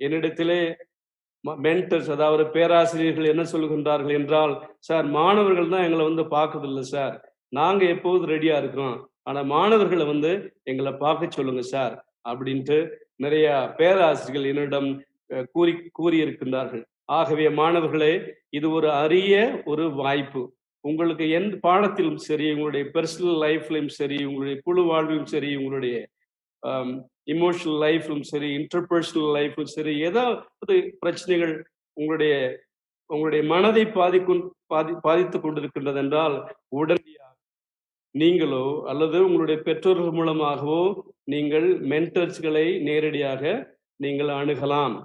என்னிடத்திலே மென்டர்ஸ், அதாவது பேராசிரியர்கள் என்ன சொல்கின்றார்கள் என்றால், சார் மாணவர்கள் தான் எங்களை பார்க்கறதில்லை சார், நாங்க எப்போது ரெடியா இருக்கிறோம், ஆனா மாணவர்களை எங்களை பார்க்க சொல்லுங்க சார் அப்படின்ட்டு நிறைய பேராசிரியர்கள் என்னிடம் கூறியிருக்கின்றார்கள். ஆகவே மாணவர்களே, இது ஒரு அரிய ஒரு வாய்ப்பு. உங்களுக்கு எந்த பாடத்திலும் சரி, உங்களுடைய பர்சனல் லைஃப்லையும் சரி, உங்களுடைய குழு வாழ்விலும் சரி, உங்களுடைய இமோஷனல் லைஃப்லும் சரி, இன்டர்பர்சனல் லைஃப்லும் சரி, ஏதாவது பிரச்சனைகள் உங்களுடைய மனதை பாதித்து கொண்டிருக்கின்றது என்றால், உடனடியாக நீங்களோ அல்லது உங்களுடைய பெற்றோர்கள் மூலமாகவோ நீங்கள் மென்டர்ஸ்களை நேரடியாக நீங்கள் அணுகலாம்.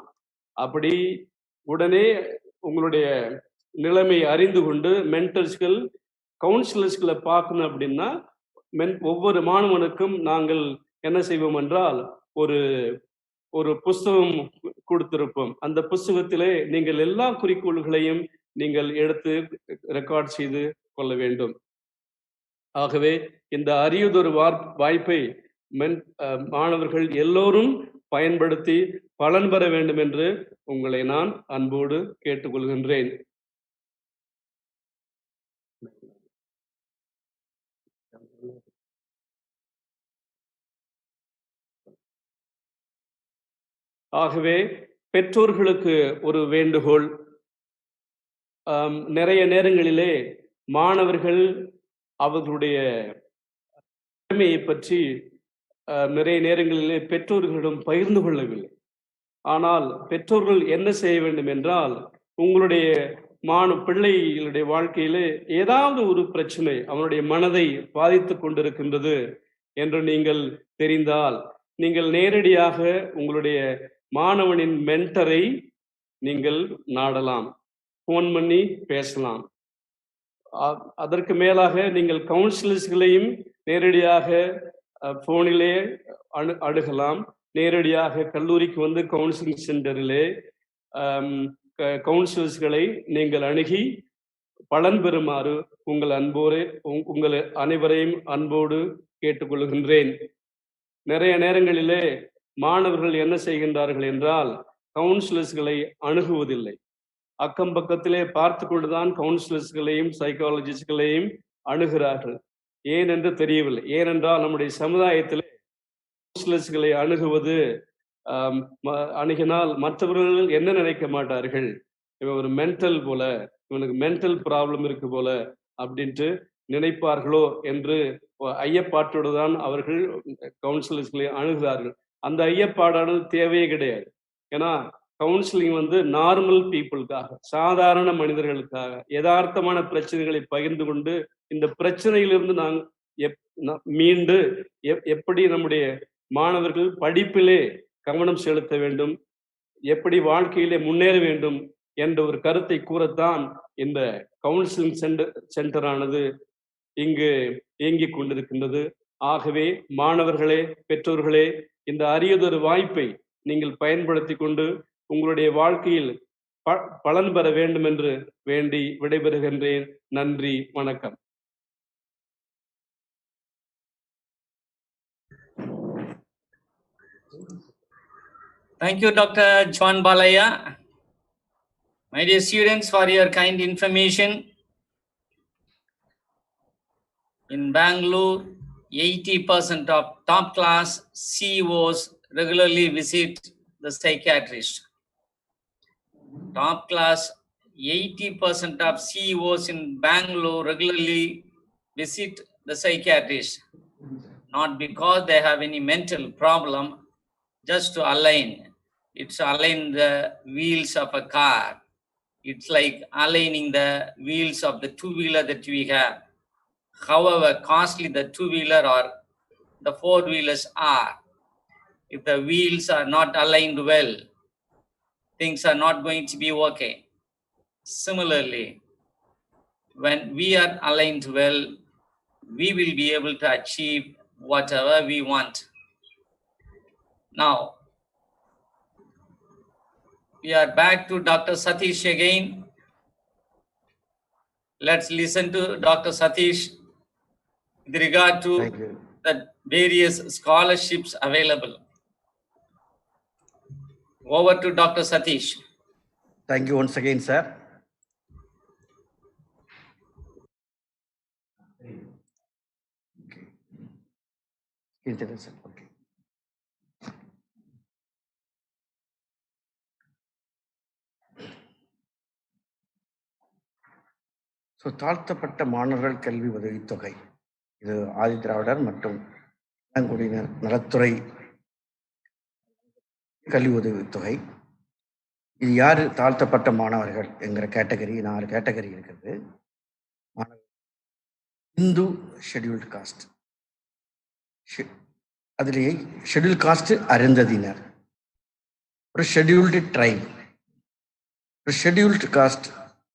அப்படி உடனே உங்களுடைய நிலைமை அறிந்து கொண்டு மென்டர்ஸ்கள் கவுன்சிலர்ஸ்களை பார்க்கணும் அப்படின்னா, ஒவ்வொரு மாணவனுக்கும் நாங்கள் என்ன செய்வோம் என்றால், ஒரு புஸ்தகம் கொடுத்திருப்போம். அந்த புஸ்தகத்திலே நீங்கள் எல்லா குறிக்கோள்களையும் நீங்கள் எடுத்து ரெக்கார்ட் செய்து கொள்ள வேண்டும். ஆகவே இந்த அரியதொரு வாய்ப்பை மாணவர்கள் எல்லோரும் பயன்படுத்தி பலன் பெற வேண்டும் என்று உங்களை நான் அன்போடு கேட்டுக்கொள்கின்றேன். ஆகவே பெற்றோர்களுக்கு ஒரு வேண்டுகோள். நிறைய நேரங்களிலே மாணவர்கள் அவர்களுடைய திறமையை பற்றி நிறைய நேரங்களிலே பெற்றோர்களிடம் பகிர்ந்து கொள்ளவில்லை. ஆனால் பெற்றோர்கள் என்ன செய்ய வேண்டும் என்றால், உங்களுடைய பிள்ளைகளுடைய வாழ்க்கையிலே ஏதாவது ஒரு பிரச்சனை அவனுடைய மனதை பாதித்து கொண்டிருக்கின்றது என்று நீங்கள் தெரிந்தால், நீங்கள் நேரடியாக உங்களுடைய மாணவனின் மென்டரை நீங்கள் நாடலாம், ஃபோன் பண்ணி பேசலாம். அதற்கு மேலாக நீங்கள் கவுன்சிலர்ஸ்களையும் நேரடியாக போனிலே அணுகலாம். நேரடியாக கல்லூரிக்கு வந்து கவுன்சிலிங் சென்டரிலே கவுன்சிலர்ஸ்களை நீங்கள் அணுகி பலன் பெறுமாறு உங்கள் அனைவரையும் அன்போடு கேட்டுக்கொள்கின்றேன். நிறைய நேரங்களிலே மாணவர்கள் என்ன செய்கின்றார்கள் என்றால் கவுன்சிலர்ஸ்களை அணுகுவதில்லை. அக்கம் பக்கத்திலே பார்த்து கொண்டுதான் கவுன்சிலர்ஸ்களையும் சைக்காலஜிஸ்ட்களையும் அணுகிறார்கள். ஏன் என்று தெரியவில்லை. ஏனென்றால் நம்முடைய சமுதாயத்திலே கவுன்சிலர்ஸ்களை அணுகினால் மற்றவர்கள் என்ன நினைக்க மாட்டார்கள், இவன் ஒரு மென்டல் போல, இவனுக்கு மென்டல் ப்ராப்ளம் இருக்கு போல அப்படின்ட்டு நினைப்பார்களோ என்று ஐயப்பாட்டோடு தான் அவர்கள் கவுன்சிலர்ஸ்களை அணுகிறார்கள். அந்த ஐயப்பாடானது தேவையே கிடையாது. ஏன்னா கவுன்சிலிங் வந்து நார்மல் பீப்புளுக்காக, சாதாரண மனிதர்களுக்காக, யதார்த்தமான பிரச்சனைகளை பகிர்ந்து கொண்டு இந்த பிரச்சனையிலிருந்து நாங்கள் மீண்டு எப்படி நம்முடைய மாணவர்கள் படிப்பிலே கவனம் செலுத்த வேண்டும், எப்படி வாழ்க்கையிலே முன்னேற வேண்டும் என்ற ஒரு கருத்தை கூறத்தான் இந்த கவுன்சிலிங் சென்டரானது இங்கு இயங்கிக் கொண்டிருக்கின்றது. ஆகவே மாணவர்களே, பெற்றோர்களே, இந்த அரியதொரு வாய்ப்பை நீங்கள் பயன்படுத்தி கொண்டு உங்களுடைய வாழ்க்கையில் பலன் பெற வேண்டும் என்று வேண்டி விடைபெறுகின்றேன். நன்றி, வணக்கம். Thank you, Dr. John Balaya. My dear students, for your kind information, in Bangalore, 80% of top class CEOs regularly visit the psychiatrist. Top class 80% of CEOs in Bangalore regularly visit the psychiatrist, not because they have any mental problem, just to align. It's align the wheels of a car. It's like aligning the wheels of the two-wheeler that we have. However costly the two-wheeler or the four-wheelers are, if the wheels are not aligned well, things are not going to be okay. Similarly, when we are aligned well, we will be able to achieve whatever we want. Now, we are back to Dr. Satish again. Let's listen to Dr. Satish with regard to the various scholarships available. Over to Dr. Satish. Thank you once again, sir. Okay. So தாழ்த்தப்பட்ட மாணவர்கள் கல்வி உதவித்தொகை, இது ஆதி திராவிடர் மற்றும் பழங்குடியினர் நலத்துறை கல்வி உதவித்தொகை. இது யாரு தாழ்த்தப்பட்ட மாணவர்கள் என்கிற கேட்டகரி, 4 கேட்டகரி இருக்கிறது. இந்து ஷெட்யூல்டு காஸ்ட், அதுலேயே ஷெட்யூல் காஸ்ட் அருந்ததியினர், ஒரு ஷெட்யூல்டு ட்ரைப், ஒரு ஷெட்யூல்டு காஸ்ட்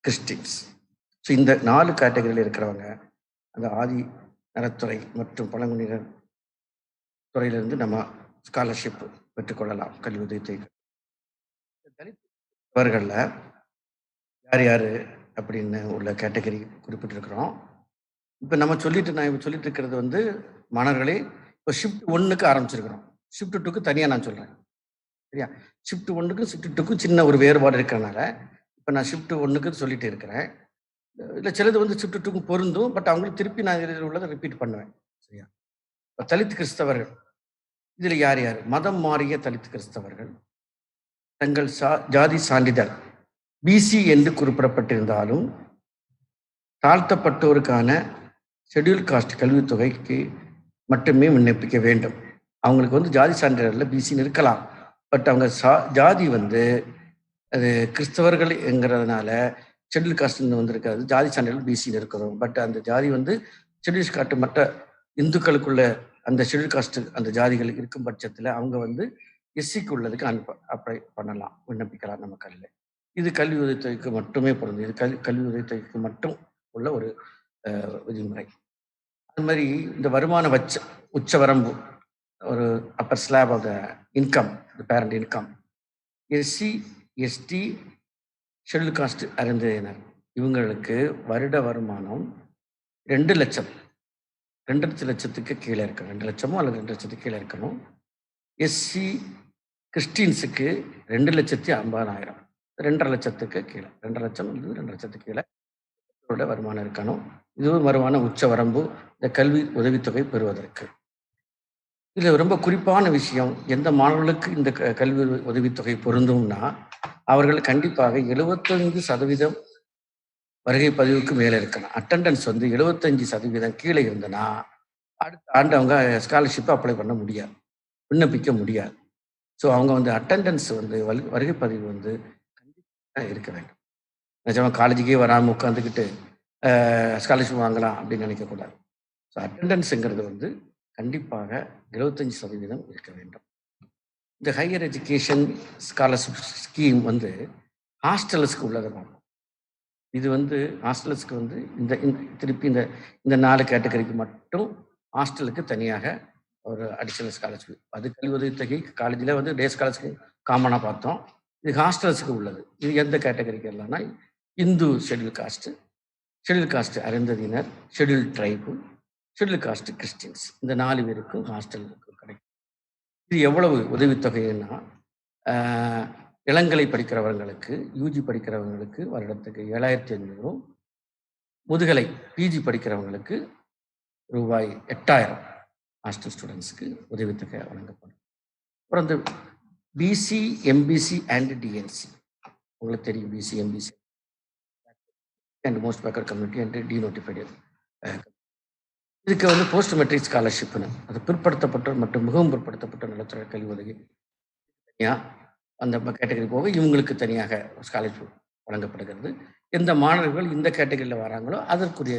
கிறிஸ்டின்ஸ். ஸோ இந்த 4 கேட்டகரியில் இருக்கிறவங்க அந்த ஆதி நலத்துறை மற்றும் பழங்குடியினர் துறையிலிருந்து நம்ம ஸ்காலர்ஷிப் பெற்றுக்கொள்ளலாம், கல்வி உதவித்தொகை. அவர்களில் யார் யார் அப்படின்னு உள்ள கேட்டகரி குறிப்பிட்டிருக்கிறோம். இப்போ நான் சொல்லிட்டு இருக்கிறது வந்து மாணவர்களே, இப்போ ஷிஃப்ட் 1க்கு ஆரம்பிச்சிருக்கிறோம். ஷிஃப்ட் 2க்கு தனியாக நான் சொல்கிறேன், சரியா? ஷிஃப்ட் 1க்கும் ஷிஃப்ட் 2க்கும் சின்ன ஒரு வேறுபாடு இருக்கிறனால இப்போ நான் ஷிஃப்ட் 1க்கு சொல்லிட்டு இருக்கிறேன். இல்லை சிலது வந்து ஷிஃப்ட் 2க்கும் பொருந்தும், பட் அவங்களுக்கு திருப்பி நான் இதில் உள்ளதை ரிப்பீட் பண்ணுவேன், சரியா? இப்போ தலித் கிறிஸ்தவர்கள், இதில் யார் யார்? மதம் மாறிய தலித் கிறிஸ்தவர்கள் தங்கள் ஜாதி சான்றிதழ் பிசி என்று குறிப்பிடப்பட்டிருந்தாலும் தாழ்த்தப்பட்டோருக்கான ஷெட்யூல் காஸ்ட் கல்வித்தொகைக்கு மட்டுமே விண்ணப்பிக்க வேண்டும். அவங்களுக்கு வந்து ஜாதி சான்றிதழில் பிசின்னு இருக்கலாம், பட் அவங்க ஜாதி வந்து அது கிறிஸ்தவர்கள் என்கிறதுனால ஷெட்யூல் காஸ்ட்னு வந்திருக்காது, ஜாதி சான்றிதழ் பிசின்னு இருக்கிறோம். பட் அந்த ஜாதி வந்து ஷெட்யூல் காஸ்ட் மற்ற இந்துக்களுக்குள்ள அந்த ஷெட்யூல் காஸ்ட் அந்த ஜாதிகள் இருக்கும் பட்சத்தில் அவங்க வந்து எஸ்சிக்கு உள்ளதுக்கு அப்ளை பண்ணலாம், விண்ணப்பிக்கலாம் நம்ம கல்வியில். இது கல்வி உதவித்தொகைக்கு மட்டுமே பொருந்தும். இது கல்வி உதவித்தொகைக்கு மட்டும் உள்ள ஒரு விதிமுறை. அது மாதிரி இந்த வருமான உச்சவரம்பு, ஒரு upper slab of the income, the parent income, SC ST schedule caste அருந்ததியினர் இவங்களுக்கு வருட வருமானம் 2 லட்சம், 2 லட்சத்துக்கு கீழே இருக்கணும். 2 லட்சமோ அல்லது 2 லட்சத்துக்கு கீழே இருக்கணும். எஸ்சி கிறிஸ்டின்ஸுக்கு 2,50,000, 2,50,000 லட்சத்துக்கு கீழே, 2 லட்சம் அல்லது 2 லட்சத்துக்கு கீழே வருமானம் இருக்கணும். இதுவும் வருமான உச்ச வரம்பு இந்த கல்வி உதவித்தொகை பெறுவதற்கு. இதுல ரொம்ப குறிப்பான விஷயம், எந்த மாணவர்களுக்கு இந்த கல்வி உதவித்தொகை பொருந்தும்னா, அவர்கள் கண்டிப்பாக 75% வருகை பதிவுக்கு மேலே இருக்கணும். அட்டெண்டன்ஸ் வந்து 75% கீழே இருந்தனா அடுத்த ஆண்டு அவங்க ஸ்காலர்ஷிப்பை அப்ளை பண்ண முடியாது, விண்ணப்பிக்க முடியாது. ஸோ அவங்க வந்து அட்டெண்டன்ஸ் வந்து வருகை பதிவு வந்து கண்டிப்பாக இருக்க வேண்டும். நிஜமாக காலேஜுக்கே வராமல் உட்காந்துக்கிட்டு ஸ்காலர்ஷிப் வாங்கலாம் அப்படின்னு நினைக்கக்கூடாது. ஸோ அட்டெண்டன்ஸுங்கிறது வந்து கண்டிப்பாக 75% இருக்க வேண்டும். இந்த ஹையர் எஜுகேஷன் ஸ்காலர்ஷிப் ஸ்கீம் வந்து ஹாஸ்டல்ஸ்க்கு உள்ளதை பார்ப்போம். இது வந்து ஹாஸ்டல்ஸ்க்கு வந்து இந்த திருப்பி இந்த 4 கேட்டகரிக்கு மட்டும் ஹாஸ்டலுக்கு தனியாக ஒரு அடிஷனல் ஸ்காலர்ஷிப். அது கல்வி உதவித்தொகை காலேஜில் வந்து டே ஸ்காலர்ஷிப் காமனாக பார்த்தோம். இது ஹாஸ்டல்ஸுக்கு உள்ளது. இது எந்த கேட்டகரிக்கு இல்லைன்னா இந்து ஷெட்யூல் காஸ்ட் அருந்ததியினர், schedule tribe, schedule caste Christians, இந்த 4 பேருக்கும் ஹாஸ்டலுக்கு கிடைக்கும். இது எவ்வளவு உதவித்தொகைன்னா, இளங்கலை படிக்கிறவங்களுக்கு, யூஜி படிக்கிறவங்களுக்கு வருடத்துக்கு 7,500, முதுகலை பிஜி படிக்கிறவங்களுக்கு ரூபாய் 8,000 ஹாஸ்டல் ஸ்டூடெண்ட்ஸுக்கு உதவித்தொகை வழங்கப்படும். அப்புறம் இந்த பிசி, எம்பிசி அண்ட் டிஎன்சி, உங்களுக்கு தெரியும் BC, MBC and most backward community and denotified. இதுக்கு வந்து போஸ்ட் மெட்ரிக் ஸ்காலர்ஷிப்னு, அது பிற்படுத்தப்பட்ட மற்றும் மிகவும் பிற்படுத்தப்பட்ட நலத்துறை கல்வி உதவி தனியாக அந்த கேட்டகரி போக இவங்களுக்கு தனியாக ஸ்காலர்ஷிப் வழங்கப்படுகிறது. எந்த மாணவர்கள் இந்த கேட்டகரியில் வராங்களோ அதற்குரிய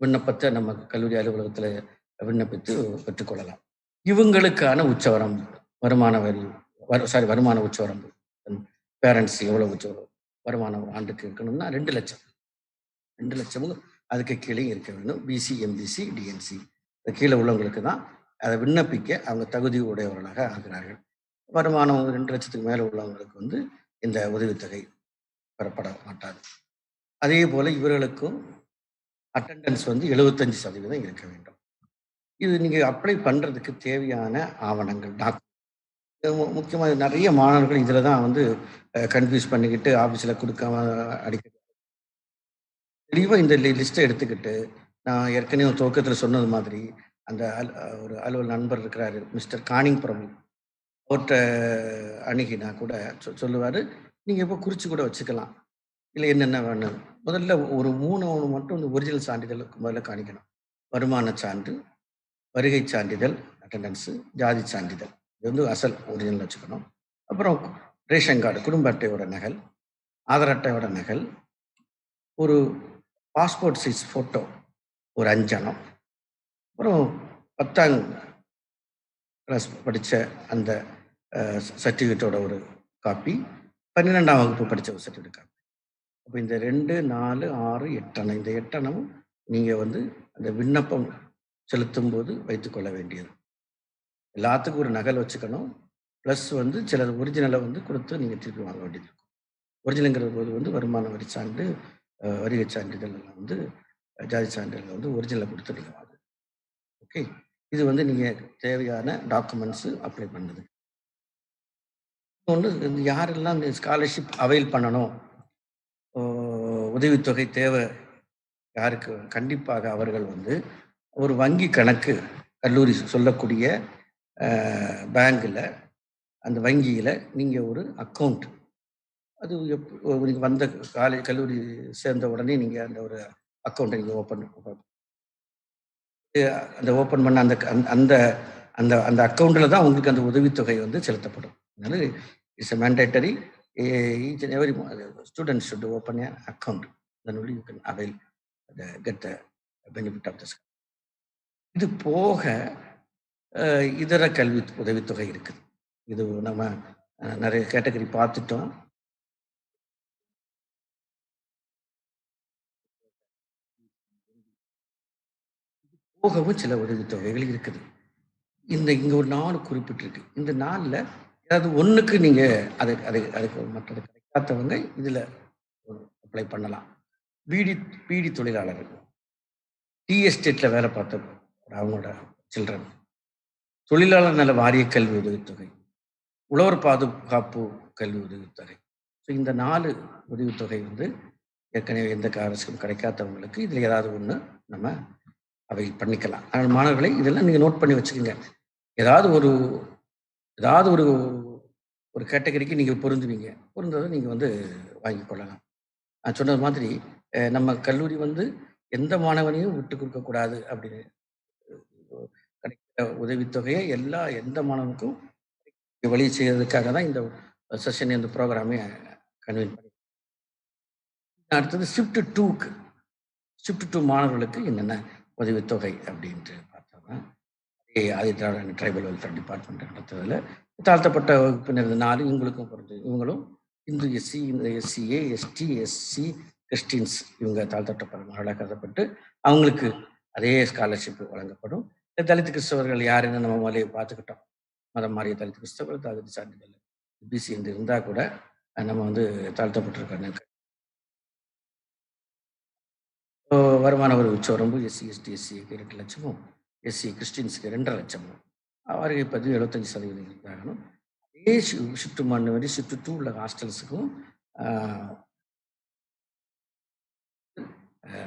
விண்ணப்பத்தை நம்ம கல்லூரி அலுவலகத்தில் விண்ணப்பித்து பெற்றுக்கொள்ளலாம். இவங்களுக்கான உச்சவரம்பு, வருமான உச்சவரம்பு, பேரண்ட்ஸ் எவ்வளோ வருமானம் ஆண்டுக்கு இருக்கணும்னா 2 லட்சம், 2 லட்சமும் அதுக்கு கீழே இருக்க வேண்டும். பிசி, எம்பிசி, டிஎன்சி கீழே உள்ளவங்களுக்கு தான் அதை விண்ணப்பிக்க அவங்க தகுதி உடையவர்களாக ஆகிறார்கள். வருமானம் 2 லட்சத்துக்கு மேலே உள்ளவங்களுக்கு வந்து இந்த உதவித்தொகை பெறப்பட மாட்டாது. அதே போல இவர்களுக்கும் அட்டெண்டன்ஸ் வந்து 75% இருக்க வேண்டும். இது நீங்கள் அப்ளை பண்ணுறதுக்கு தேவையான ஆவணங்கள், முக்கியமாக நிறைய மாணவர்கள் இதில் தான் வந்து கன்ஃபியூஸ் பண்ணிக்கிட்டு ஆஃபீஸில் கொடுக்காம அடிக்க தெளிவாக இந்த லிஸ்ட்டை எடுத்துக்கிட்டு, நான் ஏற்கனவே துவக்கத்தில் சொன்னது மாதிரி அந்த ஒரு அலுவல் நண்பர் இருக்கிறாரு மிஸ்டர் காணிங் பிரபு, அவர்கிட்ட அணுகினா கூட சொல்லுவார், நீங்கள் இப்போ குறித்து கூட வச்சுக்கலாம், இல்லை என்னென்ன வேணும். முதல்ல ஒரு 3 மட்டும் இந்த ஒரிஜினல் சான்றிதழுக்கு முதல்ல காணிக்கணும். வருமான சான்று, வருகை சான்றிதழ், அட்டெண்டன்ஸு, ஜாதி சான்றிதழ், இது வந்து அசல் ஒரிஜினல் வச்சுக்கணும். அப்புறம் ரேஷன் கார்டு, குடும்ப அட்டையோட நகல், ஆதார் அட்டையோட நகல், ஒரு பாஸ்போர்ட் சைஸ் ஃபோட்டோ ஒரு 5 அணம், அப்புறம் 10ஆம் கிளாஸ் படித்த அந்த சர்டிஃபிகேட்டோட ஒரு காப்பி, 12ஆம் வகுப்பு படித்த ஒரு சர்டிஃபிகேட் காப்பி. அப்போ இந்த 2, 4, 6, 8 அணம், இந்த 8 அணமும் நீங்கள் வந்து அந்த விண்ணப்பம் செலுத்தும் போது வைத்துக்கொள்ள வேண்டியது. எல்லாத்துக்கும் ஒரு நகல் வச்சுக்கணும். ப்ளஸ் வந்து சில ஒரிஜினலை வந்து கொடுத்து நீங்கள் திருப்பி வாங்க வேண்டியது இருக்கும். ஒரிஜினல்ங்கிற போது வந்து வருமான வரி சான்று, வருகை சான்றிதழ் வந்து ஜாதி சான்றிதழ் வந்து ஒரிஜினலை கொடுத்து நீங்கள் வாங்க. ஓகே, இது வந்து நீங்கள் தேவையான டாக்குமெண்ட்ஸு அப்ளை பண்ணுது. ஒன்று, யாரெல்லாம் இந்த ஸ்காலர்ஷிப் அவைல் பண்ணணும், உதவித்தொகை தேவை யாருக்கு, கண்டிப்பாக அவர்கள் வந்து ஒரு வங்கி கணக்கு, கல்லூரி சொல்லக்கூடிய பேங்கில், அந்த வங்கியில் நீங்கள் ஒரு அக்கௌண்ட், அது நீங்கள் வந்த கல்லூரி சேர்ந்த உடனே நீங்கள் அந்த ஒரு அக்கௌண்ட்டை நீங்கள் ஓப்பன் பண்ண அந்த அந்த அந்த அக்கௌண்ட்டில் தான் உங்களுக்கு அந்த உதவித்தொகை வந்து செலுத்தப்படும். அதனால it's mandatory, each and every student should open an account, then only you can avail get the benefit of this. இது போக இதர கல்வி உதவித்தொகை இருக்குது. இது நம்ம நிறைய கேட்டகரி பார்த்துட்டோம். போகவும் சில உதவித்தொகைகள் இருக்குது. இங்க ஒரு 4 குறிப்பிட்டிருக்கு. இந்த 4ல ஏதாவது ஒண்ணுக்கு நீங்க அதுக்கு மற்றது கிடைக்காதவங்க இதுல அப்ளை பண்ணலாம். பீடி தொழிலாளர்கள், டீ எஸ்டேட்ல வேலை பார்த்த அவங்களோட சில்ட்ரன், தொழிலாளர் நல வாரிய கல்வி உதவித்தொகை, உழவர் பாதுகாப்பு கல்வி உதவித்தொகை. ஸோ இந்த 4 உதவித்தொகை வந்து ஏற்கனவே எந்த அரசுக்கும் கிடைக்காதவங்களுக்கு இதுல ஏதாவது ஒண்ணு நம்ம அவை பண்ணிக்கலாம். அதனால் மாணவர்களை இதெல்லாம் நீங்க நோட் பண்ணி வச்சுக்கோங்க. ஏதாவது ஒரு ஒரு கேட்டகரிக்கு நீங்க பொருந்துவீங்க. பொருந்ததை நீங்க வந்து வாங்கிக் கொள்ளலாம். நான் சொன்னது மாதிரி நம்ம கல்லூரி வந்து எந்த மாணவனையும் விட்டு கொடுக்க கூடாது அப்படின்னு கிடைக்கிற உதவித்தொகையை எந்த மாணவனுக்கும் வழி செய்யறதுக்காக தான் இந்த செஷன், இந்த ப்ரோக்ராமே கன்வீன் பண்ணி. அடுத்தது ஷிஃப்ட் 2 மாணவர்களுக்கு என்னென்ன உதவித்தொகை அப்படின்ட்டு பார்த்தோம்னா, ஆதித்ராவிட ட்ரைபல் வெல்ஃபேர் டிபார்ட்மெண்ட் நடத்துறதுல தாழ்த்தப்பட்ட வகுப்பினர் 4 இவங்களுக்கும் பொறுத்து. இவங்களும் இந்து எஸ்சி, இந்த எஸ்சிஏ, எஸ்டி, எஸ்சி, கிறிஸ்டின்ஸ் இவங்க தாழ்த்தப்பட்ட மாணவர்களாக கருதப்பட்டு அவங்களுக்கு அதே ஸ்காலர்ஷிப் வழங்கப்படும். தலித் கிறிஸ்தவர்கள் யாருன்னு நம்ம முதலே பார்த்துக்கிட்டோம். மதம் மாறிய தலித் கிறிஸ்தவர்கள், தகுதி சான்றிதழ் பிசி என்று இருந்தால் கூட நம்ம வந்து தாழ்த்தப்பட்டிருக்காங்க. வருமான வரி உச்சவரம்பு எஸ்சி, எஸ்டி, எஸ்சிக்கு 2 லட்சமும், எஸ்சி கிறிஸ்டின்ஸுக்கு 2.5 லட்சமும், வாடகை பதிவு 75% இருந்தாகணும். அதே ஷிஃப்ட் மாணவரி ஷிஃப்ட் 2 உள்ள ஹாஸ்டல்ஸுக்கும்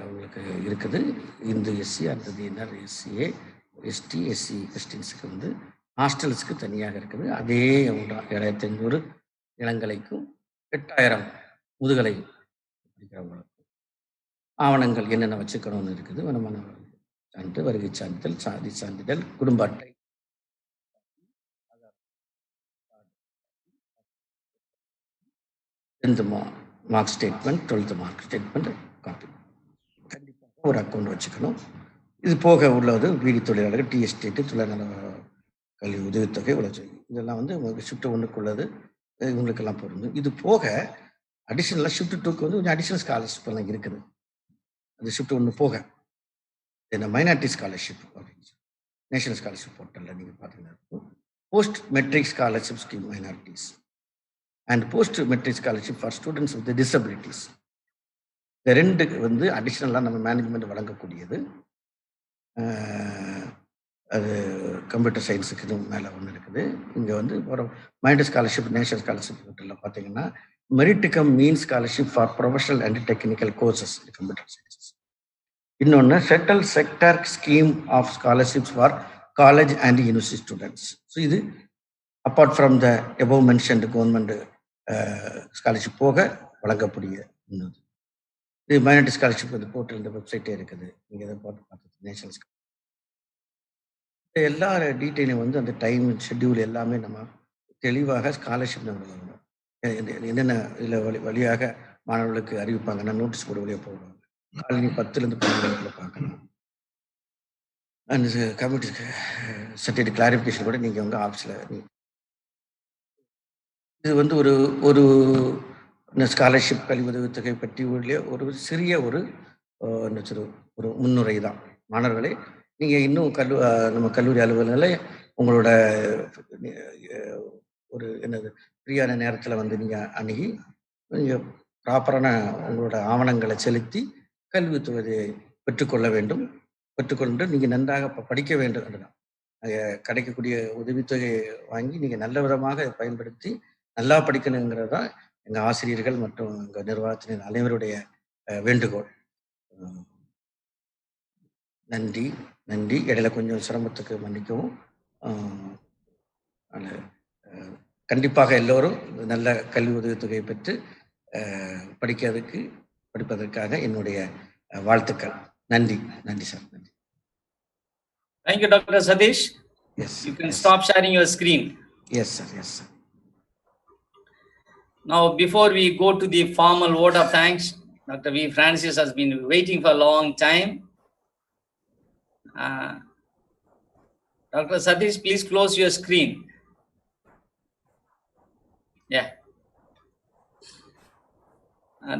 உங்களுக்கு இருக்குது. இந்து எஸ்சி, அந்ததியினர் எஸ்சிஏ, எஸ்டி, எஸ்சி கிறிஸ்டின்ஸுக்கு வந்து ஹாஸ்டல்ஸுக்கு தனியாக இருக்குது. அதே 7500 இளங்கலைக்கும் 8000 முதுகலை படிக்கிறவங்களுக்கும் ஆவணங்கள் என்னென்ன வச்சுக்கணும்னு இருக்குது. வருமான சான்று, வருகை சான்றிதழ், சாதி சான்றிதழ், குடும்ப அட்டை, mark statement, 12th mark statement copy கண்டிப்பாக ஒரு அக்கௌண்ட் வச்சுக்கணும். இது போக உள்ளது வீடு தொழிலாளர்கள், டீ எஸ்டேட்டு, தொழிலாளர் கல்வி உதவித்தொகை, உழைச்சொகை, இதெல்லாம் வந்து உங்களுக்கு ஷிஃப்ட் 1க்கு உள்ளது. இவங்களுக்கெல்லாம் பொருந்தும். இது போக அடிஷனலாக ஷிஃப்ட் 2க்கு வந்து கொஞ்சம் அடிஷனல் ஸ்காலர்ஷிப் எல்லாம் இருக்குது. அது ஷிஃப்ட் 1 போக இந்த மைனாரிட்டி ஸ்காலர்ஷிப் அப்படின்னு நேஷனல் ஸ்காலர்ஷிப் போர்ட்டலில் நீங்கள் பார்த்தீங்கன்னா post matric scholarship scheme minorities and post matric scholarship for students with disabilities. இந்த 2 வந்து அடிஷ்னலாக நம்ம மேனேஜ்மெண்ட் வழங்கக்கூடியது. அது கம்ப்யூட்டர் சயின்ஸுக்கு மேலே ஒன்று இருக்குது. இங்கே வந்து ஒரு மைனாரிட்டி ஸ்காலர்ஷிப் நேஷனல் ஸ்காலர்ஷிப் போர்ட்டலில் பார்த்தீங்கன்னா merit cum means scholarship for professional and technical courses computer sciences. இன்னொன்று central sector scheme of scholarships for college and university students. So இது apart from the above mentioned government scholarship போக வழங்கக்கூடிய இன்னொரு இது minority scholarship வந்து portal இந்த வெப்சைட்டே இருக்குது. நீங்கள் இதை போட்டு பார்த்து நேஷனல் எல்லா டீட்டெயிலும் வந்து அந்த டைம் ஷெட்யூல் எல்லாமே நம்ம தெளிவாக ஸ்காலர்ஷிப் என்னென்ன இதில் வழியாக மாணவர்களுக்கு அறிவிப்பாங்கன்னா நோட்டீஸ் போர்டு வழியாக போடுவாங்க. காலையில் 10லேருந்து 12 பார்க்கணும். அந்த கம்ப்யூட்டர் சர்டிஃபிகேட் கிளாரிஃபிகேஷன் கூட நீங்கள் உங்கள் ஆஃபீஸில் இது வந்து ஒரு ஸ்காலர்ஷிப் கல்வி உதவித்தொகை பற்றி ஒரு சிறிய ஒரு முன்னுரை தான். மாணவர்களே, நீங்கள் இன்னும் நம்ம கல்லூரி அலுவலகங்களில் உங்களோட ஒரு ஃப்ரீயான நேரத்தில் வந்து நீங்கள் அணுகி நீங்கள் ப்ராப்பரான உங்களோட ஆவணங்களை செலுத்தி கல்வி தொகையை பெற்றுக்கொள்ள வேண்டும். பெற்றுக்கொண்டு நீங்கள் நன்றாக படிக்க வேண்டும் என்றுதான். கிடைக்கக்கூடிய உதவித்தொகையை வாங்கி நீங்கள் நல்ல விதமாக பயன்படுத்தி நல்லா படிக்கணுங்கிறது தான் எங்கள் ஆசிரியர்கள் மற்றும் எங்கள் நிர்வாகத்தினர் அனைவருடைய வேண்டுகோள். நன்றி. இடையில கொஞ்சம் சிரமத்துக்கு மன்னிக்கவும். கண்டிப்பாக எல்லோரும் நல்ல கல்வி உதவித்தொகையை பெற்று படிப்பதற்காக என்னுடைய வாழ்த்துக்கள். நன்றி சார். நன்றி. Thank you, Dr. Satish. Yes. You can stop sharing your screen. Yes, sir. Now, before we go to the formal vote of thanks, Dr. V. Francis has been waiting for a long time. Dr. Satish, please close your screen. Yeah.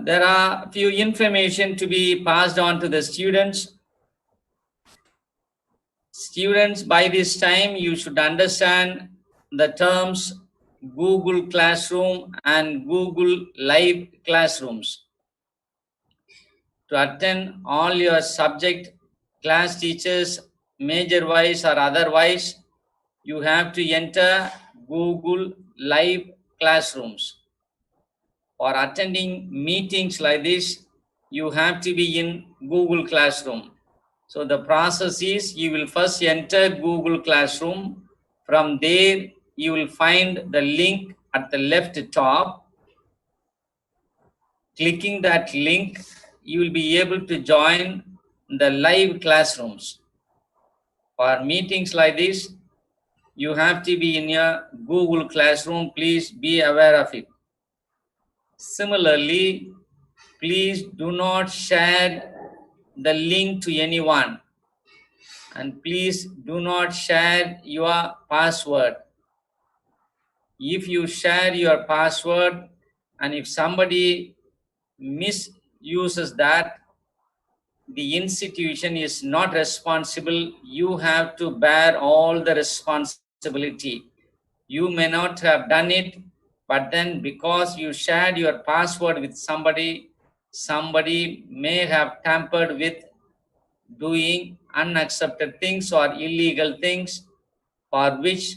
There are a few information to be passed on to the students. Students, by this time, you should understand the terms Google Classroom and Google Live Classrooms. To attend all your subject class teachers, major-wise or otherwise, you have to enter Google Live Classrooms. For attending meetings like this, you have to be in Google Classroom. So the process is, you will first enter Google Classroom. From there, you will find the link at the left top. Clicking that link, you will be able to join the live classrooms. For meetings like this, you have to be in your Google Classroom. Please be aware of it. Similarly, please do not share the link to anyone. And please do not share your password. If you share your password and if somebody misuses that, the institution is not responsible. You have to bear all the responsibility. You may not have done it, but then because you shared your password with somebody, somebody may have tampered with doing unaccepted things or illegal things, for which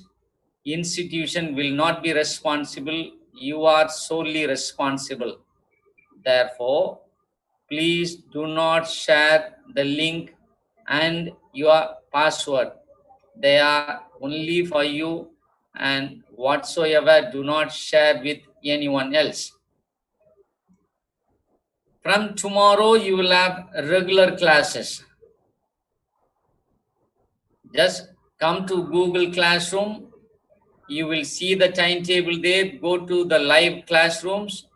institution will not be responsible. You are solely responsible. Therefore, please do not share the link and your password. They are only for you, and whatsoever do not share with anyone else. From tomorrow, you will have regular classes. Just come to Google Classroom. You will see the timetable there. Go to the live classrooms.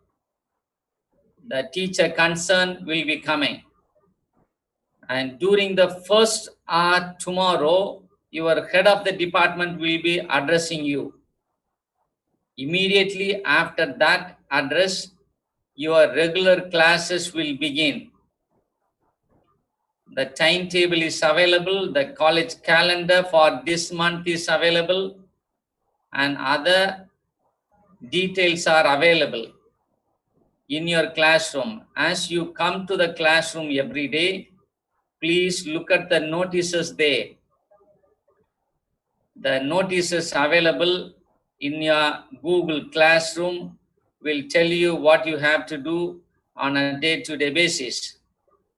The teacher concerned will be coming. And during the first hour tomorrow, your head of the department will be addressing you. Immediately after that address, your regular classes will begin. The timetable is available. The college calendar for this month is available, and other details are available in your classroom. As you come to the classroom every day, please look at the notices there. The notices available in your Google Classroom will tell you what you have to do on a day-to-day basis.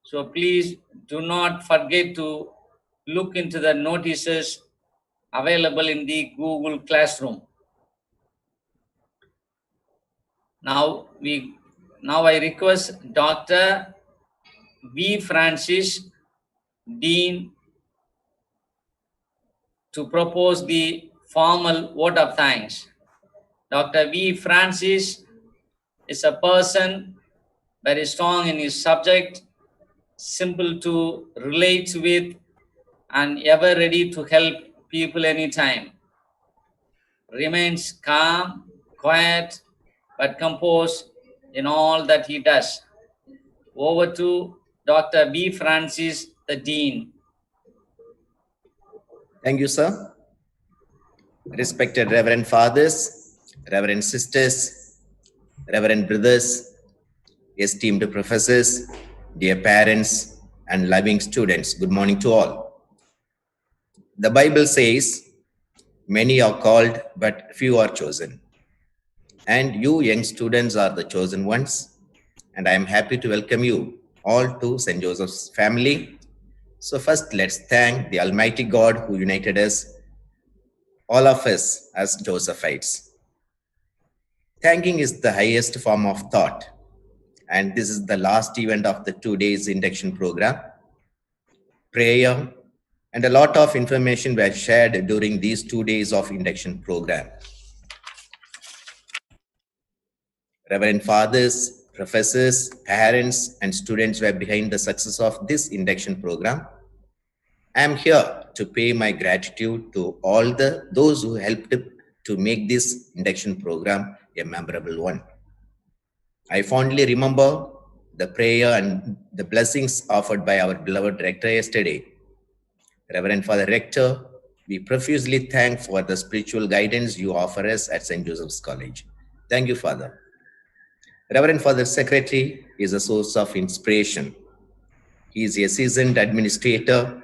So please do not forget to look into the notices available in the Google Classroom. Now I request Dr. V. Francis, Dean, to propose the formal vote of thanks. Dr. V. Francis is a person very strong in his subject, simple to relate with, and ever ready to help people anytime. Remains calm, quiet, but composed in all that he does. Over to Dr. B. Francis, the Dean. Thank you, sir. Respected Reverend Fathers, Reverend Sisters, Reverend Brothers, esteemed professors, dear parents, and loving students, good morning to all. The Bible says, many are called, but few are chosen. And you young students are the chosen ones. And I am happy to welcome you all to St. Joseph's family. So first, let's thank the Almighty God who united us, all of us as Josephites. Thanking is the highest form of thought. And this is the last event of the 2 days induction program. Prayer and a lot of information were shared during these 2 days of induction program. Reverend Fathers, professors, parents, and students were behind the success of this induction program. I am here to pay my gratitude to all those who helped to make this induction program a memorable one. I fondly remember the prayer and the blessings offered by our beloved rector yesterday. Reverend Father Rector, we profusely thank for the spiritual guidance you offer us at St. Joseph's College. Thank you, Father. Reverend Father Secretary is a source of inspiration. He is a seasoned administrator,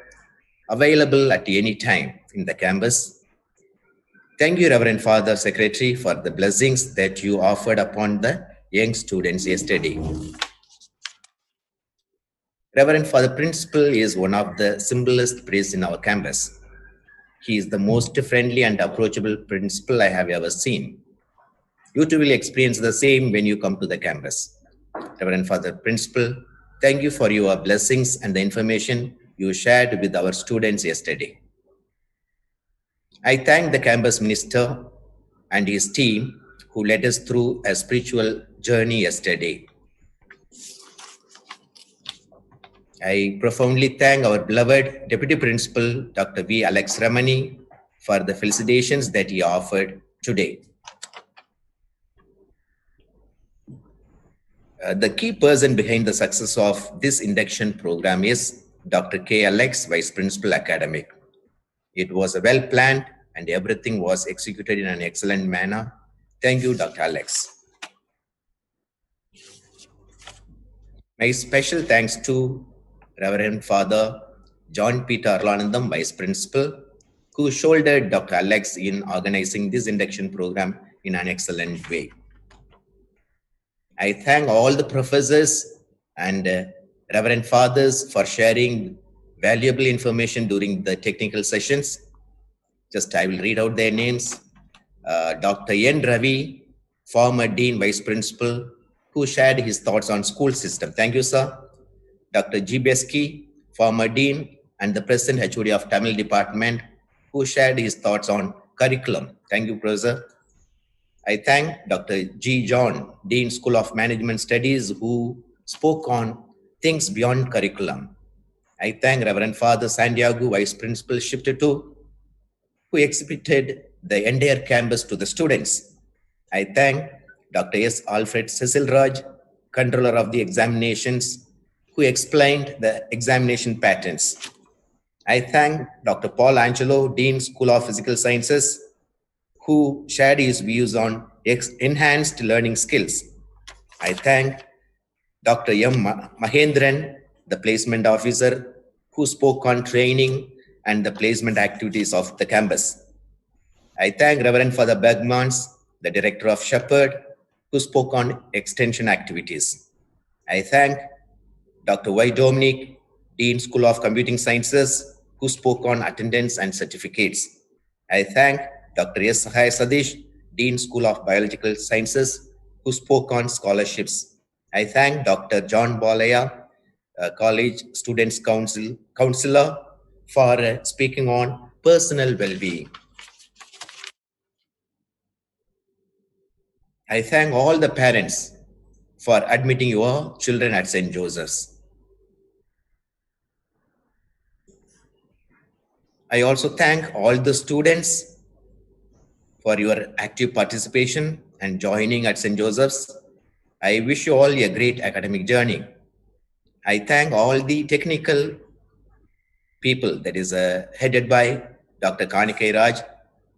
available at any time in the campus. Thank you, Reverend Father Secretary, for the blessings that you offered upon the young students yesterday. Reverend Father Principal is one of the simplest priests in our campus. He is the most friendly and approachable principal I have ever seen. You too will experience the same when you come to the campus. Reverend Father Principal, thank you for your blessings and the information you shared with our students yesterday. I thank the campus minister and his team who led us through a spiritual journey yesterday. I profoundly thank our beloved Deputy Principal, Dr. V. Alex Ramani, for the felicitations that he offered today. The key person behind the success of this induction program is Dr. K. Alex, Vice Principal Academic. It was well planned and everything was executed in an excellent manner. Thank you, Dr. Alex. My special thanks to Reverend Father John Peter Arlanandam, Vice Principal, who shouldered Dr. Alex in organizing this induction program in an excellent way. I thank all the professors and Reverend Fathers for sharing valuable information during the technical sessions. Just I will read out their names. Dr. N. Ravi, former Dean Vice Principal, who shared his thoughts on school system. Thank you, sir. Dr. G. Beski, former Dean and the present HOD of Tamil Department, who shared his thoughts on curriculum. Thank you, Professor. I thank Dr. G. John, Dean School of Management Studies, who spoke on things beyond curriculum. I thank Reverend Father Santiago, Vice Principal, Shifted 2, who exhibited the entire campus to the students. I thank Dr. S. Alfred Cecil Raj, Controller of the Examinations, who explained the examination patterns. I thank Dr. Paul Angelo, Dean School of Physical Sciences, who shared his views on enhanced learning skills. I thank Dr. M. Mahendran, the placement officer, who spoke on training and the placement activities of the campus. I thank Reverend Father Bergmans, the director of Shepherd, who spoke on extension activities. I thank Dr. Y. Dominic, Dean School of Computing Sciences, who spoke on attendance and certificates. I thank Dr. S. Sahai Sadish, Dean School of Biological Sciences, who spoke on scholarships. I thank Dr. John Bolaya, College Students Counselor, for speaking on personal well-being. I thank all the parents for admitting your children at St. Joseph's. I also thank all the students for your active participation and joining at St. Joseph's. I wish you all a great academic journey. I thank all the technical people, that is headed by Dr. Kanikai Raj,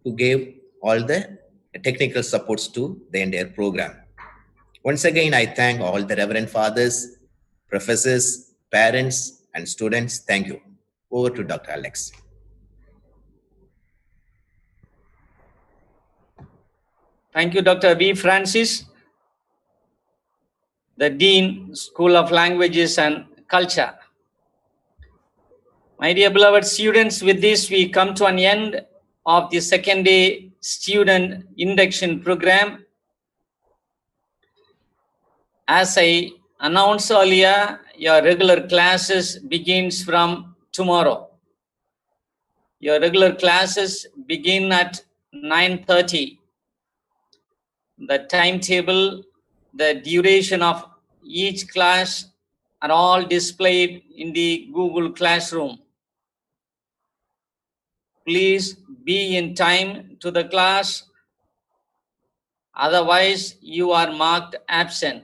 who gave all the technical supports to the entire program. Once again, I thank all the Reverend Fathers, professors, parents, and students. Thank you. Over to Dr. Alex. Thank you, Dr. V. Francis, the Dean, School of Languages and Culture. My dear beloved students, with this we come to an end of the second day student induction program. As I announced earlier, your regular classes begins from tomorrow. Your regular classes begin at 9:30. The timetable, the duration of each class are all displayed in the Google Classroom. Please be in time to the class Otherwise, you are marked absent.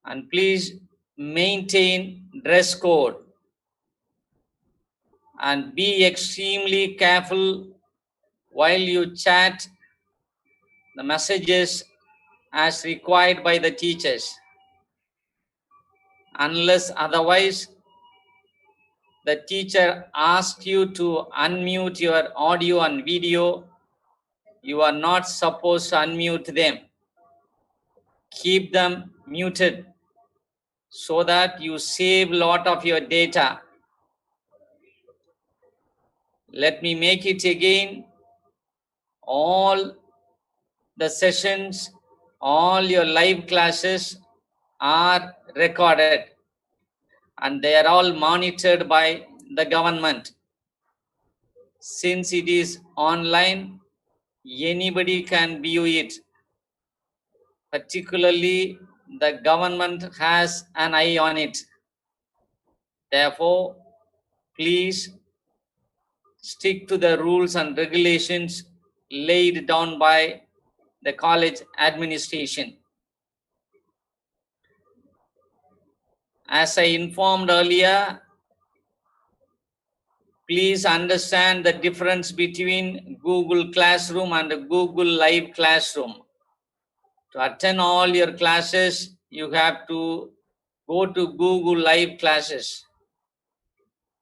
And please maintain dress code and be extremely careful while you chat the messages as required by the teachers. Unless otherwise, the teacher asks you to unmute your audio and video, you are not supposed to unmute them. Keep them muted so that you save a lot of your data. Let me make it again. All the sessions, all your live classes are recorded and they are all monitored by the government. Since it is online, anybody can view it. Particularly, the government has an eye on it. Therefore, please stick to the rules and regulations laid down by the college administration. As I informed earlier, please understand the difference between Google Classroom and Google Live Classroom. To attend all your classes, you have to go to Google Live Classes.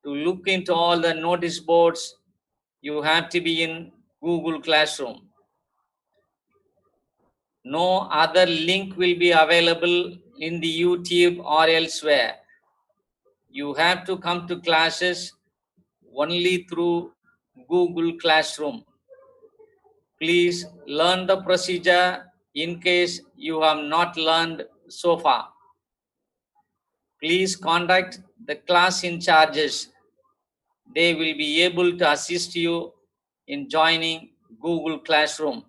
To look into all the notice boards, you have to be in Google Classroom. No other link will be available in the YouTube or elsewhere. You have to come to classes only through Google Classroom. Please learn the procedure in case you have not learned so far. Please contact the class in charges. They will be able to assist you in joining Google Classroom.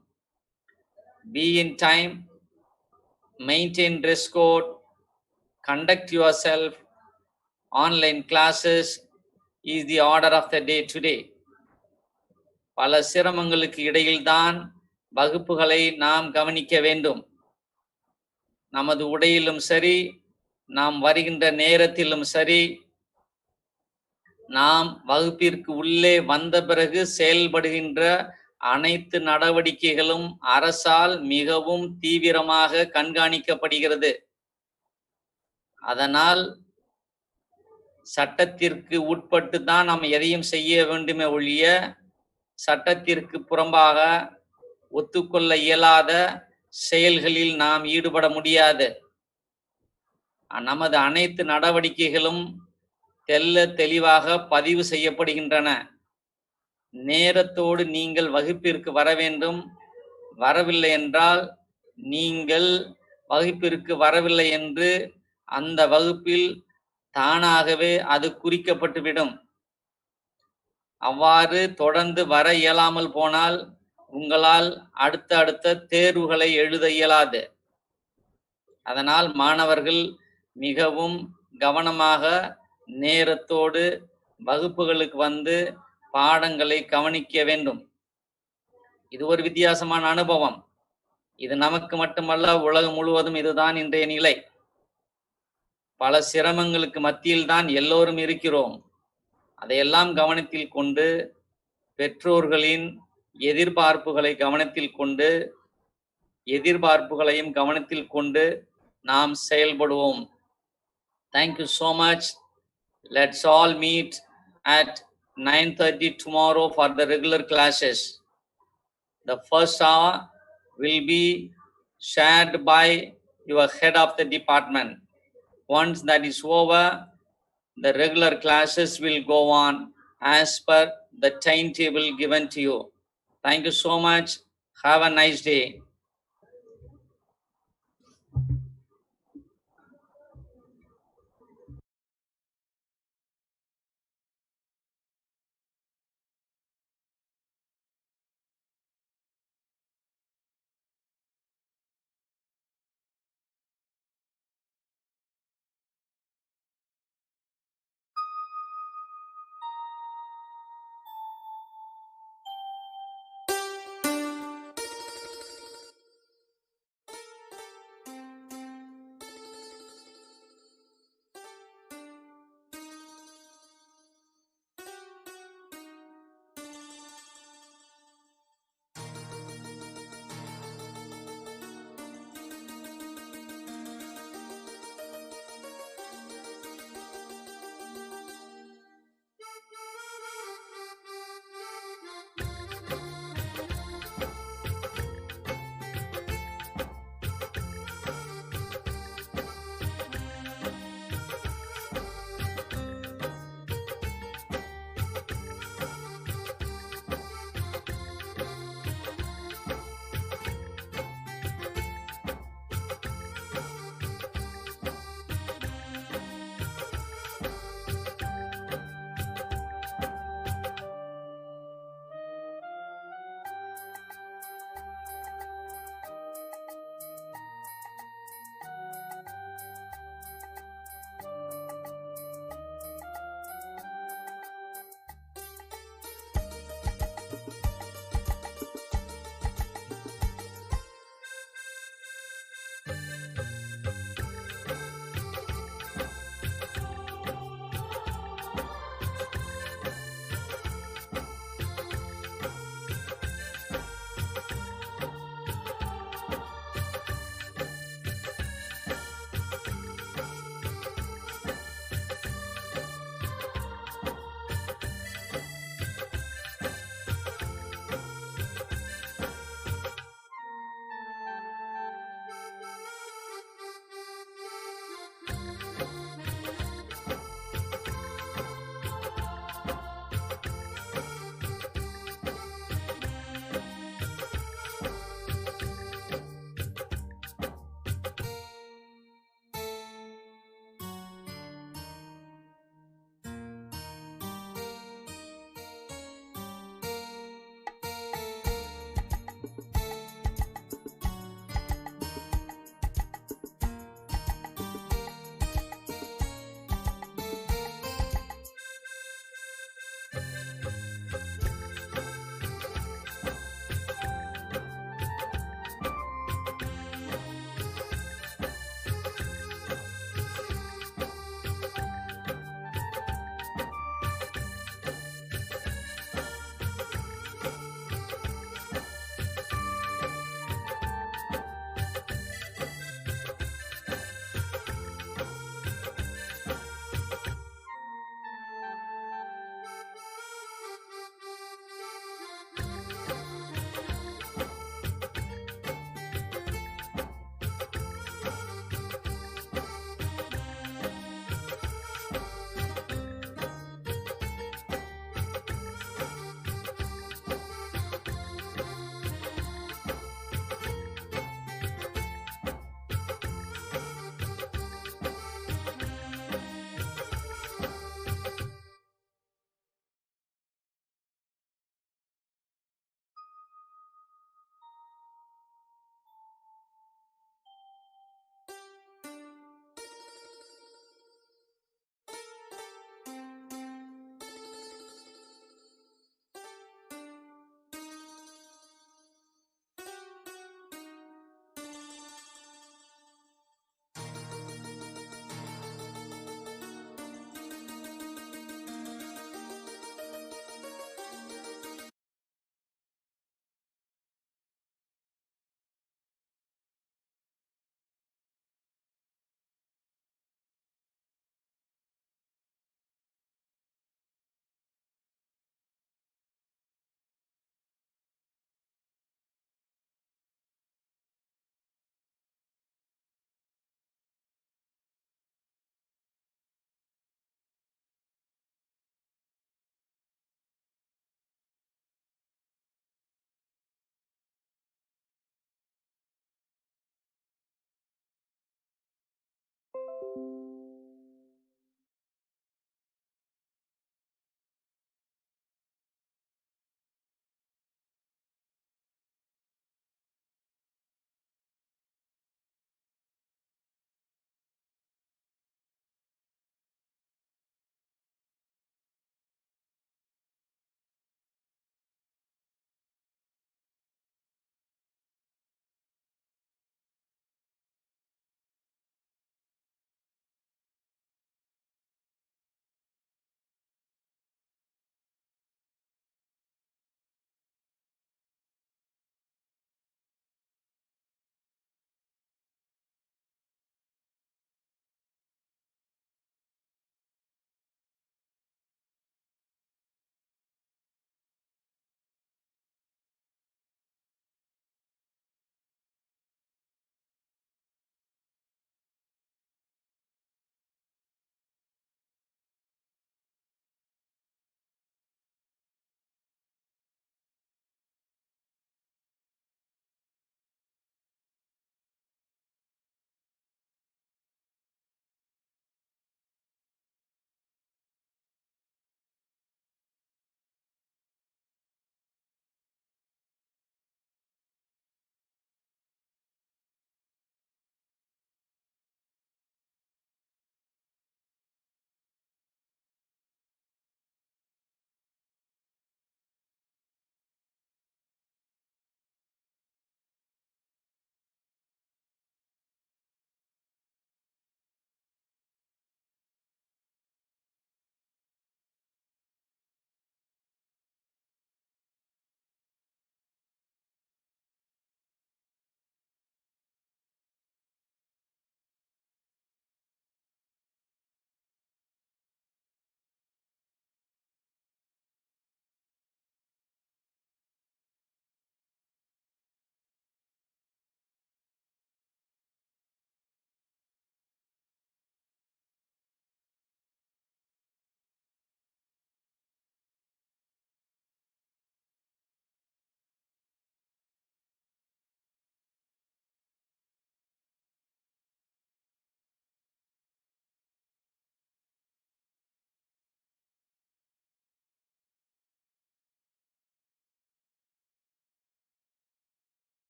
Be in time, maintain dress code, conduct yourself. Online classes is the order of the day today. பல சிரமங்களுக்கு இடையில்தான் வகுப்புகளை நாம் கவனிக்க வேண்டும். நமது உடையிலும் சரி, நாம் வருகின்ற நேரத்திலும் சரி, நாம் வகுப்பிற்கு உள்ளே வந்த பிறகு செயல்படுகின்ற அனைத்து நடவடிக்கைகளும் அரசால் மிகவும் தீவிரமாக கண்காணிக்கப்படுகிறது. அதனால் சட்டத்திற்கு உட்பட்டு தான் நாம் எதையும் செய்ய வேண்டுமே ஒழிய சட்டத்திற்கு புறம்பாக ஒத்துக்கொள்ள இயலாத செயல்களில் நாம் ஈடுபட முடியாது. நமது அனைத்து நடவடிக்கைகளும் தெல்ல தெளிவாக பதிவு செய்யப்படுகின்றன. நேரத்தோடு நீங்கள் வகுப்பிற்கு வர வேண்டும். வரவில்லை என்றால் நீங்கள் வகுப்பிற்கு வரவில்லை என்று அந்த வகுப்பில் தானாகவே அது குறிக்கப்பட்டுவிடும். அவ்வாறு தொடர்ந்து வர இயலாமல் போனால் உங்களால் அடுத்த தேர்வுகளை எழுத இயலாது. அதனால் மாணவர்கள் மிகவும் கவனமாக நேரத்தோடு வகுப்புகளுக்கு வந்து பாடங்களை கவனிக்க வேண்டும். இது ஒரு வித்தியாசமான அனுபவம். இது நமக்கு மட்டுமல்ல, உலகம் முழுவதும் இதுதான் இன்றைய நிலை. பல சிரமங்களுக்கு மத்தியில் தான் எல்லோரும் இருக்கிறோம். அதையெல்லாம் கவனத்தில் கொண்டு பெற்றோர்களின் எதிர்பார்ப்புகளையும் கவனத்தில் கொண்டு நாம் செயல்படுவோம். Thank you so much. Let's all meet at 9:30 tomorrow for the regular classes. The first hour will be shared by your head of the department. Once that is over, the regular classes will go on as per the timetable given to you. Thank you so much. Have a nice day.